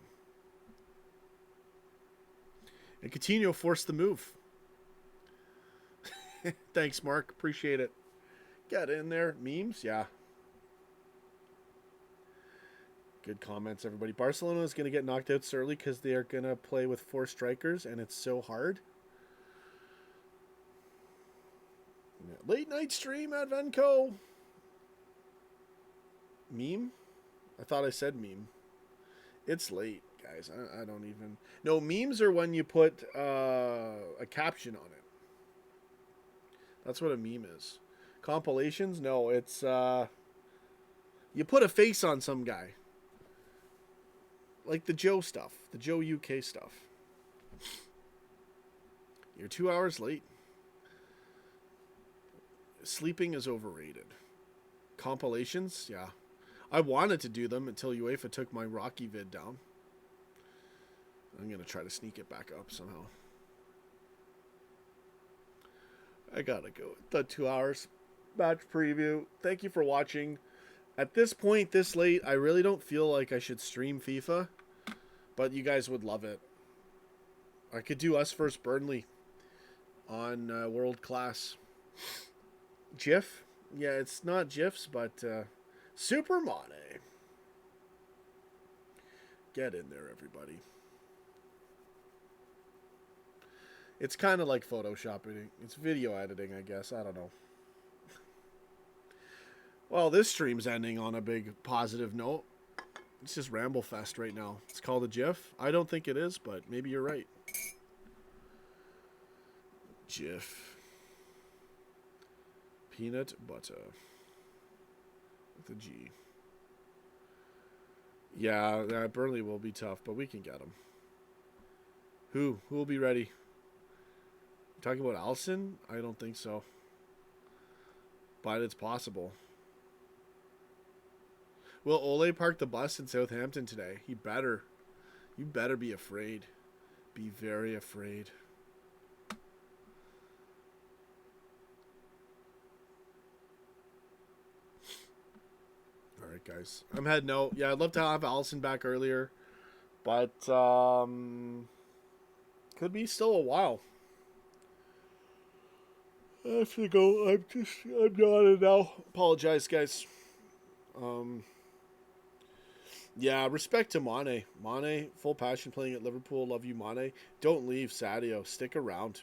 S1: And Coutinho forced the move. Thanks, Mark. Appreciate it. Get in there. Memes? Yeah. Good comments, everybody. Barcelona is going to get knocked out so early because they are going to play with 4 strikers, and it's so hard. Late night stream at Venco. Meme? I thought I said meme. It's late, guys. I don't even... No, memes are when you put a caption on it. That's what a meme is. Compilations? No, it's... you put a face on some guy. Like the Joe stuff. The Joe UK stuff. You're 2 hours late. Sleeping is overrated. Compilations? Yeah. I wanted to do them until UEFA took my Rocky vid down. I'm going to try to sneak it back up somehow. I gotta go. The 2 hours. Match preview. Thank you for watching. At this point, this late, I really don't feel like I should stream FIFA. But you guys would love it. I could do us versus Burnley on World Class. GIF? Yeah, it's not GIFs, but Super Money. Get in there, everybody. It's kind of like photoshopping. It's video editing, I guess. I don't know. Well, this stream's ending on a big positive note. It's just Ramblefest right now. It's called a GIF. I don't think it is, but maybe you're right. GIF. Peanut butter. With a G. Yeah, Burnley will be tough, but we can get them. Who will be ready? Talking about Allison? I don't think so. But it's possible. Will Ole park the bus in Southampton today? He better. You better be afraid. Be very afraid. Alright, guys. I'm heading out. Yeah, I'd love to have Allison back earlier. But, could be still a while. I have to go. I'm yawning now. Apologize, guys. Yeah, respect to Mane. Mane, full passion playing at Liverpool. Love you, Mane. Don't leave, Sadio. Stick around.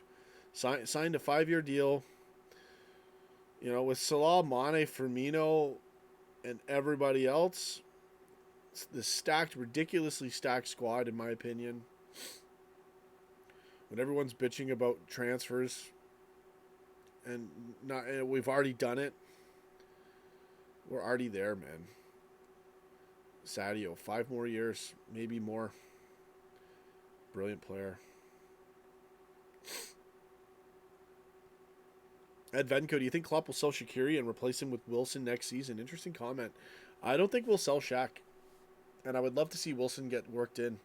S1: Signed a 5-year deal. You know, with Salah, Mane, Firmino, and everybody else, the stacked, ridiculously stacked squad, in my opinion. When everyone's bitching about transfers, and we've already done it. We're already there, man. Sadio, 5 more years, maybe more. Brilliant player. Ed Venko, do you think Klopp will sell Shaqiri and replace him with Wilson next season? Interesting comment. I don't think we'll sell Shaq. And I would love to see Wilson get worked in.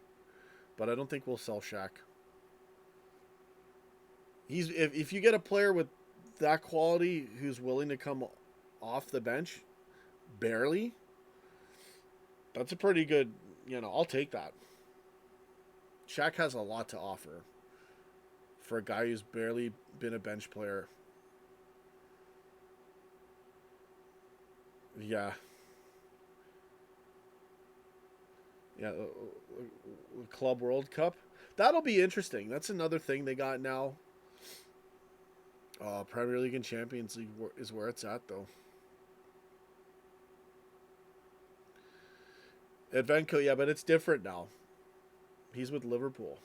S1: But I don't think we'll sell Shaq. If you get a player with that quality who's willing to come off the bench, barely, that's a pretty good, I'll take that. Shaq has a lot to offer for a guy who's barely been a bench player. Yeah. Yeah, Club World Cup. That'll be interesting. That's another thing they got now. Premier League and Champions League is where it's at, though. Advenco, yeah, but it's different now. He's with Liverpool.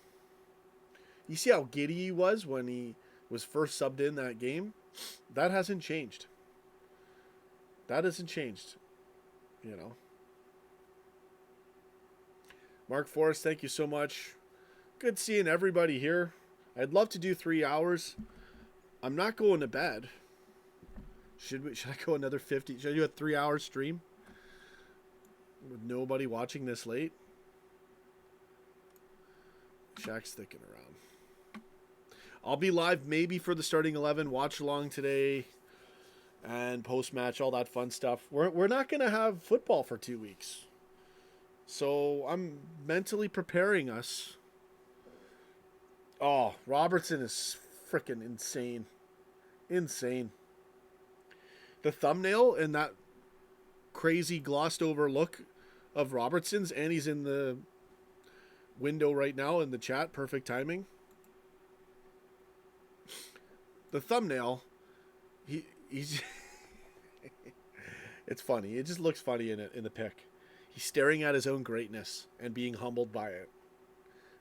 S1: You see how giddy he was when he was first subbed in that game? That hasn't changed. That hasn't changed. You know. Mark Forrest, thank you so much. Good seeing everybody here. I'd love to do 3 hours. I'm not going to bed. Should I go another 50? Should I do a 3-hour stream? With nobody watching this late? Shaq's sticking around. I'll be live maybe for the starting 11. Watch along today. And post-match, all that fun stuff. We're not going to have football for 2 weeks. So I'm mentally preparing us. Oh, Robertson is freaking insane. Insane. The thumbnail and that crazy glossed over look of Robertson's, and he's in the window right now in the chat. Perfect timing. The thumbnail, he's it's funny. It just looks funny in the pic. He's staring at his own greatness and being humbled by it.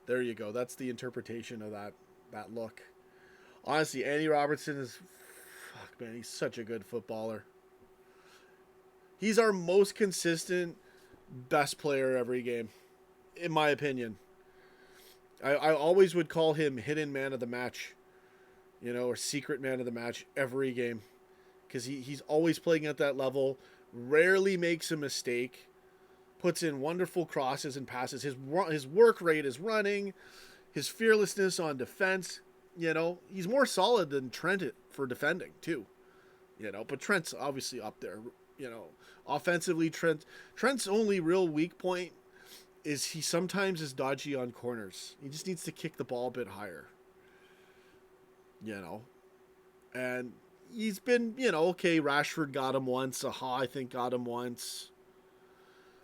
S1: There you go. That's the interpretation of that look. Honestly, Andy Robertson is, fuck man, he's such a good footballer. He's our most consistent, best player every game, in my opinion. I always would call him hidden man of the match, or secret man of the match every game, because he's always playing at that level, rarely makes a mistake, puts in wonderful crosses and passes. His work rate is running, his fearlessness on defense. He's more solid than Trent for defending too. But Trent's obviously up there. Offensively, Trent's only real weak point is he sometimes is dodgy on corners. He just needs to kick the ball a bit higher. And he's been, okay, Rashford got him once. Aha, I think got him once.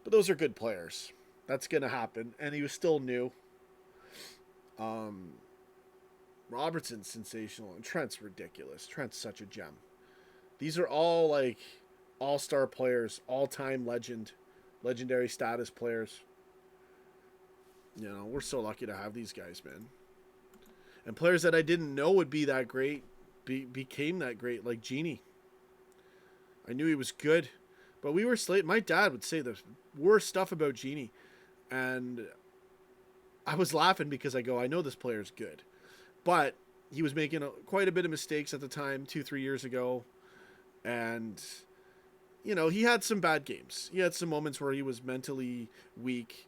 S1: But those are good players. That's going to happen. And he was still new. Robertson's sensational. And Trent's ridiculous. Trent's such a gem. These are all like all-star players. All-time legendary status players. We're so lucky to have these guys, man. And players that I didn't know would be that great became that great, like Genie. I knew he was good, but we were slated. My dad would say the worst stuff about Genie, and I was laughing because I know this player's good, but he was making quite a bit of mistakes at the time, 2-3 years ago, and he had some bad games. He had some moments where he was mentally weak.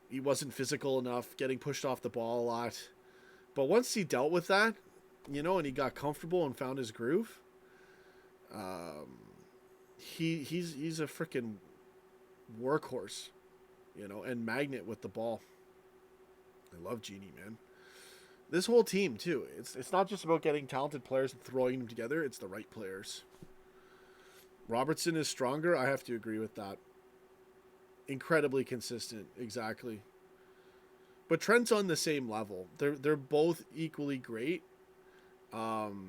S1: He wasn't physical enough, getting pushed off the ball a lot. But once he dealt with that, and he got comfortable and found his groove, he's a freaking workhorse, and magnet with the ball. I love Genie, man. This whole team too. It's not just about getting talented players and throwing them together. It's the right players. Robertson is stronger. I have to agree with that. Incredibly consistent, exactly. But Trent's on the same level. They're both equally great. Trent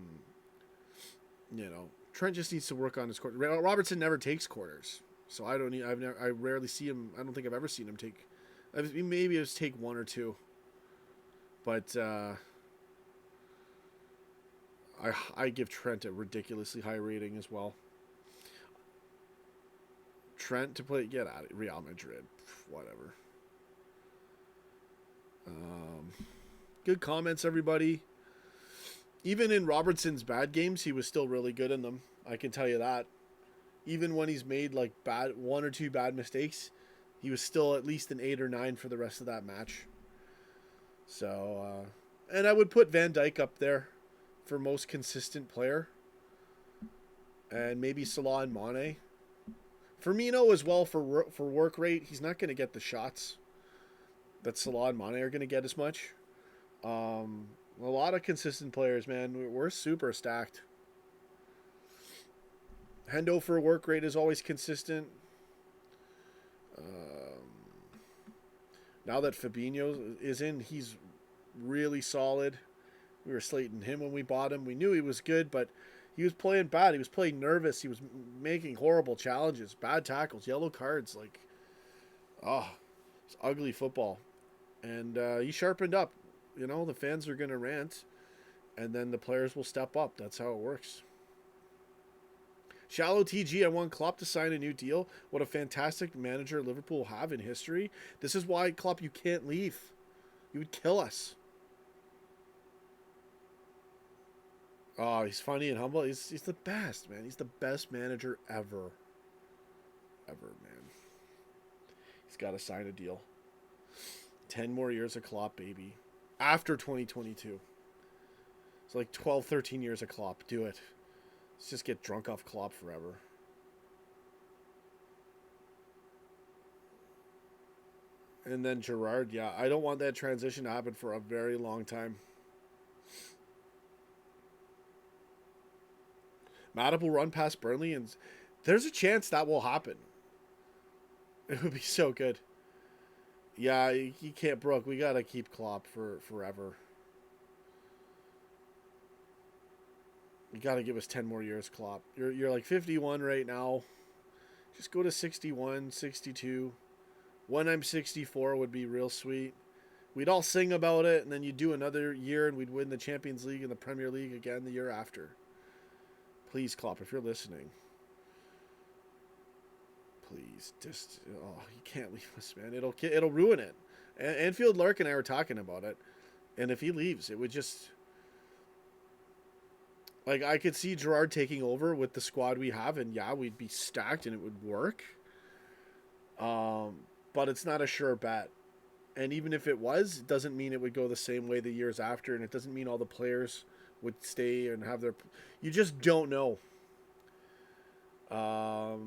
S1: just needs to work on his corner. Robertson never takes corners, so I rarely see him. I don't think I've ever seen him take. Maybe it's take one or two. But I give Trent a ridiculously high rating as well. Trent to play, get out of Real Madrid, whatever. Good comments, everybody. Even in Robertson's bad games, he was still really good in them. I can tell you that. Even when he's made like one or two bad mistakes, he was still at least an 8 or 9 for the rest of that match. So, and I would put Van Dijk up there for most consistent player, and maybe Salah and Mane. Firmino as well for work rate. He's not going to get the shots that Salah and Mane are going to get as much. A lot of consistent players, man. We're super stacked. Hendo for work rate is always consistent. Now that Fabinho is in, he's really solid. We were slating him when we bought him. We knew he was good, but he was playing bad. He was playing nervous. He was making horrible challenges, bad tackles, yellow cards. It's ugly football. And he sharpened up. the fans are going to rant, and then the players will step up. That's how it works. Shallow TG, I want Klopp to sign a new deal. What a fantastic manager Liverpool have in history. This is why, Klopp, you can't leave. You would kill us. Oh, he's funny and humble. He's the best, man. He's the best manager ever. Ever, man. He's got to sign a deal. 10 more years of Klopp, baby. After 2022. It's like 12, 13 years of Klopp. Do it. Let's just get drunk off Klopp forever. And then Gerrard, yeah. I don't want that transition to happen for a very long time. Matip will run past Burnley, and there's a chance that will happen. It would be so good. Yeah, you can't, Brooke. We got to keep Klopp for forever. You got to give us 10 more years, Klopp. You're like 51 right now. Just go to 61, 62. When I'm 64 would be real sweet. We'd all sing about it, and then you'd do another year, and we'd win the Champions League and the Premier League again the year after. Please, Klopp, if you're listening. Please, just, you can't leave us, man. It'll ruin it. Anfield Lark and I were talking about it, and if he leaves, it would just... Like, I could see Gerrard taking over with the squad we have, and yeah, we'd be stacked and it would work. But it's not a sure bet. And even if it was, it doesn't mean it would go the same way the years after, and it doesn't mean all the players would stay and have their... You just don't know. I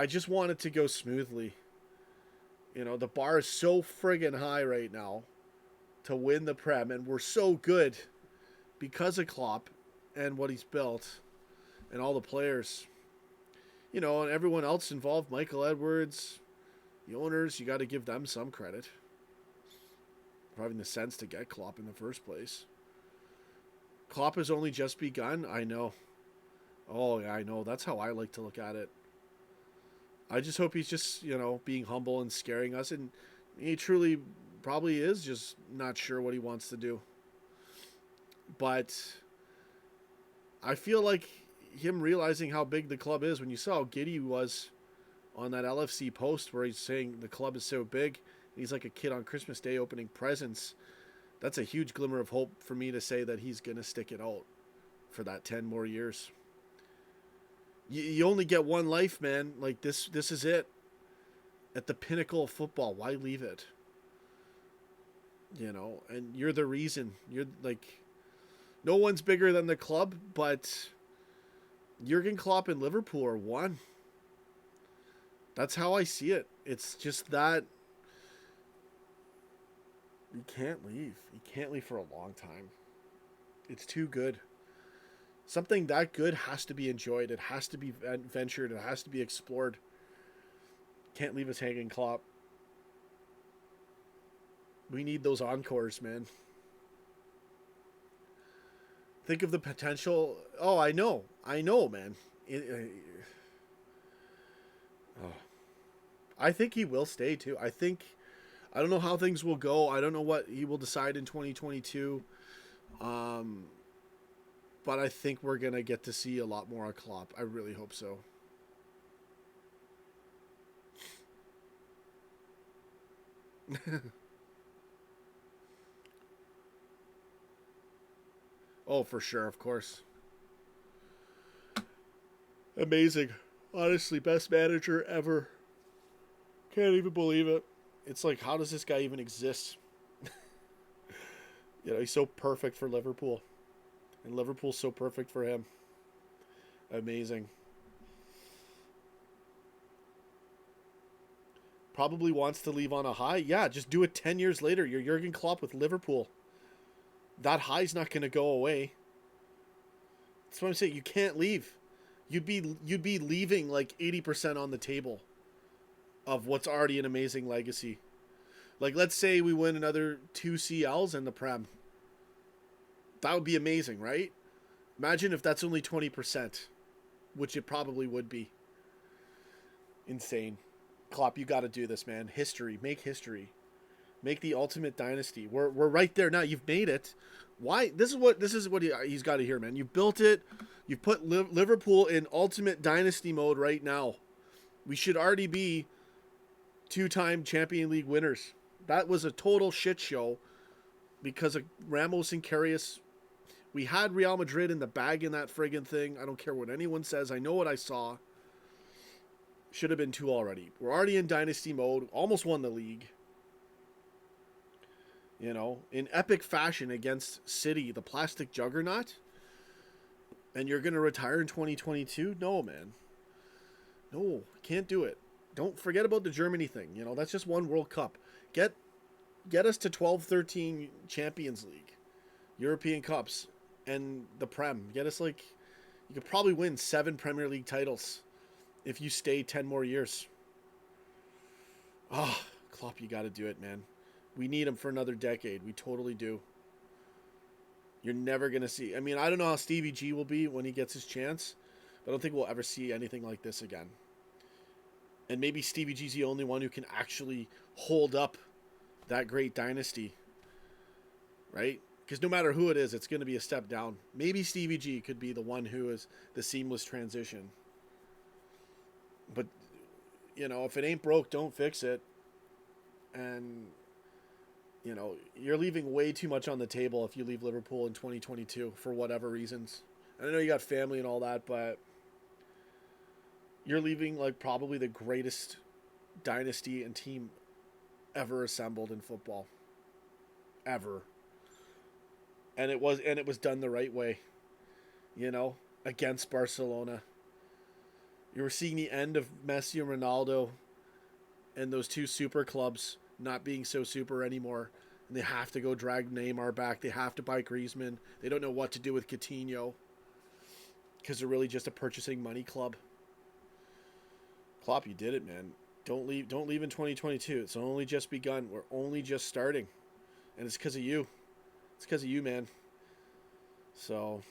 S1: just want it to go smoothly. The bar is so friggin' high right now to win the Prem, and we're so good because of Klopp and what he's built and all the players. And everyone else involved, Michael Edwards, the owners, you got to give them some credit for having the sense to get Klopp in the first place. Klopp has only just begun. I know. Oh, yeah, I know. That's how I like to look at it. I just hope he's just, being humble and scaring us. And he truly probably is just not sure what he wants to do. But I feel like him realizing how big the club is, when you saw how giddy he was on that LFC post where he's saying the club is so big, and he's like a kid on Christmas Day opening presents, that's a huge glimmer of hope for me to say that he's going to stick it out for that 10 more years. You only get one life, man. Like, this is it. At the pinnacle of football, why leave it? And you're the reason. You're like... No one's bigger than the club, but Jurgen Klopp and Liverpool are one. That's how I see it. It's just that you can't leave. You can't leave for a long time. It's too good. Something that good has to be enjoyed. It has to be ventured. It has to be explored. Can't leave us hanging, Klopp. We need those encores, man. Think of the potential. Oh, I know, man. I think he will stay too. I don't know how things will go. I don't know what he will decide in 2022. But I think we're going to get to see a lot more of Klopp. I really hope so. Oh, for sure, of course. Amazing. Honestly, best manager ever. Can't even believe it. It's like, how does this guy even exist? He's so perfect for Liverpool. And Liverpool's so perfect for him. Amazing. Probably wants to leave on a high. Yeah, just do it 10 years later. You're Jurgen Klopp with Liverpool. That high's not going to go away. That's what I'm saying. You can't leave. You'd be leaving like 80% on the table of what's already an amazing legacy. Like, let's say we win another 2 CLs in the Prem. That would be amazing, right? Imagine if that's only 20%, which it probably would be. Insane. Klopp, you got to do this, man. History. Make history. Make the ultimate dynasty. We're right there now. You've made it. Why? This is what he's got to hear, man. You built it. You've put Liverpool in ultimate dynasty mode right now. We should already be 2-time Champions League winners. That was a total shit show because of Ramos and Karius. We had Real Madrid in the bag in that friggin' thing. I don't care what anyone says. I know what I saw. Should have been 2 already. We're already in dynasty mode. Almost won the league. You know, in epic fashion against City, the plastic juggernaut. And you're going to retire in 2022? No, man. No, can't do it. Don't forget about the Germany thing. You know, that's just one World Cup. Get us to 12-13 Champions League, European Cups, and the Prem. Get us you could probably win 7 Premier League titles if you stay 10 more years. Ah, Klopp, you got to do it, man. We need him for another decade. We totally do. You're never going to see. I mean, I don't know how Stevie G will be when he gets his chance, but I don't think we'll ever see anything like this again. And maybe Stevie G's the only one who can actually hold up that great dynasty. Right? Because no matter who it is, it's going to be a step down. Maybe Stevie G could be the one who is the seamless transition. But, you know, if it ain't broke, don't fix it. And, you know, you're leaving way too much on the table if you leave Liverpool in 2022 for whatever reasons. I know you got family and all that, but you're leaving probably the greatest dynasty and team ever assembled in football. Ever. And it was done the right way. You know, against Barcelona. You were seeing the end of Messi and Ronaldo and those 2 super clubs not being so super anymore. And they have to go drag Neymar back. They have to buy Griezmann. They don't know what to do with Coutinho because they're really just a purchasing money club. Klopp, you did it, man. Don't leave in 2022. It's only just begun. We're only just starting. And it's because of you. It's because of you, man. So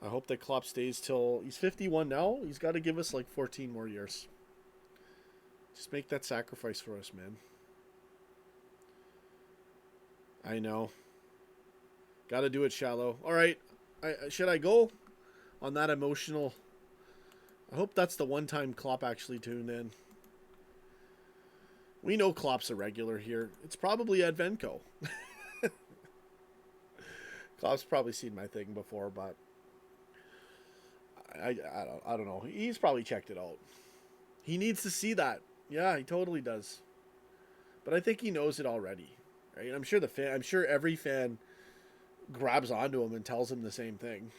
S1: I hope that Klopp stays till he's 51 now. He's got to give us 14 more years. Just make that sacrifice for us, man. I know. Got to do it shallow. All right. Should I go on that emotional? I hope that's the one time Klopp actually tuned in. We know Klopp's a regular here. It's probably Ed Venko. Klopp's probably seen my thing before, but I don't know. He's probably checked it out. He needs to see that. Yeah, he totally does. But I think he knows it already, right? I'm sure every fan grabs onto him and tells him the same thing.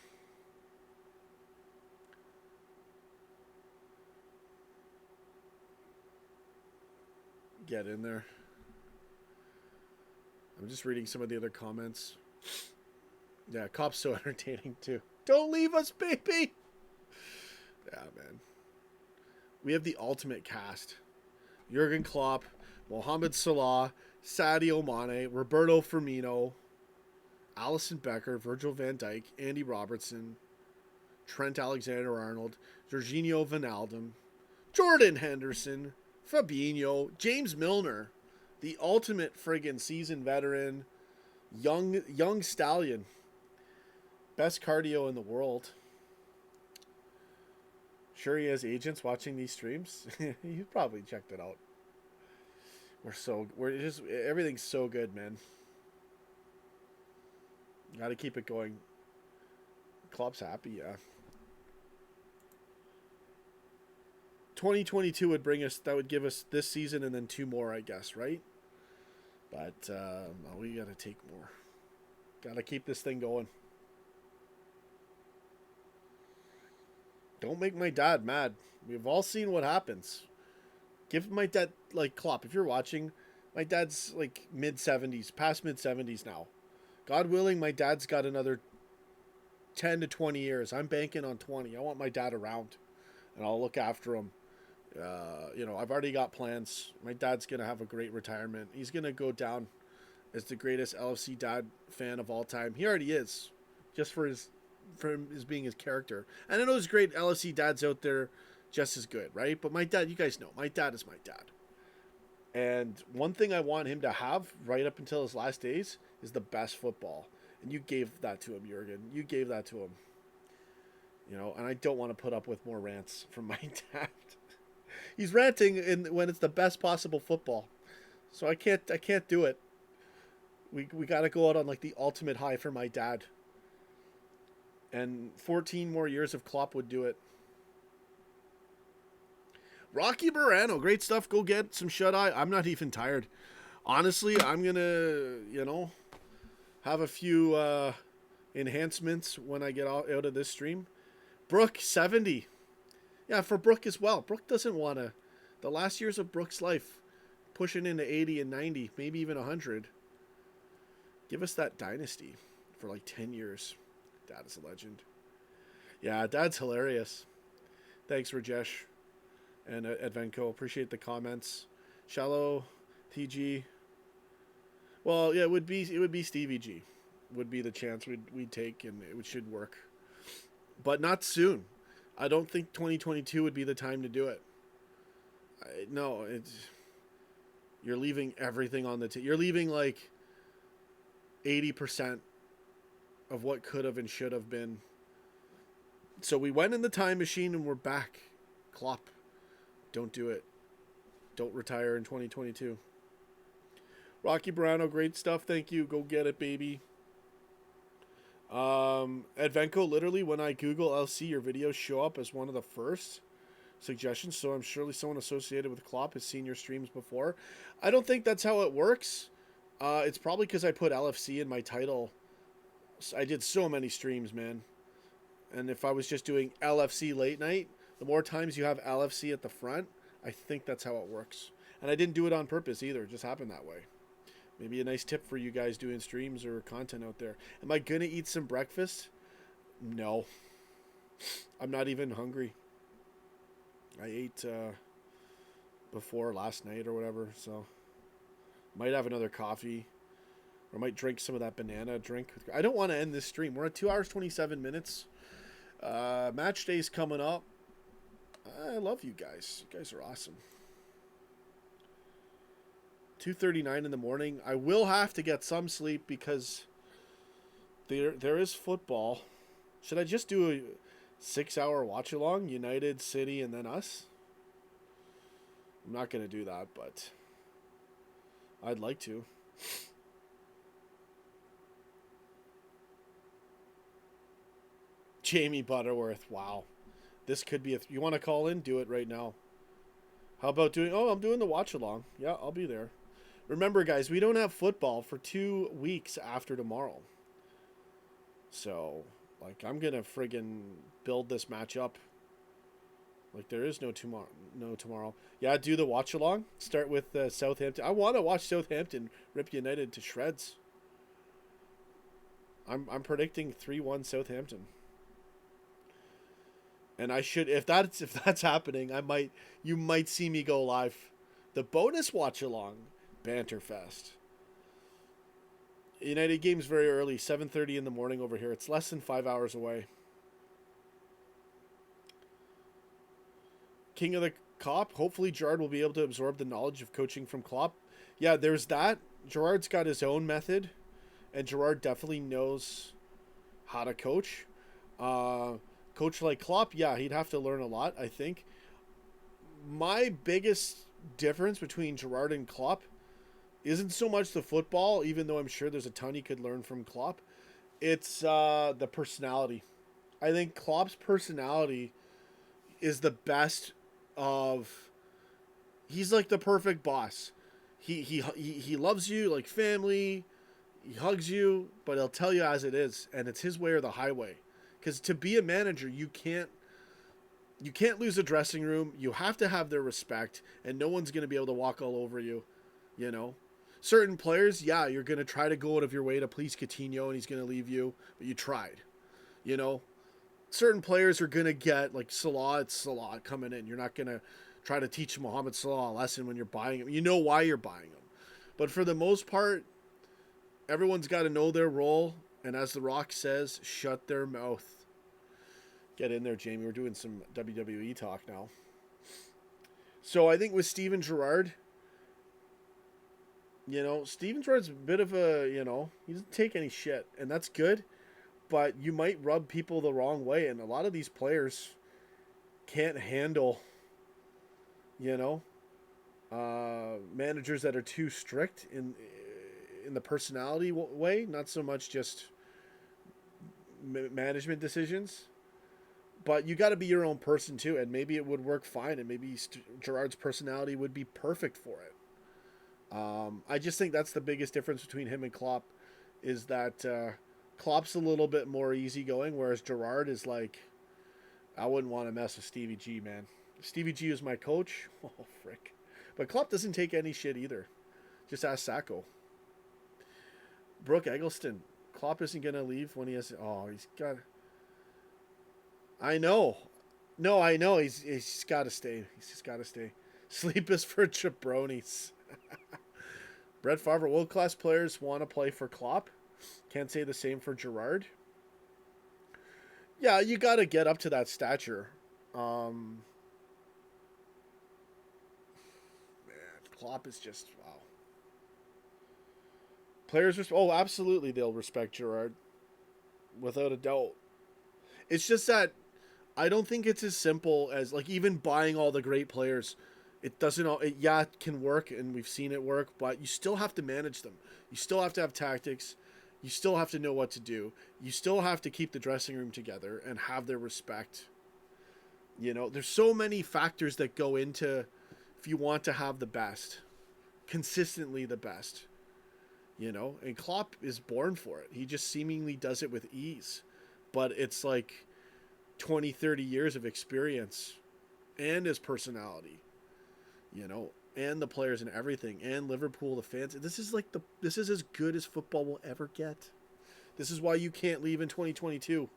S1: Get in there. I'm just reading some of the other comments. Yeah, Klopp's so entertaining too. Don't leave us, baby. Yeah, man. We have the ultimate cast. Jurgen Klopp, Mohamed Salah, Sadio Mane, Roberto Firmino, Alisson Becker, Virgil van Dijk, Andy Robertson, Trent Alexander-Arnold, Jorginho Wijnaldum, Jordan Henderson, Fabinho, James Milner, the ultimate friggin' seasoned veteran, young stallion, best cardio in the world. Sure he has agents watching these streams? You probably checked it out. Everything's so good, man. Gotta keep it going. Klopp's happy, yeah. 2022 would give us this season and then 2 more, I guess, right? But we gotta take more. Gotta keep this thing going. Don't make my dad mad. We've all seen what happens. Give my dad, Klopp, if you're watching, my dad's mid-70s, past mid-70s now. God willing, my dad's got another 10 to 20 years. I'm banking on 20. I want my dad around, and I'll look after him. I've already got plans. My dad's going to have a great retirement. He's going to go down as the greatest LFC dad fan of all time. He already is, just for him as being his character. And I know there's great LFC dads out there just as good, right? But my dad, you guys know, my dad is my dad. And one thing I want him to have right up until his last days is the best football. And you gave that to him, Jurgen. You gave that to him. You know, and I don't want to put up with more rants from my dad. He's ranting when it's the best possible football. So I can't do it. We got to go out on like the ultimate high for my dad. And 14 more years of Klopp would do it. Rocky Barano, great stuff. Go get some shut-eye. I'm not even tired. Honestly, I'm going to, have a few enhancements when I get out of this stream. Brooke, 70. Yeah, for Brooke as well. Brooke doesn't want to. The last years of Brooke's life, pushing into 80 and 90, maybe even 100. Give us that dynasty for like 10 years. Dad is a legend. Yeah, Dad's hilarious. Thanks, Rajesh and Advenco. Appreciate the comments. Shallow, TG. Well, yeah, it would be Stevie G. Would be the chance we'd take, and it should work. But not soon. I don't think 2022 would be the time to do it. No, you're leaving everything on the table. You're leaving like 80% of what could have and should have been. So we went in the time machine and we're back. Klopp, don't do it. Don't retire in 2022. Rocky Barano, great stuff. Thank you. Go get it, baby. Advenco, literally, when I Google, I'll see your videos show up as one of the first suggestions. So I'm surely someone associated with Klopp has seen your streams before. I don't think that's how it works. It's probably because I put LFC in my title. I did so many streams, man. And if I was just doing LFC late night, the more times you have LFC at the front, I think that's how it works. And I didn't do it on purpose either. It just happened that way. Maybe a nice tip for you guys doing streams or content out there. Am I going to eat some breakfast? No. I'm not even hungry. I ate before last night or whatever, so might have another coffee or might drink some of that banana drink. I don't want to end this stream. We're at 2 hours, 27 minutes. Match day's coming up. I love you guys. You guys are awesome. 2:39 in the morning. I will have to get some sleep because there is football. Should I just do a 6-hour watch along? United, City, and then us? I'm not going to do that, but I'd like to. Jamie Butterworth. Wow. This could be you want to call in? Do it right now. How about I'm doing the watch along. Yeah, I'll be there. Remember, guys, we don't have football for 2 weeks after tomorrow. So, like, I'm going to friggin' build this match up. Like, there is no tomorrow. Yeah, do the watch along. Start with Southampton. I want to watch Southampton rip United to shreds. I'm predicting 3-1 Southampton. And I should, if that's happening, you might see me go live. The bonus watch along. Banterfest. United game's very early, 7:30 in the morning over here. It's less than 5 hours away. King of the Cop. Hopefully Gerrard will be able to absorb the knowledge of coaching from Klopp. Yeah, there's that. Gerrard's got his own method, and Gerrard definitely knows how to coach. Coach like Klopp, yeah, he'd have to learn a lot, I think. My biggest difference between Gerrard and Klopp isn't so much the football, even though I'm sure there's a ton he could learn from Klopp. It's the personality. I think Klopp's personality is the best of... He's like the perfect boss. He loves you like family. He hugs you, but he'll tell you as it is, and it's his way or the highway. Because to be a manager, you can't lose a dressing room. You have to have their respect, and no one's going to be able to walk all over you, you know. Certain players, yeah, you're going to try to go out of your way to please Coutinho, and he's going to leave you, but you tried, you know. Certain players are going to get, like Salah, it's Salah coming in. You're not going to try to teach Mohamed Salah a lesson when you're buying him. You know why you're buying him. But for the most part, everyone's got to know their role, and as The Rock says, shut their mouth. Get in there, Jamie. We're doing some WWE talk now. So I think with Steven Gerrard, You know, Steven Gerrard's a bit of a, he doesn't take any shit, and that's good, but you might rub people the wrong way, and a lot of these players can't handle, you know, managers that are too strict in the personality way, not so much just management decisions. But you got to be your own person too, and maybe it would work fine, and maybe Gerrard's personality would be perfect for it. I just think that's the biggest difference between him and Klopp, is that Klopp's a little bit more easygoing, whereas Gerrard is like, I wouldn't want to mess with Stevie G, man. If Stevie G is my coach. Oh, frick. But Klopp doesn't take any shit either. Just ask Sacco. Brooke Eggleston. Klopp isn't going to leave when he has... Oh, he's got... I know. No, I know. He's got to stay. He's just got to stay. Sleep is for jabronis. Brett Favre. World-class players want to play for Klopp. Can't say the same for Gerrard. Yeah, you got to get up to that stature. Man, Klopp is just, wow. Players, absolutely, they'll respect Gerrard, without a doubt. It's just that I don't think it's as simple as, like, even buying all the great players. It doesn't all, it can work, and we've seen it work, but you still have to manage them. You still have to have tactics. You still have to know what to do. You still have to keep the dressing room together and have their respect. There's so many factors that go into, if you want to have the best, consistently the best. And Klopp is born for it. He just seemingly does it with ease. But it's like 20, 30 years of experience and his personality, and the players and everything, and Liverpool, the fans. This is as good as football will ever get. This is why you can't leave in 2022.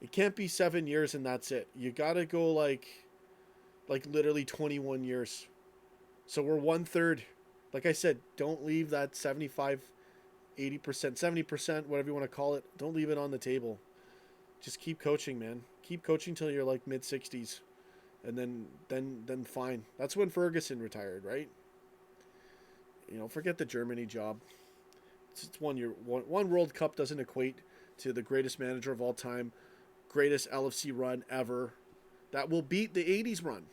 S1: It can't be 7 years and that's it. You got to go like literally 21 years. So we're 1/3. Like I said, don't leave that 75, 80%, 70%, whatever you want to call it. Don't leave it on the table. Just keep coaching, man. Keep coaching till you're like mid-60s. And then fine. That's when Ferguson retired, right? Forget the Germany job. It's 1 year. One World Cup doesn't equate to the greatest manager of all time, greatest LFC run ever. That will beat the 80s run,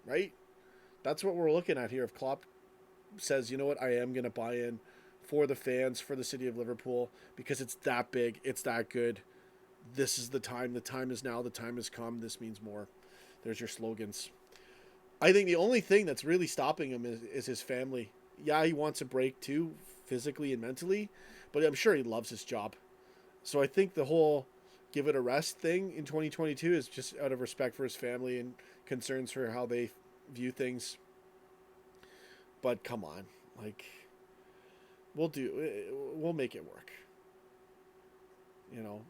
S1: right? That's what we're looking at here. If Klopp says, you know what, I am going to buy in for the fans, for the city of Liverpool, because it's that big, it's that good. This is the time. The time is now. The time has come. This means more. There's your slogans. I think the only thing that's really stopping him is his family. Yeah, he wants a break too, physically and mentally, but I'm sure he loves his job. So I think the whole give it a rest thing in 2022 is just out of respect for his family and concerns for how they view things. But come on, like, we'll make it work.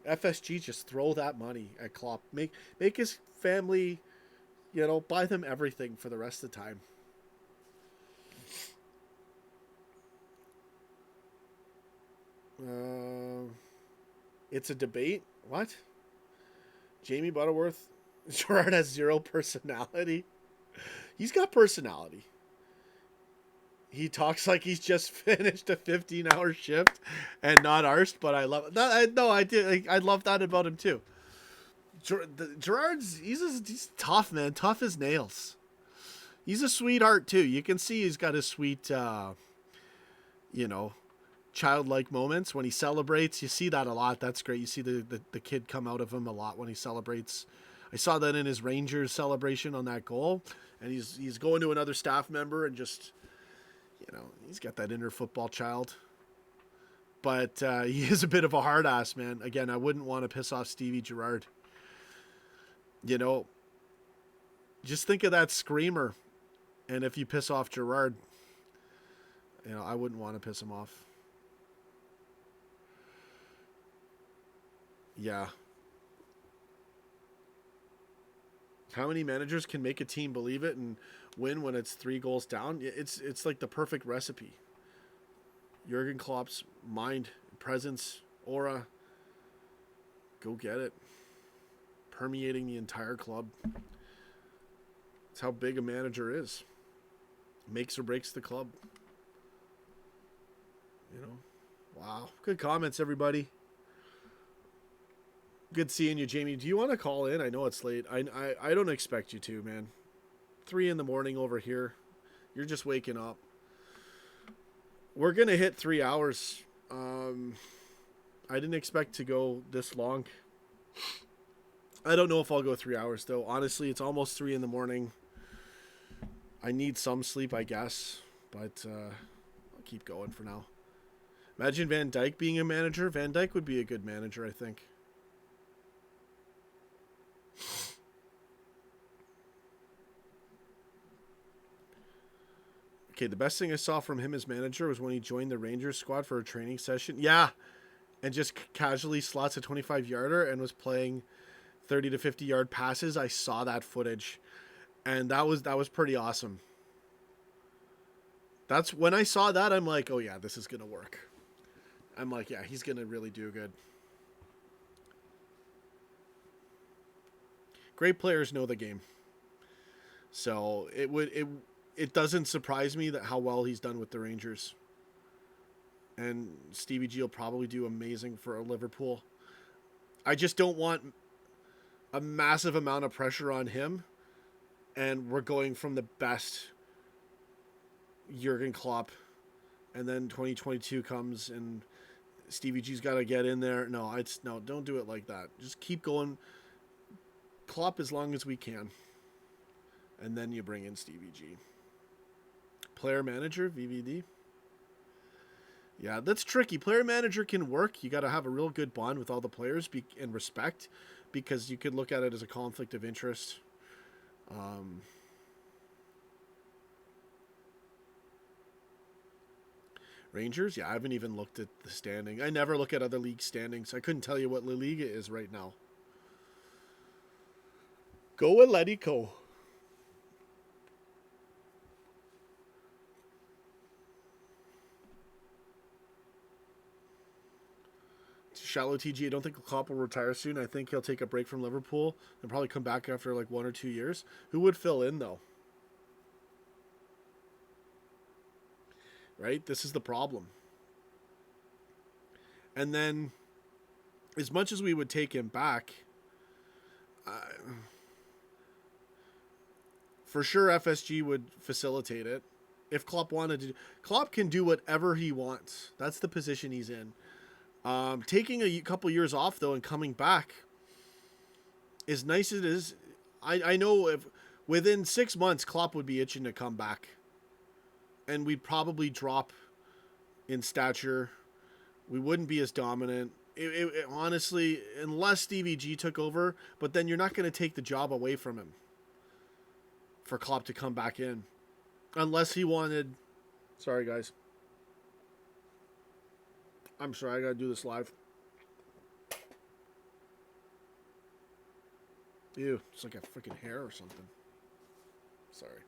S1: FSG, just throw that money at Klopp. Make his family, buy them everything for the rest of the time. It's a debate. What? Jamie Butterworth, Gerrard has zero personality. He's got personality. He talks like he's just finished a 15-hour shift and not arsed, but I love that. I do. I love that about him too. Gerrard's he's tough, man. Tough as nails. He's a sweetheart too. You can see he's got his sweet, childlike moments when he celebrates. You see that a lot. That's great. You see the kid come out of him a lot when he celebrates. I saw that in his Rangers celebration on that goal, and he's going to another staff member and just, he's got that inner football child. But he is a bit of a hard ass, man. Again, I wouldn't want to piss off Stevie Gerrard. Just think of that screamer, and if you piss off Gerrard, I wouldn't want to piss him off. Yeah. How many managers can make a team believe it and win when it's 3 goals down? It's like the perfect recipe. Jurgen Klopp's mind, presence, aura. Go get it. Permeating the entire club. It's how big a manager is. Makes or breaks the club. You know, wow, good comments, everybody. Good seeing you, Jamie. Do you want to call in? I know it's late. I don't expect you to, man. 3 in the morning over here. You're just waking up. We're gonna hit 3 hours. I didn't expect to go this long. I don't know if I'll go 3 hours though. Honestly, it's almost 3 in the morning. I need some sleep, I guess, but I'll keep going for now. Imagine Van Dijk being a manager. Van Dijk would be a good manager, I think. Okay, the best thing I saw from him as manager was when he joined the Rangers squad for a training session. Yeah, and just casually slots a 25-yarder and was playing 30 to 50-yard passes. I saw that footage, and that was pretty awesome. That's when I saw that, I'm like, oh yeah, this is gonna work. I'm like, yeah, he's gonna really do good. Great players know the game, so it doesn't surprise me that how well he's done with the Rangers. And Stevie G will probably do amazing for Liverpool. I just don't want a massive amount of pressure on him, and we're going from the best Jurgen Klopp, and then 2022 comes and Stevie G's got to get in there. No, don't do it like that. Just keep going Klopp as long as we can, and then you bring in Stevie G. Player manager, VVD. Yeah, that's tricky. Player manager can work. You got to have a real good bond with all the players and respect, because you could look at it as a conflict of interest. Rangers? Yeah, I haven't even looked at the standing. I never look at other league standings. I couldn't tell you what La Liga is right now. Go Atletico. Shallow TG, I don't think Klopp will retire soon. I think he'll take a break from Liverpool and probably come back after like 1 or 2 years. Who would fill in though? Right? This is the problem. And then, as much as we would take him back, for sure FSG would facilitate it. If Klopp wanted to, Klopp can do whatever he wants. That's the position he's in. Taking a couple years off though and coming back, as nice as it is, I know if within 6 months Klopp would be itching to come back, and we'd probably drop in stature. We wouldn't be as dominant. It honestly, unless Stevie G took over, but then you're not going to take the job away from him for Klopp to come back in, unless he wanted. Sorry guys. I'm sorry, I gotta do this live. Ew, it's like a freaking hair or something. Sorry.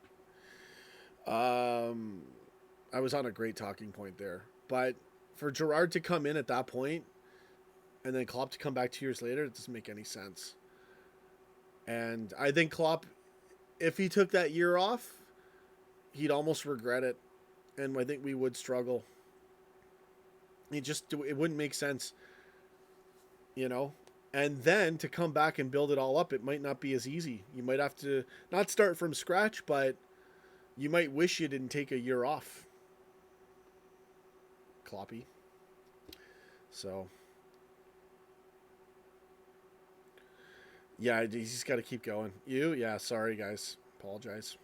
S1: I was on a great talking point there. But for Gerrard to come in at that point and then Klopp to come back 2 years later, it doesn't make any sense. And I think Klopp, if he took that year off, he'd almost regret it. And I think we would struggle. It wouldn't make sense, you know? And then to come back and build it all up, it might not be as easy. You might have to not start from scratch, but you might wish you didn't take a year off. Kloppy. So, yeah, he's just got to keep going. Yeah, sorry, guys. Apologize.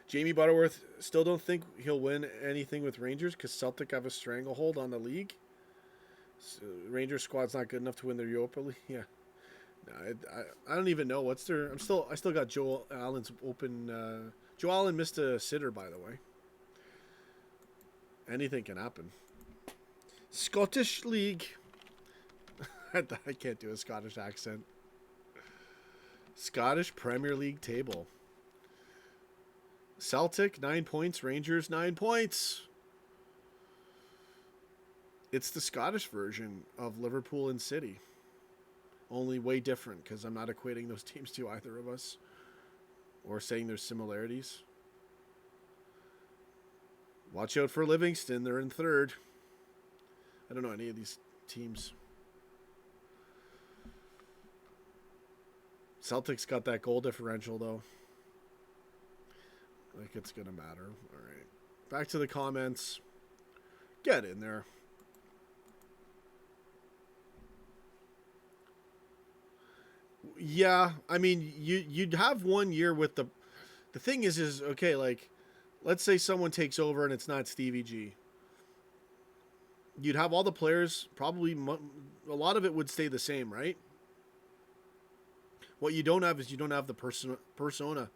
S1: Jamie Butterworth, still don't think he'll win anything with Rangers because Celtic have a stranglehold on the league. So Rangers squad's not good enough to win their Europa League. Yeah, no, I don't even know what's their. I still got Joe Allen's open. Joe Allen missed a sitter, by the way. Anything can happen. Scottish League. I can't do a Scottish accent. Scottish Premier League table. Celtic, 9 points. Rangers, 9 points. It's the Scottish version of Liverpool and City. Only way different, because I'm not equating those teams to either of us. Or saying there's similarities. Watch out for Livingston. They're in third. I don't know any of these teams. Celtics got that goal differential, though. Like it's going to matter. All right. Back to the comments. Get in there. Yeah, I mean, you'd have 1 year with the thing is okay, like let's say someone takes over and it's not Stevie G. You'd have all the players, probably a lot of it would stay the same, right? What you don't have is you don't have the persona.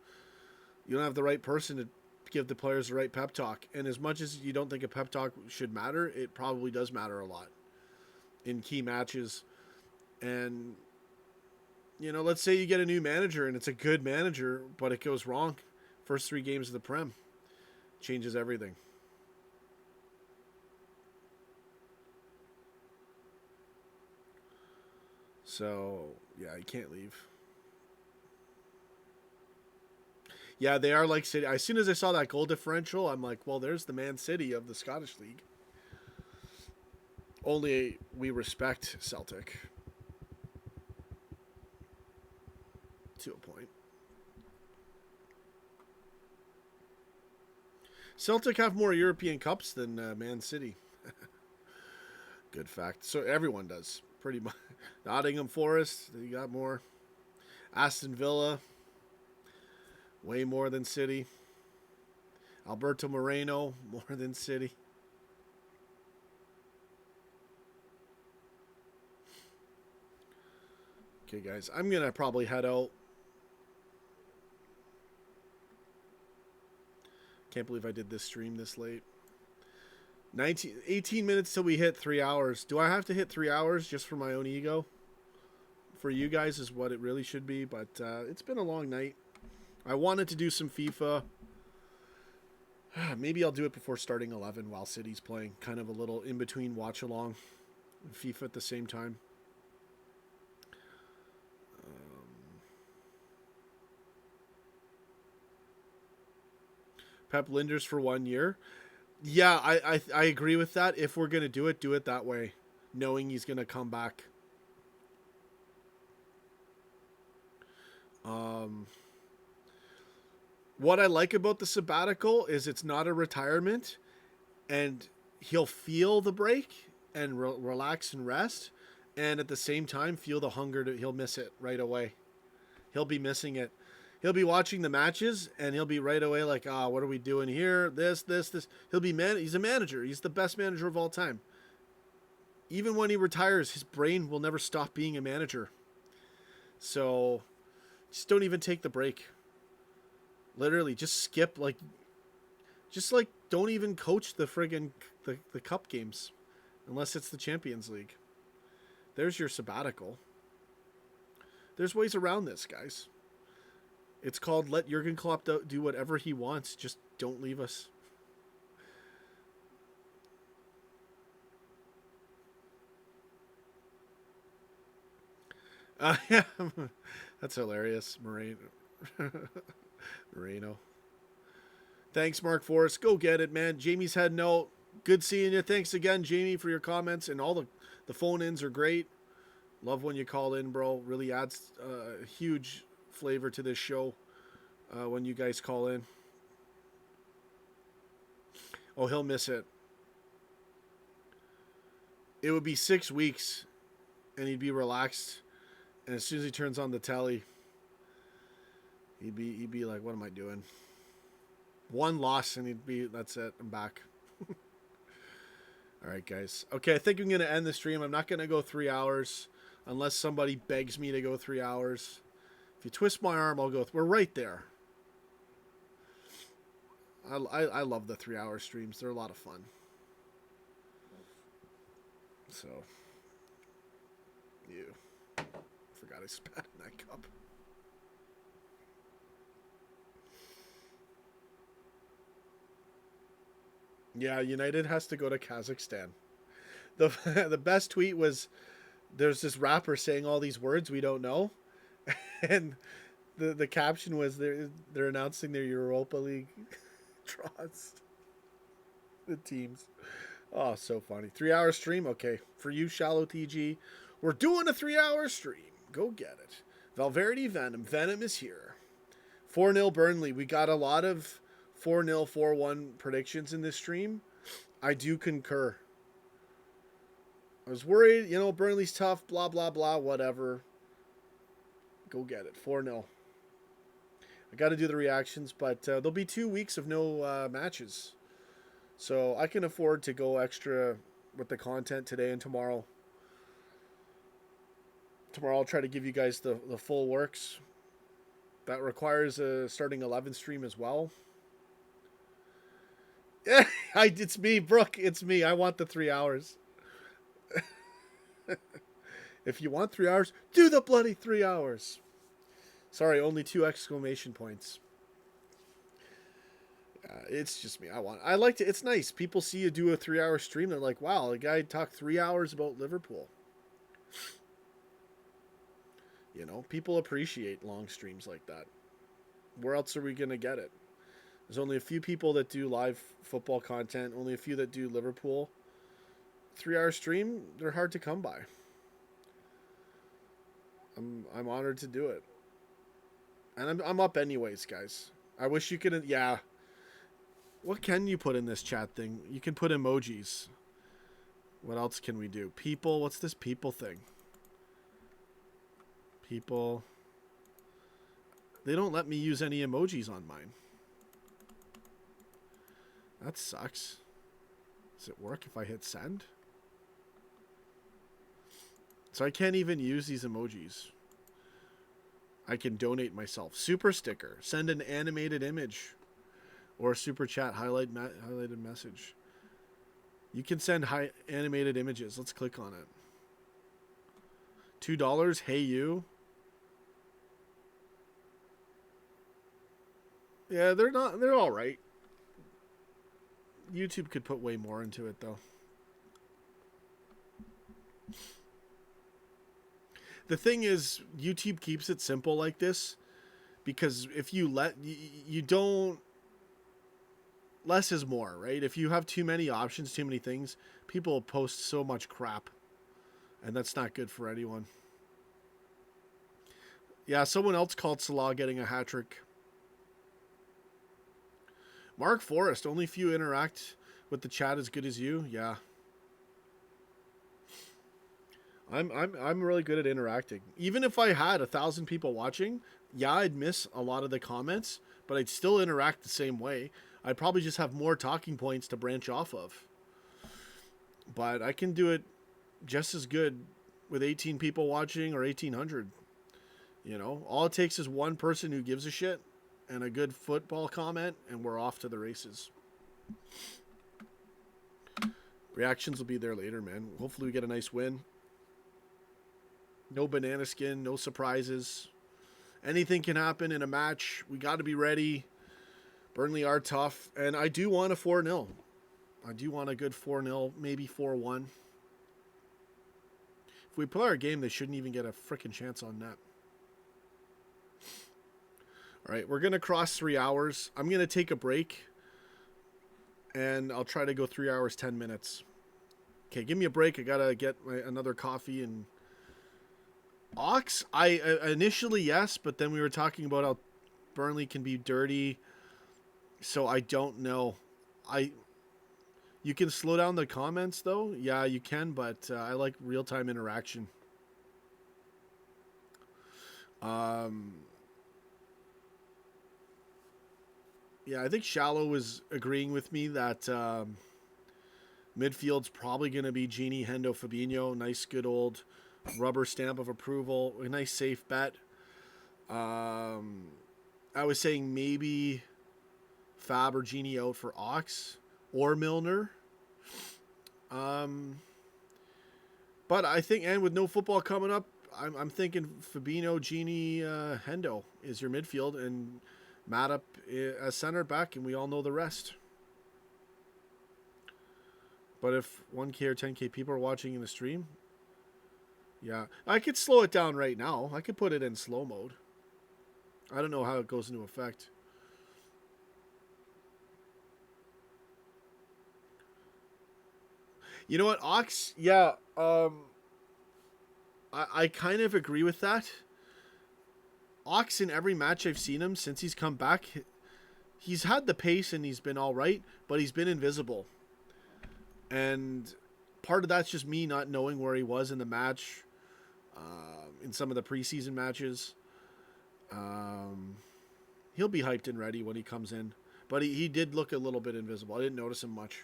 S1: You don't have the right person to give the players the right pep talk. And as much as you don't think a pep talk should matter, it probably does matter a lot in key matches. And let's say you get a new manager and it's a good manager, but it goes wrong. First 3 games of the Prem changes everything. So, yeah, you can't leave. Yeah, they are like City. As soon as I saw that goal differential, I'm like, well, there's the Man City of the Scottish League. Only we respect Celtic. To a point. Celtic have more European Cups than Man City. Good fact. So everyone does, pretty much. Nottingham Forest, they got more. Aston Villa, way more than City. Alberto Moreno, more than City. Okay, guys, I'm going to probably head out. Can't believe I did this stream this late. 18 minutes till we hit 3 hours. Do I have to hit 3 hours just for my own ego? For you guys is what it really should be, but it's been a long night. I wanted to do some FIFA. Maybe I'll do it before starting 11 while City's playing. Kind of a little in-between watch-along. FIFA at the same time. Pep Linders for 1 year. Yeah, I agree with that. If we're going to do it that way. Knowing he's going to come back. What I like about the sabbatical is it's not a retirement. And he'll feel the break and relax and rest. And at the same time, feel the hunger. He'll miss it right away. He'll be missing it. He'll be watching the matches, and he'll be right away like, what are we doing here? This. He'll be he's a manager. He's the best manager of all time. Even when he retires, his brain will never stop being a manager. So, just don't even take the break. Literally, just skip, don't even coach the friggin' the cup games. Unless it's the Champions League. There's your sabbatical. There's ways around this, guys. It's called let Jurgen Klopp do whatever he wants. Just don't leave us. Yeah. That's hilarious, Moreno. Thanks, Mark Forrest. Go get it, man. Jamie's heading out. Good seeing you. Thanks again, Jamie, for your comments. And all the phone-ins are great. Love when you call in, bro. Really adds a huge flavor to this show when you guys call in. Oh, he'll miss it. It would be 6 weeks, and he'd be relaxed. And as soon as he turns on the telly, he'd be like, "What am I doing?" One loss, and that's it. I'm back. All right, guys. Okay, I think I'm gonna end the stream. I'm not gonna go 3 hours unless somebody begs me to go 3 hours. If you twist my arm, I'll go. We're right there. I love the 3 hour streams. They're a lot of fun. So, forgot I spat in that cup. Yeah, United has to go to Kazakhstan. The best tweet was there's this rapper saying all these words we don't know, and the caption was they're announcing their Europa League draws. The teams. Oh, so funny. 3-hour stream? Okay. For you, Shallow TG, we're doing a 3-hour stream. Go get it. Valverde Venom. Venom is here. 4-0 Burnley. We got a lot of 4-0, 4-1 predictions in this stream. I do concur. I was worried, Burnley's tough, blah, blah, blah, whatever. Go get it. 4-0. I got to do the reactions, but there'll be 2 weeks of no matches. So I can afford to go extra with the content today and tomorrow. Tomorrow I'll try to give you guys the full works. That requires a starting 11 stream as well. Yeah, it's me, Brooke. It's me. I want the 3 hours. If you want 3 hours, do the bloody 3 hours. Sorry, only 2 exclamation points. It's just me. I like to. It's nice. People see you do a 3-hour stream. They're like, wow, a guy talked 3 hours about Liverpool. People appreciate long streams like that. Where else are we going to get it? There's only a few people that do live football content. Only a few that do Liverpool. 3-hour stream, they're hard to come by. I'm honored to do it. And I'm up anyways, guys. I wish you could. Yeah. What can you put in this chat thing? You can put emojis. What else can we do? People. What's this people thing? People. They don't let me use any emojis on mine. That sucks. Does it work if I hit send? So I can't even use these emojis. I can donate myself. Super sticker. Send an animated image. Or super chat highlighted message. You can send animated images. Let's click on it. $2. Hey you. Yeah, they're all right. YouTube could put way more into it though. The thing is, YouTube keeps it simple like this because if you don't, less is more, right? If you have too many options, too many things, people post so much crap, and that's not good for anyone. Yeah, someone else called Salah getting a hat trick. Mark Forrest, only few interact with the chat as good as you. Yeah. I'm really good at interacting. Even if I had 1,000 people watching, yeah, I'd miss a lot of the comments, but I'd still interact the same way. I'd probably just have more talking points to branch off of. But I can do it just as good with 18 people watching or 1,800. All it takes is one person who gives a shit and a good football comment, and we're off to the races. Reactions will be there later, man. Hopefully we get a nice win. No banana skin, no surprises. Anything can happen in a match. We got to be ready. Burnley are tough, and I do want a 4-0. I do want a good 4-0, maybe 4-1. If we play our game, they shouldn't even get a freaking chance on net. All right, we're going to cross 3 hours. I'm going to take a break, and I'll try to go 3 hours, 10 minutes. Okay, give me a break. I got to get another coffee and... Ox, I initially yes, but then we were talking about how Burnley can be dirty, so I don't know. You can slow down the comments though. Yeah, you can, but I like real-time interaction. Yeah, I think Shallow was agreeing with me that midfield's probably going to be Gini, Hendo, Fabinho. Nice, good old rubber stamp of approval. A nice safe bet. I was saying maybe Fab or Genie out for Ox or Milner. But I think, and with no football coming up, I'm thinking Fabinho, Genie, Hendo is your midfield, and Matip as center back, and we all know the rest. But if 1K or 10K people are watching in the stream, yeah, I could slow it down right now. I could put it in slow mode. I don't know how it goes into effect. You know what, Ox? Yeah, I kind of agree with that. Ox, in every match I've seen him since he's come back, he's had the pace and he's been all right, but he's been invisible. And part of that's just me not knowing where he was in the match, in some of the preseason matches. Um, he'll be hyped and ready when he comes in. But he did look a little bit invisible. I didn't notice him much.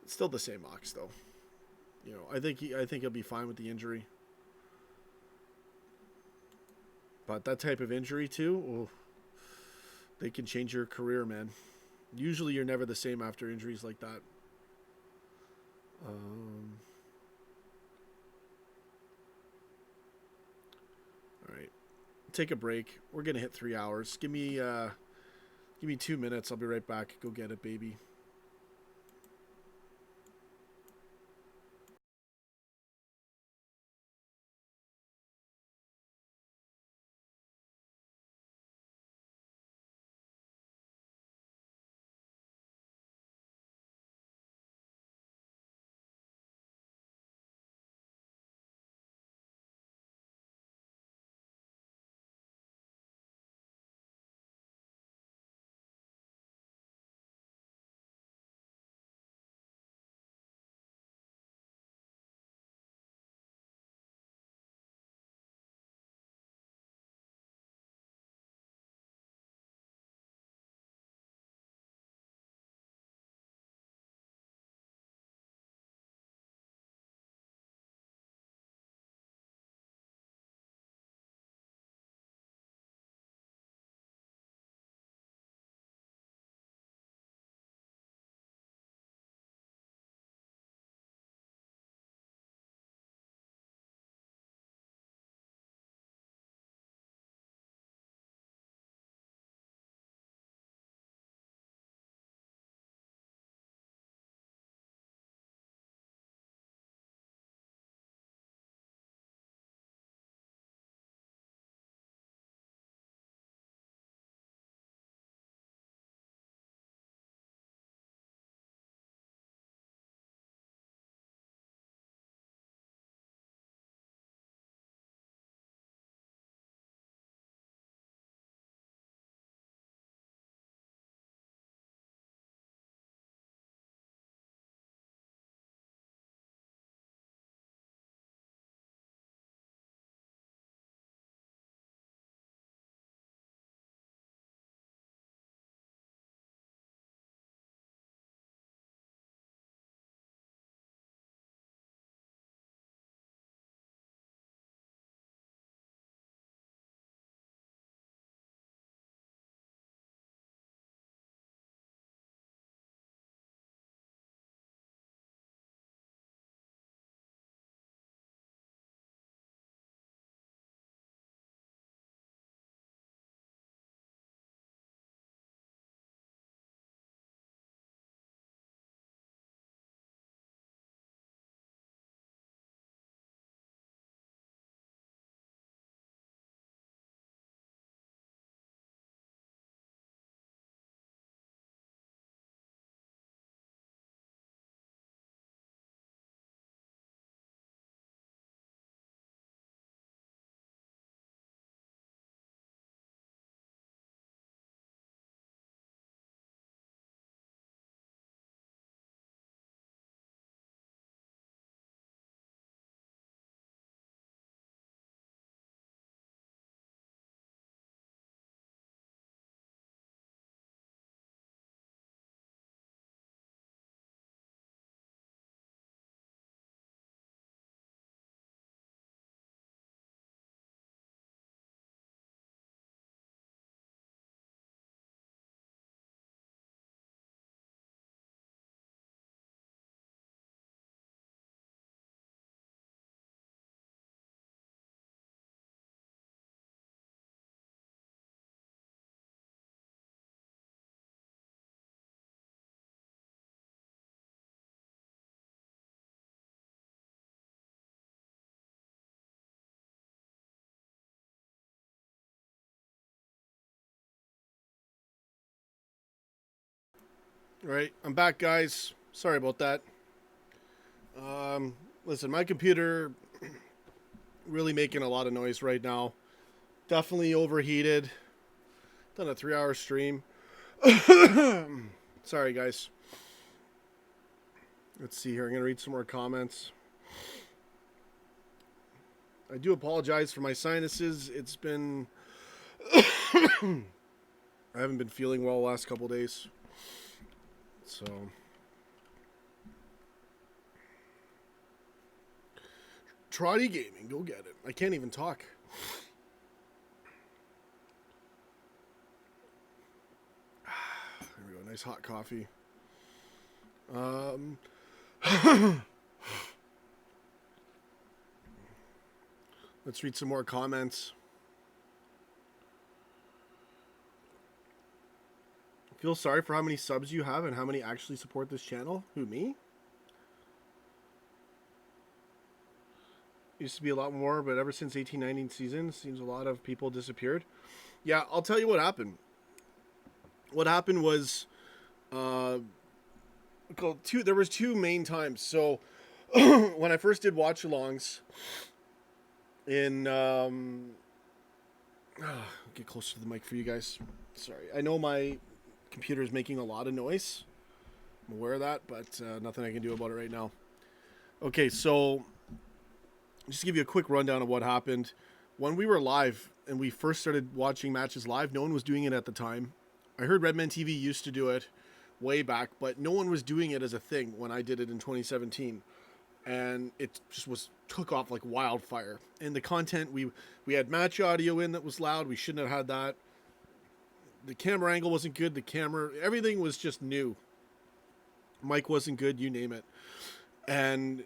S1: It's still the same Ox though. You know, I think he'll be fine with the injury. But that type of injury too, oh, they can change your career, man. Usually you're never the same after injuries like that. Um, all right, take a break. We're gonna hit 3 hours. Give me 2 minutes. I'll be right back. Go get it, baby. All right, I'm back, guys. Sorry about that. Listen, my computer really making a lot of noise right now. Definitely overheated. Done a 3-hour stream. Sorry, guys. Let's see here. I'm going to read some more comments. I do apologize for my sinuses. It's been... I haven't been feeling well the last couple days. So... Trotty Gaming, go get it. I can't even talk. There we go. Nice hot coffee. Let's read some more comments. Feel sorry for how many subs you have and how many actually support this channel. Who, me? Used to be a lot more, but ever since 18-19 season, seems a lot of people disappeared. Yeah, I'll tell you what happened. What happened was, there was two main times. So, when I first did watch-alongs, in, get closer to the mic for you guys. Sorry, I know my computer is making a lot of noise. I'm aware of that, but nothing I can do about it right now. Okay, so... just to give you a quick rundown of what happened. When we were live and we first started watching matches live, no one was doing it at the time. I heard Redman TV used to do it way back, but no one was doing it as a thing when I did it in 2017. And it just took off like wildfire. And the content, we had match audio in that was loud. We shouldn't have had that. The camera angle wasn't good. Everything was just new. Mic wasn't good, you name it. And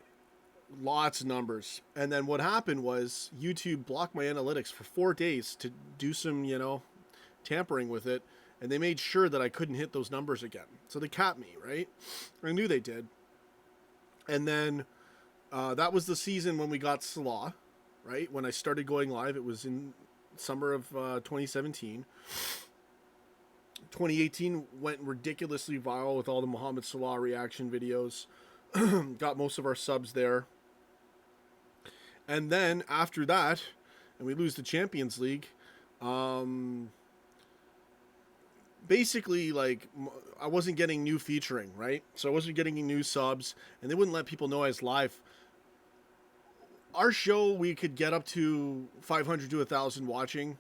S1: lots of numbers. And then what happened was YouTube blocked my analytics for 4 days to do some, tampering with it. And they made sure that I couldn't hit those numbers again. So they capped me, right? I knew they did. And then that was the season when we got Salah, right? When I started going live, it was in summer of 2017. 2018 went ridiculously viral with all the Mohamed Salah reaction videos. Got most of our subs there. And then after that, and we lose the Champions League, basically, like, I wasn't getting new featuring, right? So I wasn't getting new subs, and they wouldn't let people know I was live. Our show, we could get up to 500 to 1,000 watching.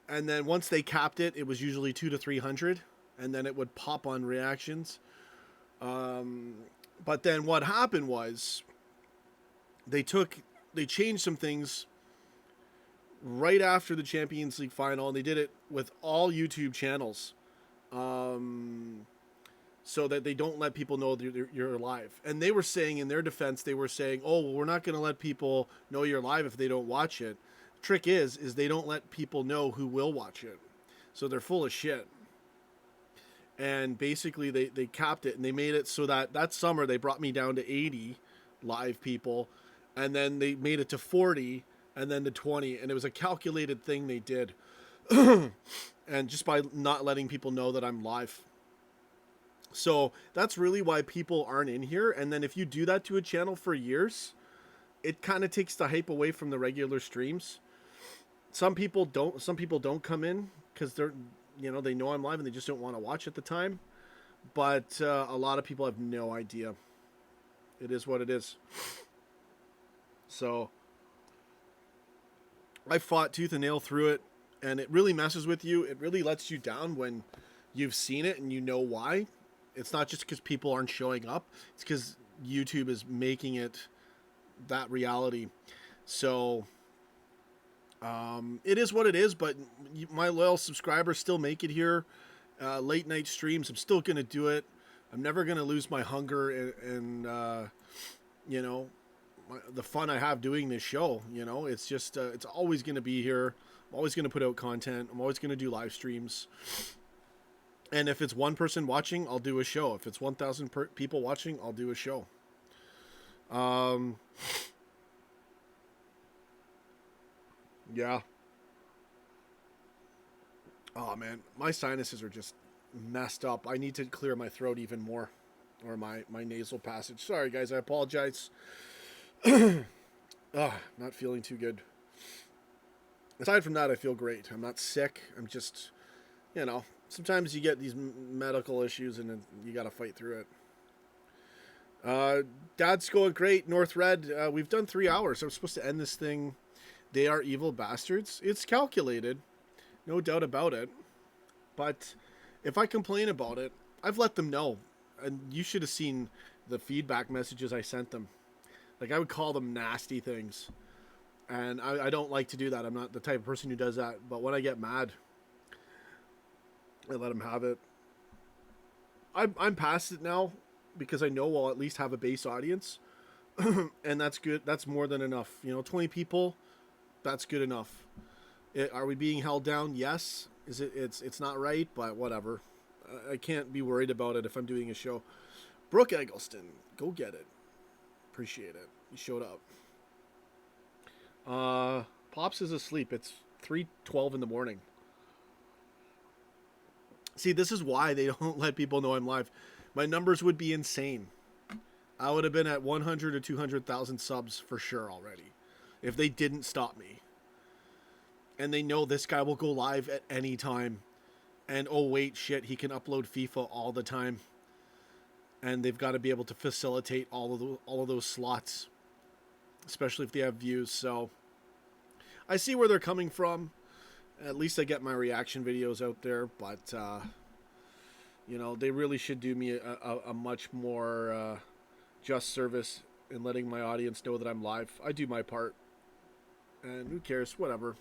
S1: And then once they capped it, it was usually 200 to 300, and then it would pop on reactions. But then what happened was they changed some things right after the Champions League final, and they did it with all YouTube channels, so that they don't let people know that you're live. And they were saying, in their defense, oh, well, we're not going to let people know you're live if they don't watch it. Trick is they don't let people know who will watch it. So they're full of shit. And basically they capped it, and they made it so that summer they brought me down to 80 live people, and then they made it to 40, and then to 20, and it was a calculated thing they did. And just by not letting people know that I'm live. So that's really why people aren't in here. And then if you do that to a channel for years, it kind of takes the hype away from the regular streams. Some people don't come in because they're, they know I'm live and they just don't want to watch at the time. But a lot of people have no idea. It is what it is. So I fought tooth and nail through it, and it really messes with you. It really lets you down when you've seen it and you know why. It's not just because people aren't showing up. It's because YouTube is making it that reality. So it is what it is, but my loyal subscribers still make it here. Late night streams, I'm still going to do it. I'm never going to lose my hunger and the fun I have doing this show. It's just, it's always going to be here. I'm always going to put out content. I'm always going to do live streams. And if it's one person watching, I'll do a show. If it's 1,000 people watching, I'll do a show. Yeah. Oh, man. My sinuses are just messed up. I need to clear my throat even more. or my nasal passage. Sorry, guys. I apologize. Not feeling too good. Aside from that, I feel great. I'm not sick. I'm just, sometimes you get these medical issues and then you got to fight through it. Dad's going great. North Red, we've done 3 hours. I'm supposed to end this thing. They are evil bastards. It's calculated. No doubt about it. But if I complain about it, I've let them know. And you should have seen the feedback messages I sent them. Like, I would call them nasty things. And I don't like to do that. I'm not the type of person who does that. But when I get mad, I let them have it. I'm past it now because I know I'll at least have a base audience. And that's good. That's more than enough. 20 people, that's good enough. Are we being held down? Yes. It's not right, but whatever. I can't be worried about it if I'm doing a show. Brooke Eggleston, go get it. Appreciate it. You showed up. Pops is asleep. It's 3:12 in the morning. See, this is why they don't let people know I'm live. My numbers would be insane. I would have been at 100 or 200,000 subs for sure already if they didn't stop me. And they know this guy will go live at any time. And oh wait, shit, he can upload FIFA all the time. And they've got to be able to facilitate all of those slots, especially if they have views. So I see where they're coming from. At least I get my reaction videos out there, but they really should do me a much more just service in letting my audience know that I'm live. I do my part, and who cares? Whatever.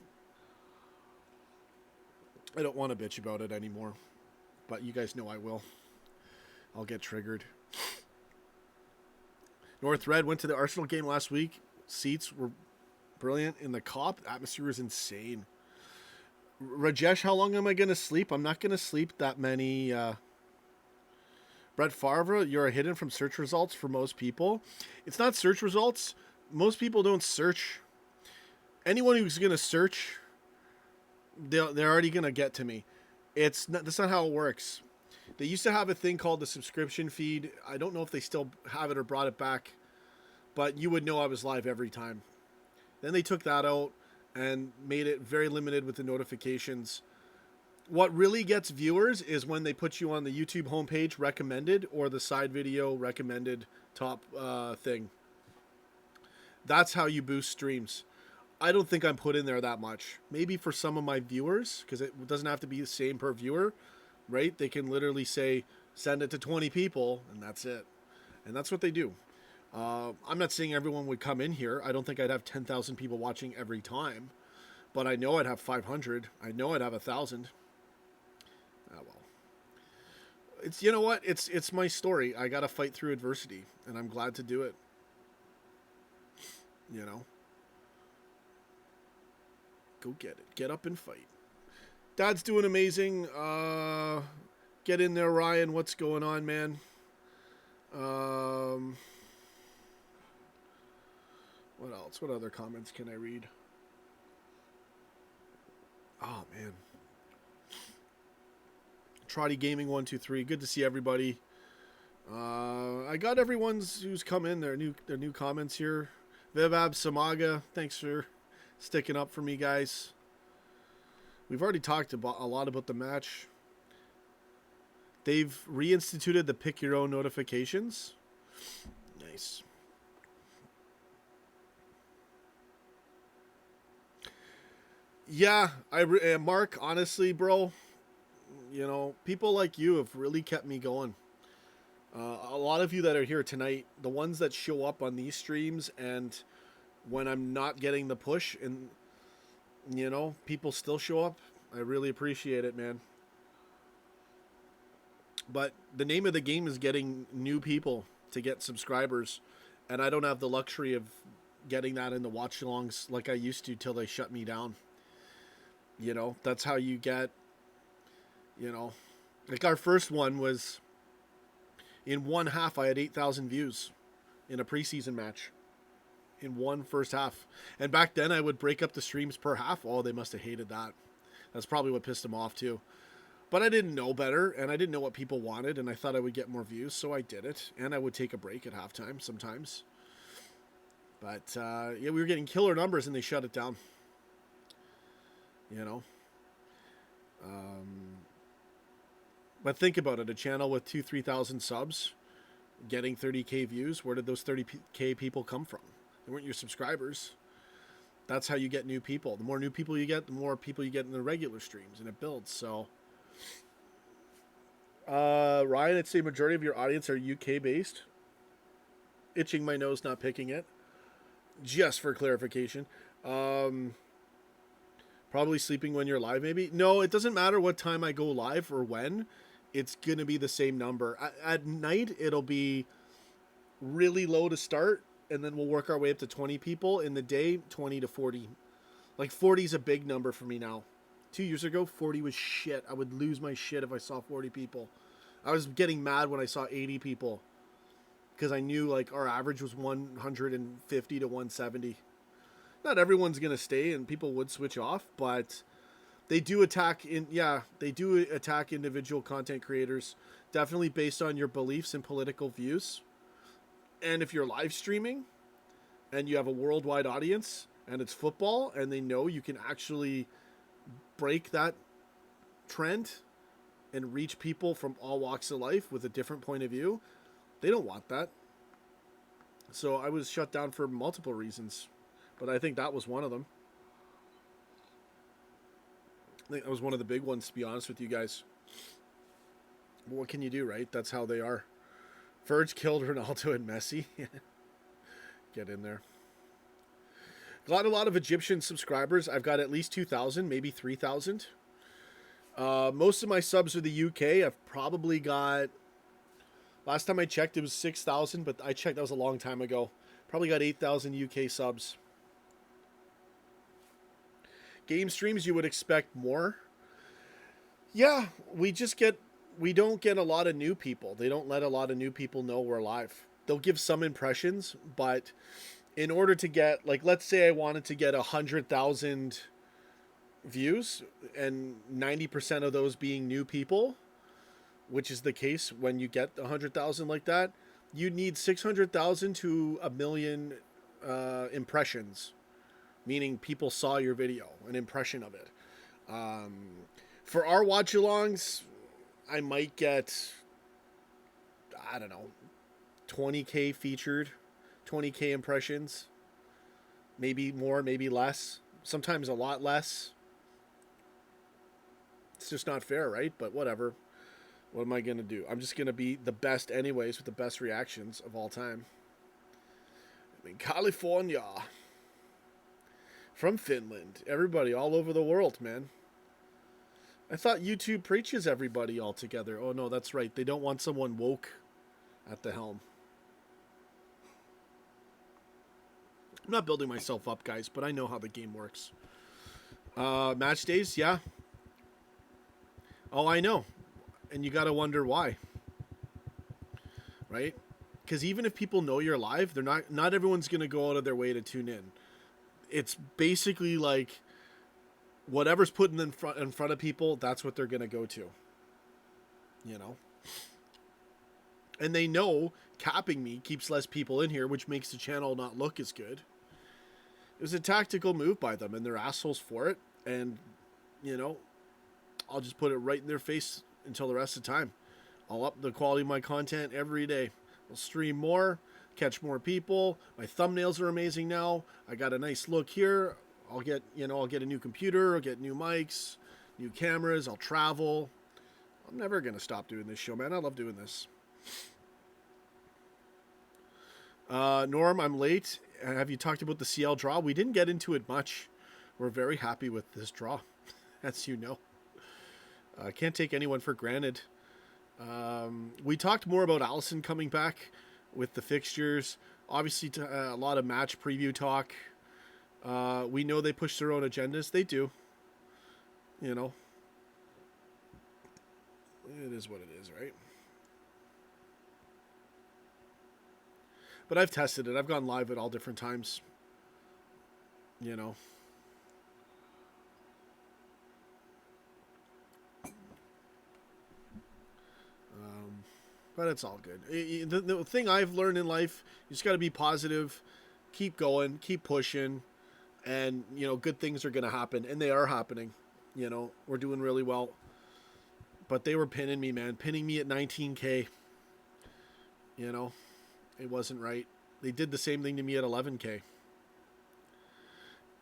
S1: I don't want to bitch about it anymore, but you guys know I will. I'll get triggered. North Red went to the Arsenal game last week. Seats were brilliant in the Cop. The atmosphere was insane. Rajesh, how long am I going to sleep? I'm not going to sleep that many. Brett Favre, you're hidden from search results for most people. It's not search results. Most people don't search. Anyone who's going to search, they're already going to get to me. That's not how it works. They used to have a thing called the subscription feed. I don't know if they still have it or brought it back, but you would know I was live every time. Then they took that out and made it very limited with the notifications. What really gets viewers is when they put you on the YouTube homepage recommended or the side video recommended top thing. That's how you boost streams. I don't think I'm put in there that much. Maybe for some of my viewers, because it doesn't have to be the same per viewer, right? They can literally say, send it to 20 people, and that's it. And that's what they do. I'm not saying everyone would come in here. I don't think I'd have 10,000 people watching every time. But I know I'd have 500. I know I'd have 1,000. Ah, well. It's, you know what? It's my story. I got to fight through adversity, and I'm glad to do it. Go get it. Get up and fight. Dad's doing amazing. Get in there, Ryan. What's going on, man? What else? What other comments can I read? Oh, man. Trotty Gaming 123. Good to see everybody. I got everyone's who's come in their new comments here. Vivab Samaga, thanks for sticking up for me, guys. We've already talked a lot about the match. They've reinstituted the pick your own notifications. Nice. Yeah, Mark, honestly, bro, people like you have really kept me going. A lot of you that are here tonight, the ones that show up on these streams and when I'm not getting the push and, people still show up, I really appreciate it, man. But the name of the game is getting new people to get subscribers, and I don't have the luxury of getting that in the watch-alongs like I used to till they shut me down. That's how you get, like our first one was in one half, I had 8,000 views in a preseason match in one first half. And back then I would break up the streams per half. Oh, they must have hated that. That's probably what pissed them off too. But I didn't know better, and I didn't know what people wanted, and I thought I would get more views, so I did it. And I would take a break at halftime sometimes. But, yeah, we were getting killer numbers, and they shut it down. You know? But think about it. A channel with 3,000 subs getting 30K views. Where did those 30K people come from? They weren't your subscribers. That's how you get new people. The more new people you get, the more people you get in the regular streams, and it builds. So, Ryan, I'd say majority of your audience are UK based. Itching my nose, not picking it. Just for clarification. Probably sleeping when you're live, maybe. No, it doesn't matter what time I go live or when. It's going to be the same number. At night, it'll be really low to start, and then we'll work our way up to 20 people. In the day, 20 to 40. Like, 40 is a big number for me now. 2 years ago, 40 was shit. I would lose my shit if I saw 40 people. I was getting mad when I saw 80 people, because I knew, like, our average was 150 to 170. Not everyone's going to stay, and people would switch off, but they do attack individual content creators, definitely based on your beliefs and political views. And if you're live streaming and you have a worldwide audience and it's football and they know you can actually break that trend and reach people from all walks of life with a different point of view, they don't want that. So I was shut down for multiple reasons, but I think that was one of them. I think that was one of the big ones, to be honest with you guys. But what can you do, right? That's how they are. Verge killed Ronaldo and Messi. Get in there. Got a lot of Egyptian subscribers. I've got at least 2,000, maybe 3,000. Most of my subs are the UK. I've probably got... Last time I checked, it was 6,000, but I checked, that was a long time ago. Probably got 8,000 UK subs. Game streams, you would expect more. Yeah, we don't get a lot of new people. They don't let a lot of new people know we're live. They'll give some impressions, but in order to get, like, let's say I wanted to get 100,000 views and 90% of those being new people, which is the case when you get 100,000 like that, you need 600,000 to 1 million impressions, meaning people saw your video, an impression of it. For our watch-alongs, I might get, I don't know, 20K featured, 20K impressions, maybe more, maybe less, sometimes a lot less. It's just not fair, right? But whatever. What am I going to do? I'm just going to be the best anyways with the best reactions of all time. I'm in California. From Finland. Everybody all over the world, man. I thought YouTube preaches everybody all together. Oh, no, that's right. They don't want someone woke at the helm. I'm not building myself up, guys, but I know how the game works. Match days, yeah. Oh, I know. And you got to wonder why. Right? Because even if people know you're live, they're not everyone's going to go out of their way to tune in. It's basically like whatever's put in front of people, that's what they're going to go to. You know? And they know capping me keeps less people in here, which makes the channel not look as good. It was a tactical move by them, and they're assholes for it. And, you know, I'll just put it right in their face until the rest of the time. I'll up the quality of my content every day. I'll stream more, catch more people. My thumbnails are amazing now. I got a nice look here. I'll get a new computer. I'll get new mics, new cameras. I'll travel. I'm never going to stop doing this show, man. I love doing this. Norm, I'm late. Have you talked about the CL draw? We didn't get into it much. We're very happy with this draw, as you know. I can't take anyone for granted. We talked more about Allison coming back with the fixtures. Obviously, a lot of match preview talk. We know they push their own agendas. They do. You know. It is what it is, right? But I've tested it. I've gone live at all different times. You know. But it's all good. The thing I've learned in life, you just got to be positive, keep going, keep pushing, and, good things are going to happen. And they are happening. We're doing really well. But they were pinning me, man. Pinning me at 19K. It wasn't right. They did the same thing to me at 11K.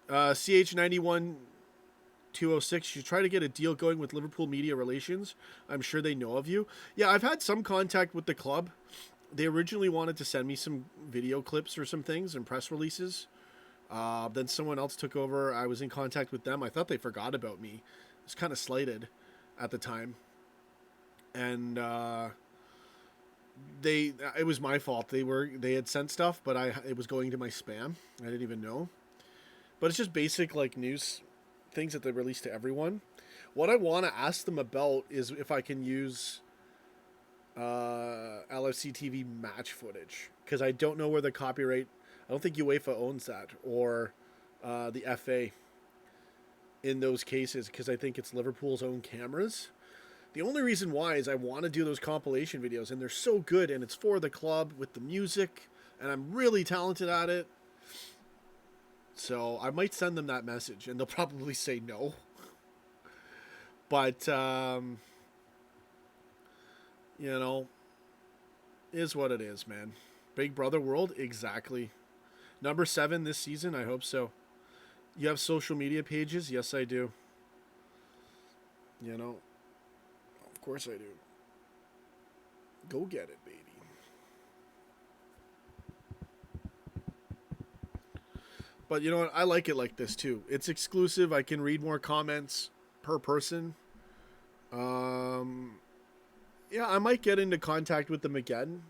S1: CH91 206, you try to get a deal going with Liverpool Media Relations. I'm sure they know of you. Yeah, I've had some contact with the club. They originally wanted to send me some video clips or some things and press releases. Then someone else took over. I was in contact with them. I thought they forgot about me. I was kind of slighted at the time. And it was my fault. They had sent stuff, but it was going to my spam. I didn't even know. But it's just basic news things that they release to everyone. What I want to ask them about is if I can use LFC TV match footage, because I don't know where the copyright. I don't think UEFA owns that, or the FA in those cases, because I think it's Liverpool's own cameras. The only reason why is I want to do those compilation videos, and they're so good, and it's for the club with the music, and I'm really talented at it. So I might send them that message, and they'll probably say no. But, is what it is, man. Big Brother world, exactly. Number 7 this season, I hope so. You have social media pages? Yes, I do. Of course I do. Go get it, baby. But you know what? I like it like this too. It's exclusive. I can read more comments per person. Yeah, I might get into contact with them again.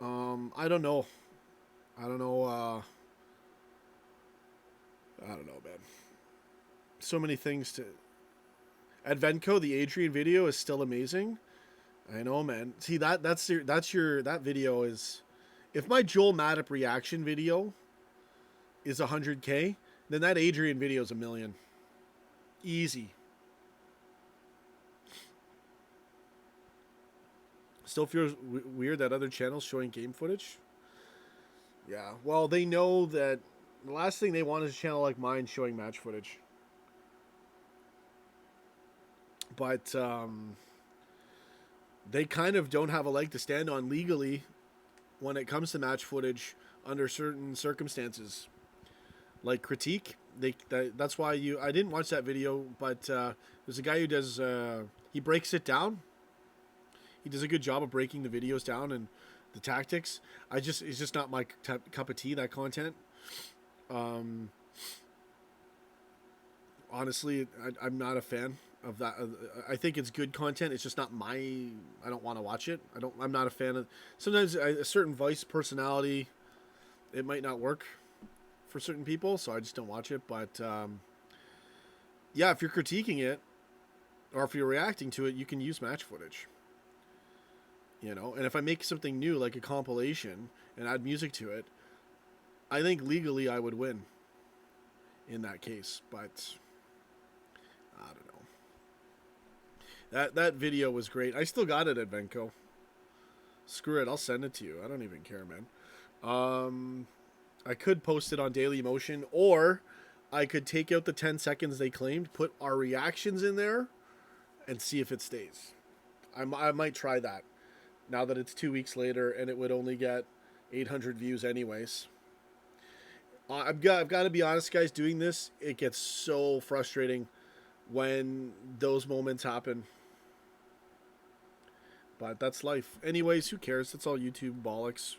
S1: I don't know. I don't know, man. So many things to... Advenco, the Adrian video is still amazing. I know, man. See, that video is... If my Joel Matip reaction video is 100K, then that Adrian video is 1 million. Easy. Still feels weird that other channels showing game footage. Yeah, well, they know that the last thing they want is a channel like mine showing match footage. But they kind of don't have a leg to stand on legally when it comes to match footage under certain circumstances. Like critique, that's why I didn't watch that video, but there's a guy who does, he breaks it down. He does a good job of breaking the videos down and the tactics. It's just not my cup of tea, that content. Honestly, I'm not a fan of that. I think it's good content. It's just not I don't want to watch it. I'm not a fan of, sometimes a certain voice personality, it might not work for certain people, so I just don't watch it. But yeah, if you're critiquing it or if you're reacting to it, you can use match footage. And if I make something new, like a compilation, and add music to it, I think legally I would win in that case. But I don't know. That video was great. I still got it at Venco. Screw it, I'll send it to you. I don't even care, man. I could post it on Daily Motion, or I could take out the 10 seconds they claimed, put our reactions in there, and see if it stays. I might try that, now that it's 2 weeks later, and it would only get 800 views anyways. I've got to be honest, guys, doing this, it gets so frustrating when those moments happen. But that's life. Anyways, who cares? It's all YouTube bollocks.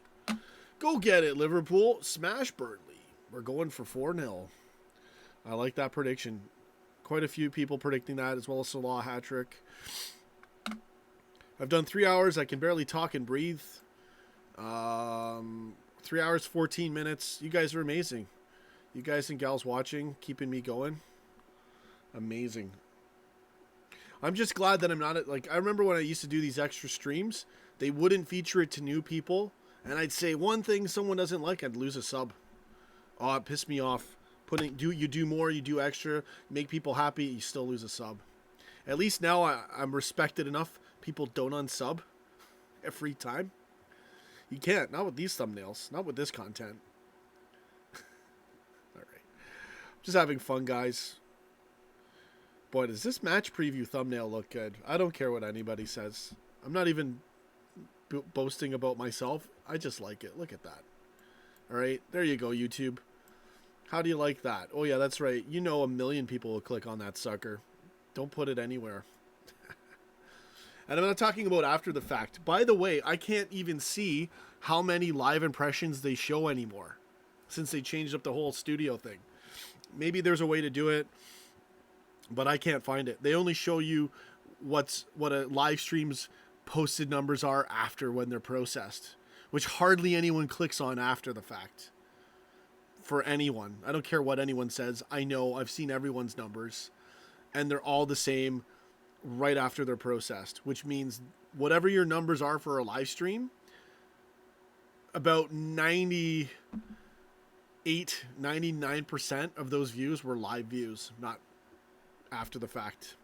S1: Go get it, Liverpool. Smash Burnley. We're going for 4-0. I like that prediction. Quite a few people predicting that, as well as Salah hat-trick. I've done 3 hours. I can barely talk and breathe. 3 hours, 14 minutes. You guys are amazing. You guys and gals watching, keeping me going. Amazing. I'm just glad that I'm not I remember when I used to do these extra streams, they wouldn't feature it to new people, and I'd say one thing someone doesn't like, I'd lose a sub. Oh, it pissed me off. You do more, you do extra, make people happy, you still lose a sub. At least now I'm respected enough. People don't unsub. every time. You can't. Not with these thumbnails. Not with this content. All right. Just having fun, guys. Boy, does this match preview thumbnail look good. I don't care what anybody says. I'm not even boasting about myself. I just like it. Look at that. All right. There you go, YouTube. How do you like that? Oh, yeah, that's right. You know, 1 million people will click on that sucker. Don't put it anywhere. And I'm not talking about after the fact. By the way, I can't even see how many live impressions they show anymore since they changed up the whole studio thing. Maybe there's a way to do it, but I can't find it. They only show you what a live stream's posted numbers are after when they're processed, which hardly anyone clicks on after the fact. For anyone. I don't care what anyone says. I know I've seen everyone's numbers, and they're all the same right after they're processed, which means whatever your numbers are for a live stream, about 99% of those views were live views, not after the fact.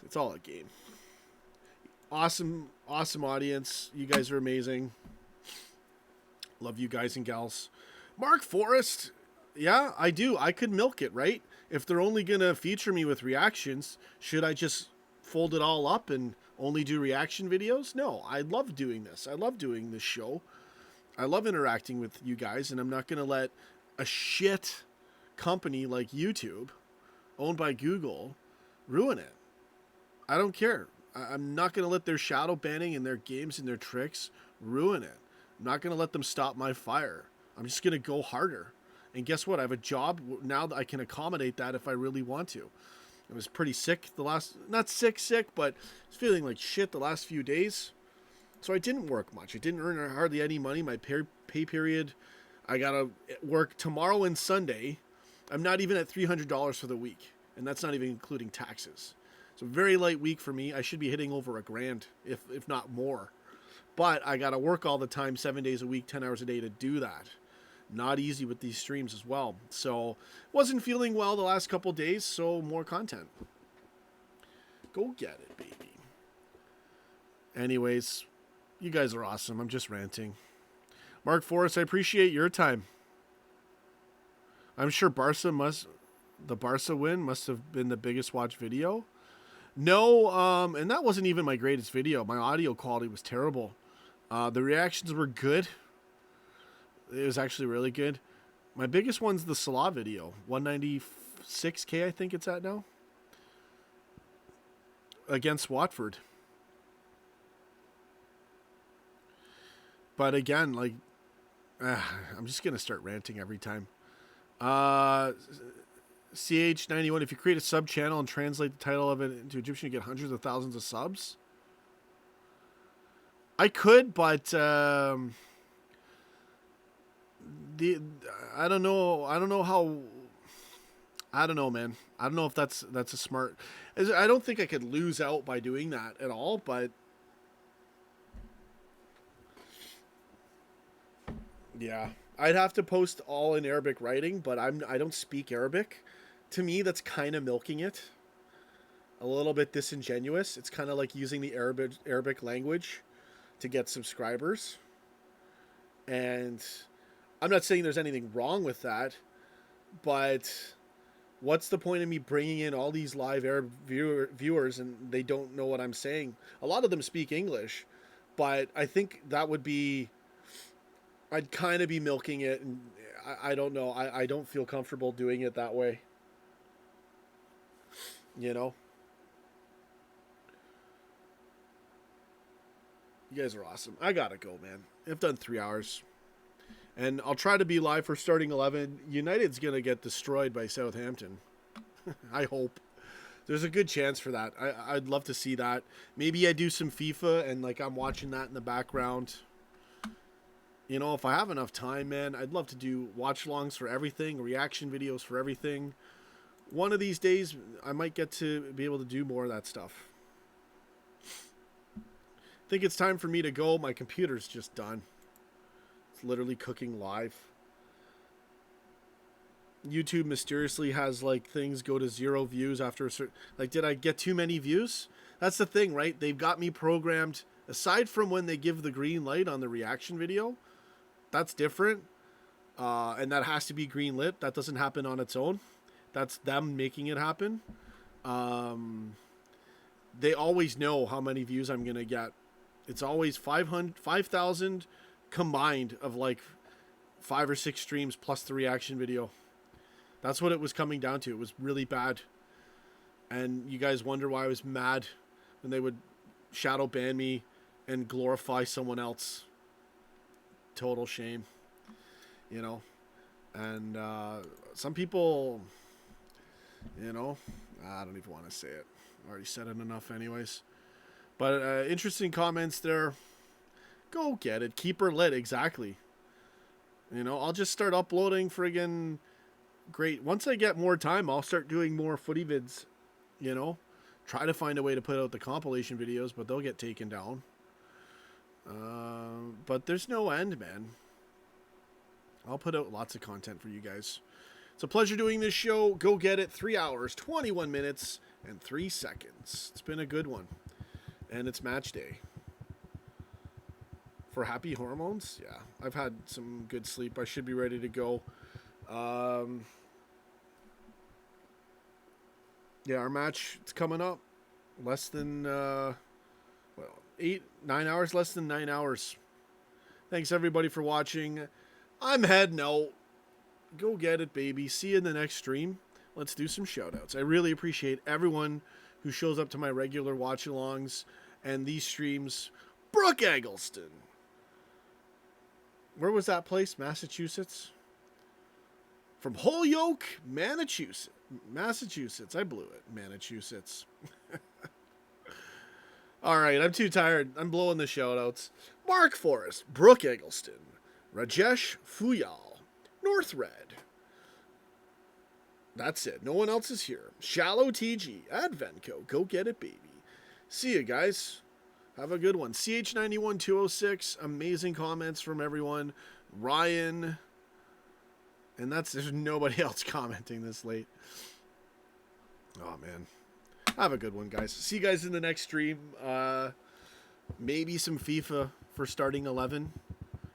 S1: It's all a game. Awesome audience. You guys are amazing. Love you guys and gals. Mark Forrest. Yeah, I do. I could milk it, right? If they're only going to feature me with reactions, should I just fold it all up and only do reaction videos? No, I love doing this. I love doing this show. I love interacting with you guys, and I'm not going to let a shit company like YouTube, owned by Google, ruin it. I don't care. I'm not going to let their shadow banning and their games and their tricks ruin it. I'm not going to let them stop my fire. I'm just going to go harder. And guess what? I have a job now that I can accommodate that if I really want to. I was pretty sick not sick, but I was feeling like shit the last few days. So I didn't work much. I didn't earn hardly any money. My pay period, I got to work tomorrow and Sunday. I'm not even at $300 for the week. And that's not even including taxes. It's a very light week for me. I should be hitting over $1,000, if not more. But I got to work all the time, 7 days a week, 10 hours a day to do that. Not easy with these streams as well. So wasn't feeling well the last couple days, so more content. Go get it, baby. Anyways, you guys are awesome. I'm just ranting. Mark Forrest, I appreciate your time. I'm sure the Barca win must have been the biggest watched video. No, and that wasn't even my greatest video. My audio quality was terrible. The reactions were good. It was actually really good. My biggest one's the Salah video. 196K, I think it's at now. Against Watford. But again, like, I'm just going to start ranting every time. CH91, if you create a sub channel and translate the title of it into Egyptian, you get hundreds of thousands of subs. I could, but I don't know. I don't know how. I don't know, man. I don't know if that's a smart. I don't think I could lose out by doing that at all. But yeah, I'd have to post all in Arabic writing. But I don't speak Arabic. To me, that's kind of milking it. A little bit disingenuous. It's kind of like using the Arabic language to get subscribers. And I'm not saying there's anything wrong with that, but what's the point of me bringing in all these live Arab viewers and they don't know what I'm saying? A lot of them speak English, but I think that would be, I'd kind of be milking it, and I don't know. I don't feel comfortable doing it that way. You know? You guys are awesome. I gotta go, man. I've done 3 hours. And I'll try to be live for starting 11. United's going to get destroyed by Southampton. I hope. There's a good chance for that. I'd love to see that. Maybe I do some FIFA and like I'm watching that in the background. You know, if I have enough time, man, I'd love to do watch-alongs for everything, reaction videos for everything. One of these days, I might get to be able to do more of that stuff. I think it's time for me to go. My computer's just done. It's literally cooking live. YouTube mysteriously has like things go to 0 views after a certain, like, did I get too many views? That's the thing, right? They've got me programmed Aside from when they give the green light on the reaction video, that's different. And that has to be green lit. That doesn't happen on its own. That's them making it happen. They always know how many views I'm going to get. It's always 5,000 combined of like 5 or 6 streams plus the reaction video. That's what it was coming down to. It was really bad. And you guys wonder why I was mad when they would shadow ban me and glorify someone else. Total shame. You know? And some people, you know, I don't even want to say it. I already said it enough anyways. But interesting comments there. Go get it. Keep her lit. Exactly. You know, I'll just start uploading friggin' great. Once I get more time, I'll start doing more footy vids. You know, try to find a way to put out the compilation videos, but they'll get taken down. But there's no end, man. I'll put out lots of content for you guys. It's a pleasure doing this show. Go get it. 3 hours, 21 minutes, and 3 seconds. It's been a good one. And it's match day. For happy hormones? Yeah. I've had some good sleep. I should be ready to go. Yeah, our match, it's coming up. Less than, 9 hours, less than 9 hours. Thanks, everybody, for watching. I'm heading out. Go get it, baby. See you in the next stream. Let's do some shout-outs. I really appreciate everyone who shows up to my regular watch-alongs and these streams. Brooke Eggleston. Where was that place? Massachusetts? From Holyoke, Massachusetts. I blew it. Massachusetts. All right, I'm too tired. I'm blowing the shout-outs. Mark Forrest, Brooke Eggleston, Rajesh Fuyal, North Red. That's it. No one else is here. Shallow TG, Adventco. Go get it, baby. See you guys. Have a good one. CH91206. Amazing comments from everyone. Ryan. And there's nobody else commenting this late. Oh, man. Have a good one, guys. See you guys in the next stream. Maybe some FIFA for starting 11.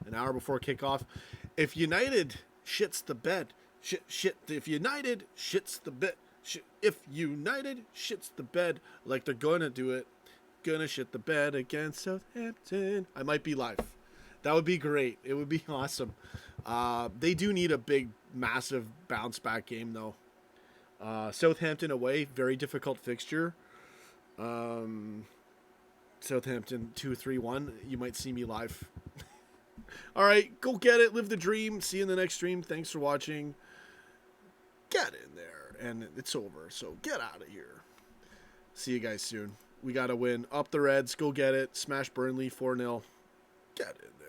S1: An hour before kickoff. If United shits the bed. If United shits the bed. If United shits the bed like they're going to do it. Gonna shit the bed against Southampton. I might be live. That would be great. It would be awesome. They do need a big, massive bounce back game, though. Southampton away, very difficult fixture. Southampton 2-3-1. You might see me live. All right, go get it. Live the dream. See you in the next stream. Thanks for watching. Get in there. And it's over, so get out of here. See you guys soon. We got to win. Up the Reds. Go get it. Smash Burnley 4-0. Get in there.